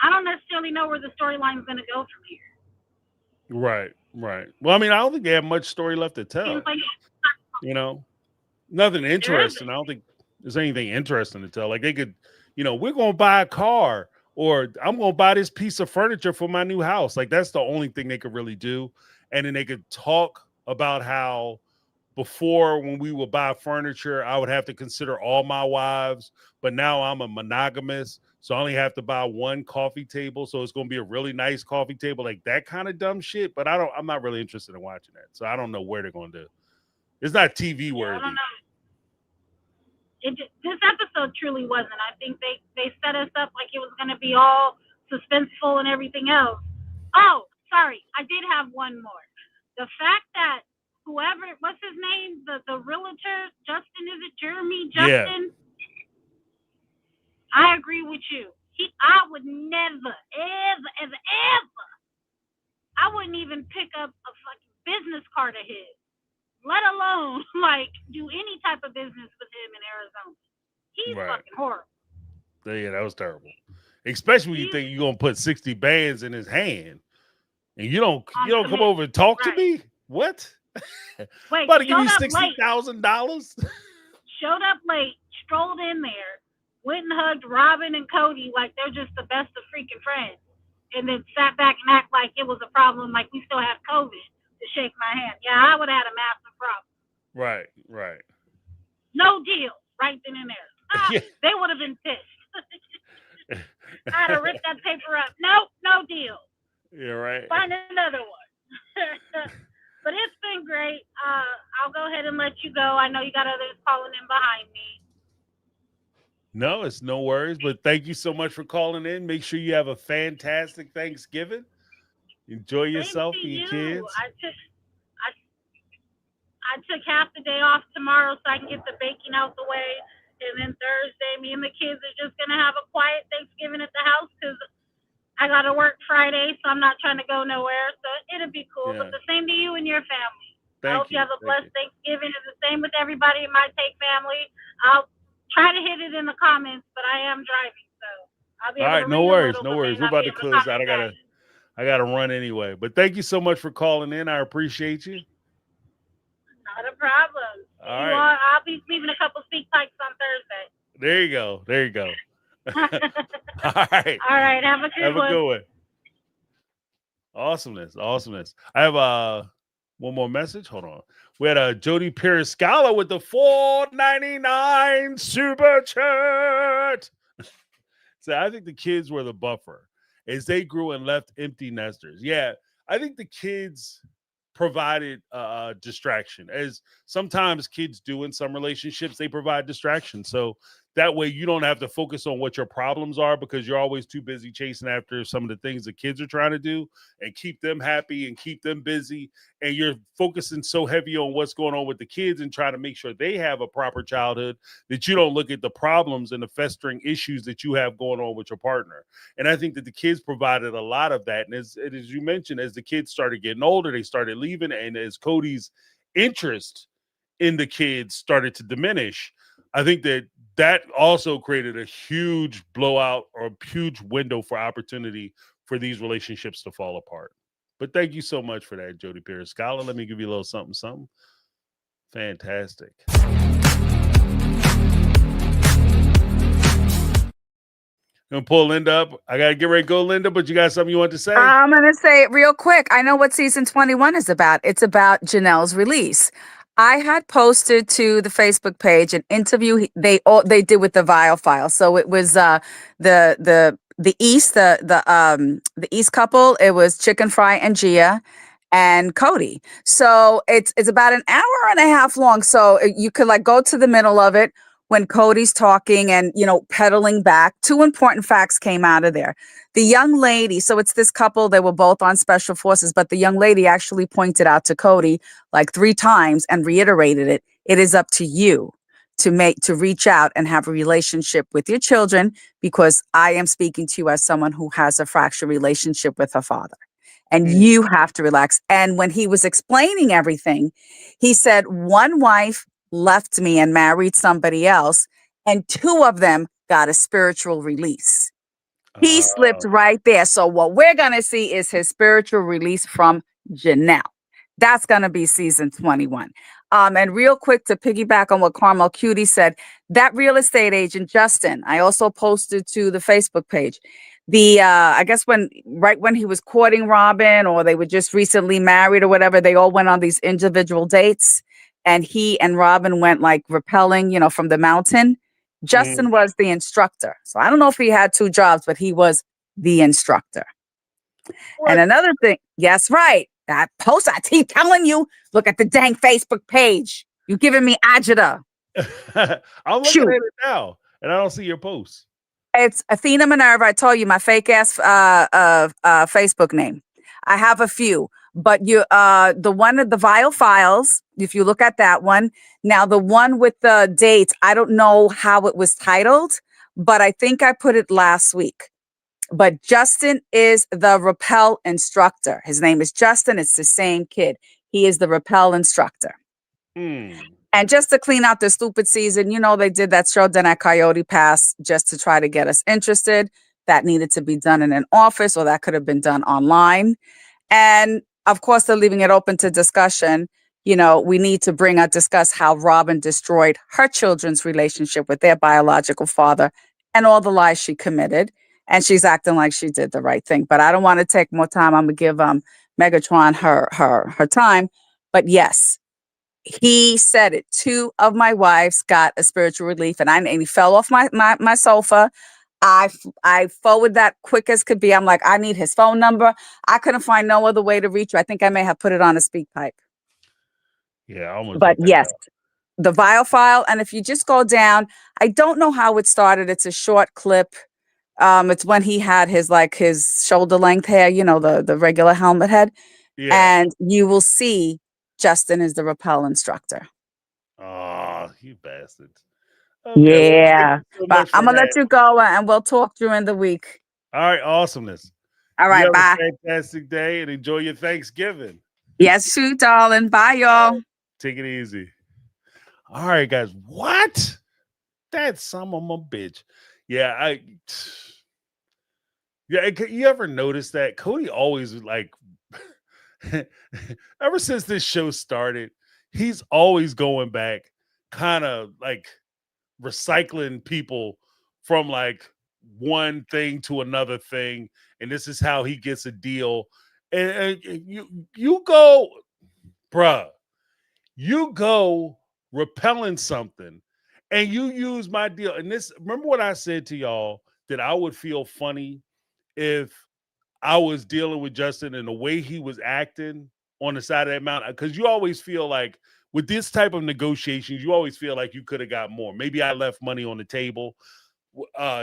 I don't necessarily know where the storyline's going to go from here. Right, right. Well, I mean, I don't think they have much story left to Seems tell. like You know, nothing there interesting. isn't. I don't think there's anything interesting to tell. Like they could, we're gonna buy a car, or I'm gonna buy this piece of furniture for my new house. Like that's the only thing they could really do. And then they could talk about how before when we would buy furniture, I would have to consider all my wives, but now I'm a monogamous, so I only have to buy one coffee table. So it's gonna be a really nice coffee table, like that kind of dumb shit. But I'm not really interested in watching that. So I don't know where they're gonna do. It's not TV Yeah, I don't worthy. know. This episode truly wasn't. I think they set us up like it was going to be all suspenseful and everything else. Oh, sorry, I did have one more. The fact that whoever, what's his name, the realtor, Justin, is it Jeremy Yeah, Justin? I agree with you. I would never, ever, ever, ever. I wouldn't even pick up a fucking business card of his, let alone like do any type of business with him in Arizona. He's right. fucking horrible. Yeah, that was terrible. Especially when you He's think you're gonna put 60 bands in his hand and you don't come committed. over and talk to Right. me. What? Wait, About to give showed you up late. $60,000? Showed up late, strolled in there, went and hugged Robin and Cody like they're just the best of freaking friends. And then sat back and act like it was a problem, like we still have COVID to shake my hand. Yeah, I would have had a massive problem. Right, right. No deal, right then and there. Yeah. They would have been pissed. I'd have ripped that paper up. Nope, no deal. Yeah, right. Find another one. But it's been great. I'll go ahead and let you go. I know you got others calling in behind me. No, it's no worries, but thank you so much for calling in. Make sure you have a fantastic Thanksgiving. Enjoy Same yourself to and your you. kids. I took half the day off tomorrow so I can get the baking out the way. And then Thursday, me and the kids are just going to have a quiet Thanksgiving at the house because I got to work Friday, so I'm not trying to go nowhere. So it'll be cool. Yeah. But the same to you and your family. I Thank hope you you. have a Thank blessed you. Thanksgiving. It's the same with everybody in my Take family. I'll try to hit it in the comments, but I am driving, so I'll be All able right, to no read a worries, little, no but may worries. We're not about be to able to close out. comment back. I gotta run anyway. But thank you so much for calling in. I appreciate you. Not a problem. All right. I'll be leaving a couple speak pikes on Thursday. There you go. There you go. All right. All right. Have a good Have a one. good one. Awesomeness. Awesomeness. I have one more message. Hold on. We had Jody Periscala with the $4.99 super chat. So I think the kids were the buffer as they grew and left empty nesters. Yeah, I think the kids provided distraction, as sometimes kids do in some relationships. They provide distraction, so that way you don't have to focus on what your problems are because you're always too busy chasing after some of the things the kids are trying to do and keep them happy and keep them busy, and you're focusing so heavy on what's going on with the kids and trying to make sure they have a proper childhood that you don't look at the problems and the festering issues that you have going on with your partner. And I think that the kids provided a lot of that. And as you mentioned, as the kids started getting older, they started leaving. And as Cody's interest in the kids started to diminish, I think that also created a huge blowout or a huge window for opportunity for these relationships to fall apart. But thank you so much for that, Jody Periscala. Let me give you a little something, something. Fantastic. Gonna pull Linda up. I gotta get ready to go, Linda, but you got something you want to say? I'm going to say it real quick. I know what season 21 is about. It's about Janelle's release. I had posted to the Facebook page an interview they did with the Vile File. So it was the East couple. It was Chicken Fry and Gia and Cody. So it's about an hour and a half long. So you could like go to the middle of it when Cody's talking and pedaling back. Two important facts came out of there. The young lady, so it's this couple, they were both on special forces, but the young lady actually pointed out to Cody like 3 times and reiterated it. It is up to you to reach out and have a relationship with your children, because I am speaking to you as someone who has a fractured relationship with her father. And Mm. you have to relax. And when he was explaining everything, he said, one wife left me and married somebody else, and two of them got a spiritual release. He slipped right there. So what we're going to see is his spiritual release from Janelle. That's going to be season 21. And real quick, to piggyback on what Carmel Cutie said, that real estate agent, Justin, I also posted to the Facebook page. I guess right when he was courting Robin, or they were just recently married or whatever, they all went on these individual dates, and he and Robin went like rappelling, from the mountain. Justin was the instructor. So I don't know if he had two jobs, but he was the instructor. And What? another thing, yes, right. That post, I keep telling you, look at the dang Facebook page. You giving me agita. I'm looking Shoot. at it now, and I don't see your post. It's Athena Minerva. I told you my fake ass Facebook name. I have a few, but the one of the Vile Files, if you look at that one. Now, the one with the dates, I don't know how it was titled, but I think I put it last week. But Justin is the rappel instructor. His name is Justin. It's the same kid. He is the rappel instructor. And just to clean out the stupid season, they did that show done at Coyote Pass just to try to get us interested. That needed to be done in an office, or that could have been done online. And of course, they're leaving it open to discussion. We need to discuss how Robin destroyed her children's relationship with their biological father and all the lies she committed. And she's acting like she did the right thing. But I don't want to take more time. I'm going to give Megatron her time. But yes, he said it. Two of my wives got a spiritual relief, and he fell off my sofa. I forward that quick as could be. I'm like, I need his phone number. I couldn't find no other way to reach you. I think I may have put it on a speak pipe. Yeah, I almost But wrote that yes, down. the Vile File. And if you just go down, I don't know how it started. It's a short clip. It's when he had his shoulder length hair, the regular helmet head. Yeah. And you will see Justin is the rappel instructor. Oh, you bastards. Okay, well, thank Yeah. you so But much I'm for going to let that. you go, and we'll talk during the week. All right, awesomeness. All You right. have Bye. a fantastic day and enjoy your Thanksgiving. Yes, shoot, darling. Bye, y'all. Take it easy. All right, guys. What? That's some of my bitch. Yeah, you ever notice that Cody always ever since this show started, he's always going back, kind of like recycling people from one thing to another thing, and this is how he gets a deal. And you go, bruh, you go repelling something, and you use my deal. And this, remember what I said to y'all, that I would feel funny if I was dealing with Justin and the way he was acting on the side of that mountain, because you always feel like with this type of negotiations, you always feel like you could have got more. Maybe I left money on the table.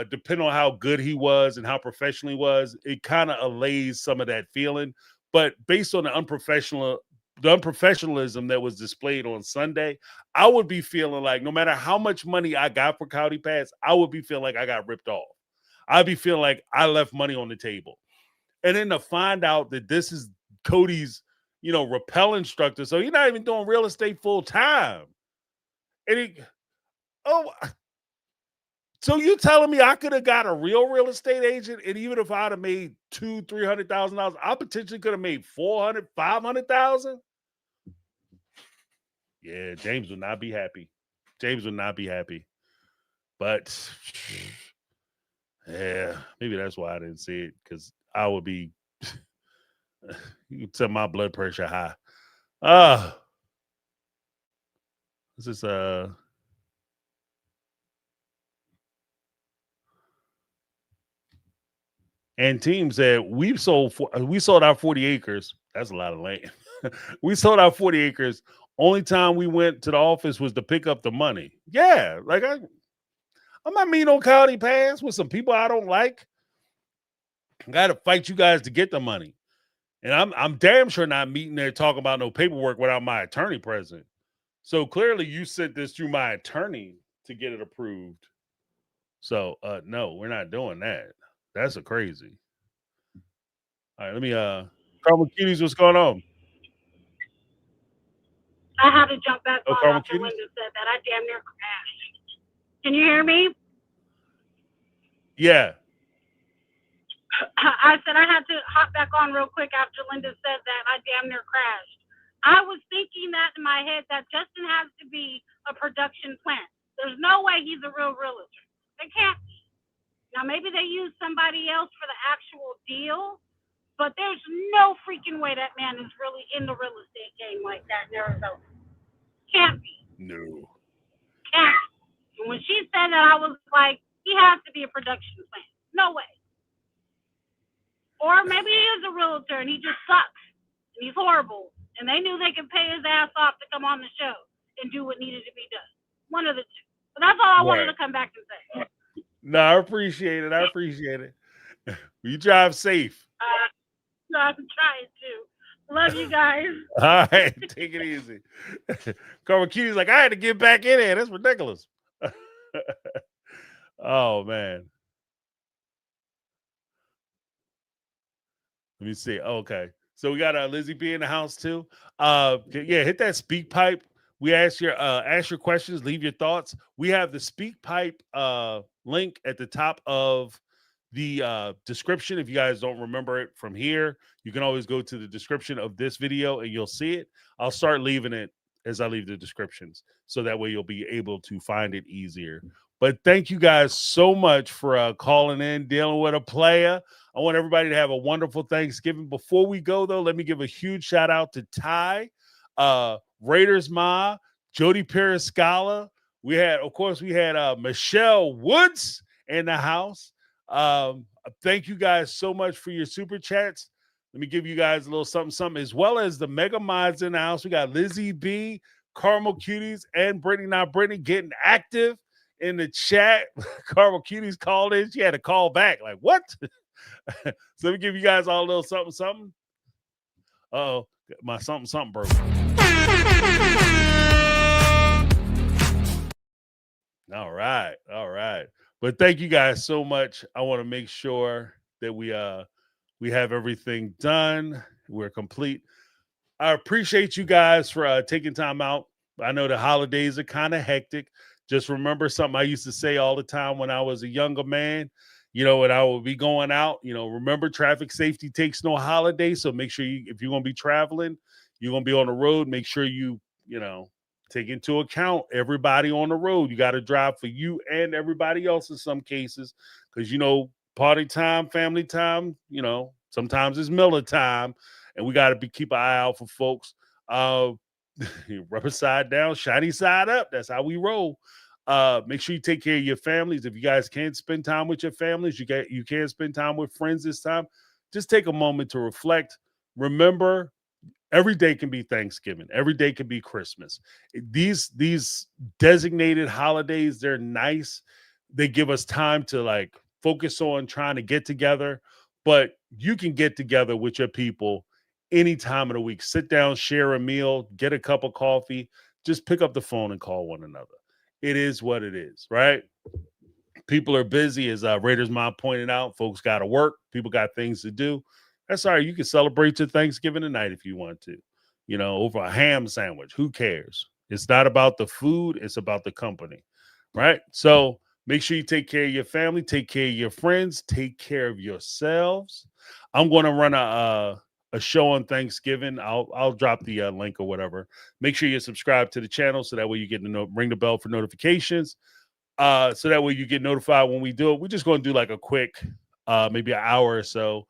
Depending on how good he was and how professional he was, it kind of allays some of that feeling. But based on the unprofessionalism that was displayed on Sunday, I would be feeling like no matter how much money I got for Coyote Pass, I would be feeling like I got ripped off. I'd be feeling like I left money on the table. And then to find out that this is Cody's, rappel instructor. So he's not even doing real estate full time. And so you telling me I could have got a real estate agent, and even if I'd have made $200,000-$300,000, I potentially could have made $400,000, $500,000? Yeah, James would not be happy. James would not be happy. But yeah, maybe that's why I didn't see it, because I would be you could set my blood pressure high. This is and team said we sold our 40 acres. That's a lot of land. We sold our 40 acres. Only time we went to the office was to pick up the money. Yeah, I'm not meeting on Coyote Pass with some people I don't like. I got to fight you guys to get the money. And I'm damn sure not meeting there talking about no paperwork without my attorney present. So clearly you sent this through my attorney to get it approved. So no, we're not doing that. That's a crazy. All right, let me Carmel Cuties, what's going on? I had to jump back Oh, on Carmel after Cuties? Linda said that. I damn near crashed. Can you hear me? Yeah. I said I had to hop back on real quick after Linda said that. I damn near crashed. I was thinking that in my head that Justin has to be a production plant. There's no way he's a real realtor. They can't be. Now maybe they use somebody else for the actual deal, but there's no freaking way that man is really in the real estate game like that in Arizona. Can't be. No. Can't. And when she said that, I was like, he has to be a production plant. No way. Or maybe he is a realtor and he just sucks and he's horrible. And they knew they could pay his ass off to come on the show and do what needed to be done. One of the two. But that's all I wanted Right. to come back and say. No, I appreciate it. I appreciate it. You drive safe. So I'm trying to. Love you guys. All right, take it easy. Carmel Cutie's like, I had to get back in there. That's ridiculous. Oh man. Let me see. Okay. So we got Lizzie B in the house too. Yeah, hit that speak pipe. We ask your questions, leave your thoughts. We have the speak pipe link at the top of the description. If you guys don't remember it from here, you can always go to the description of this video and you'll see it. I'll start leaving it as I leave the descriptions, so that way you'll be able to find it easier. But thank you guys so much for calling in, dealing with a player. I want everybody to have a wonderful Thanksgiving. Before we go, though, let me give a huge shout out to Ty, Raiders Ma, Jody Periscala. We had Michelle Woods in the house. Thank you guys so much for your super chats. Let me give you guys a little something, as well as the mega mods in the house. We got Lizzie B, Carmel Cuties, and Brittany. Now, Brittany getting active in the chat. Carmel Cuties called in. She had to call back. Like, what? So let me give you guys all a little something. Uh-oh, my something broke. All right. But thank you guys so much. I want to make sure that we have everything done. We're complete. I appreciate you guys for taking time out. I know the holidays are kind of hectic. Just remember something I used to say all the time when I was a younger man. When I would be going out, remember, traffic safety takes no holiday. So make sure if you're going to be traveling, you're going to be on the road, make sure you take into account everybody on the road. You got to drive for you and everybody else in some cases, because, party time, family time, sometimes it's Miller time, and we got to keep an eye out for folks. Rubber side down, shiny side up. That's how we roll. Make sure you take care of your families. If you guys can't spend time with your families, you can't spend time with friends this time, just take a moment to reflect. Remember, every day can be Thanksgiving. Every day can be Christmas. These designated holidays, they're nice. They give us time to focus on trying to get together, but you can get together with your people any time of the week. Sit down, share a meal, get a cup of coffee, just pick up the phone and call one another. It is what it is, right? People are busy, as Raiders Mom pointed out. Folks got to work. People got things to do. That's all right. You can celebrate your Thanksgiving tonight if you want to, over a ham sandwich. Who cares? It's not about the food. It's about the company, right? So make sure you take care of your family, take care of your friends, take care of yourselves. I'm going to run a show on Thanksgiving. I'll drop the link or whatever. Make sure you subscribe to the channel so that way you get to ring the bell for notifications. So that way you get notified when we do it. We're just going to do a quick, maybe an hour or so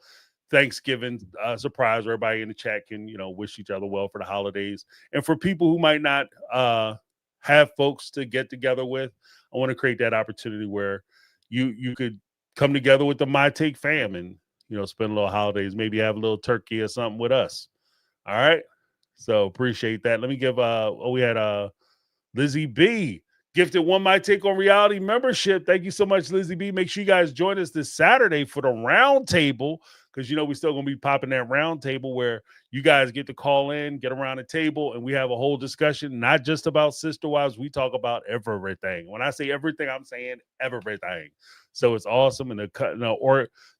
Thanksgiving surprise. Everybody in the chat can, wish each other well for the holidays. And for people who might not have folks to get together with, I want to create that opportunity where you could come together with the My Take fam and, spend a little holidays, maybe have a little turkey or something with us. All right. So appreciate that. Let me give, we had Lizzie B gifted one My Take on Reality membership. Thank you so much, Lizzie B. Make sure you guys join us this Saturday for the round table. because we still gonna be popping that round table where you guys get to call in, get around the table, and we have a whole discussion, not just about sister wives. We talk about everything. When I say everything, I'm saying everything. So it's awesome, and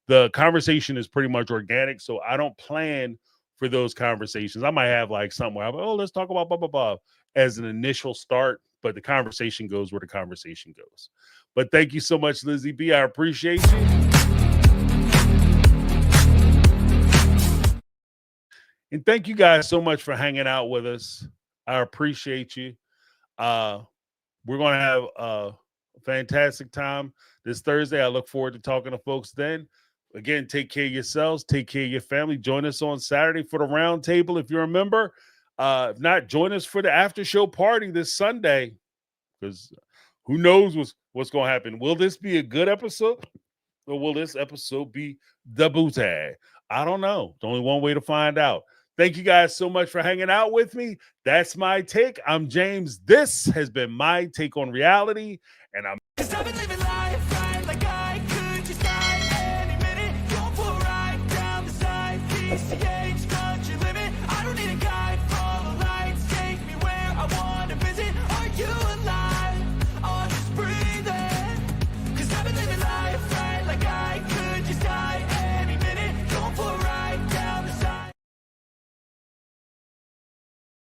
the conversation is pretty much organic. So I don't plan for those conversations. I might have like something where I'm like, oh, let's talk about blah blah blah as an initial start, but the conversation goes where the conversation goes. But thank you so much, Lizzie B. I appreciate you. And thank you guys so much for hanging out with us. I appreciate you. We're going to have a fantastic time this Thursday. I look forward to talking to folks then. Again, take care of yourselves. Take care of your family. Join us on Saturday for the round table if you're a member. If not, join us for the after show party this Sunday, because who knows what's going to happen. Will this be a good episode, or will this episode be the booty? I don't know. There's only one way to find out. Thank you guys so much for hanging out with me. That's my take. I'm James. This has been my take on reality, and I'm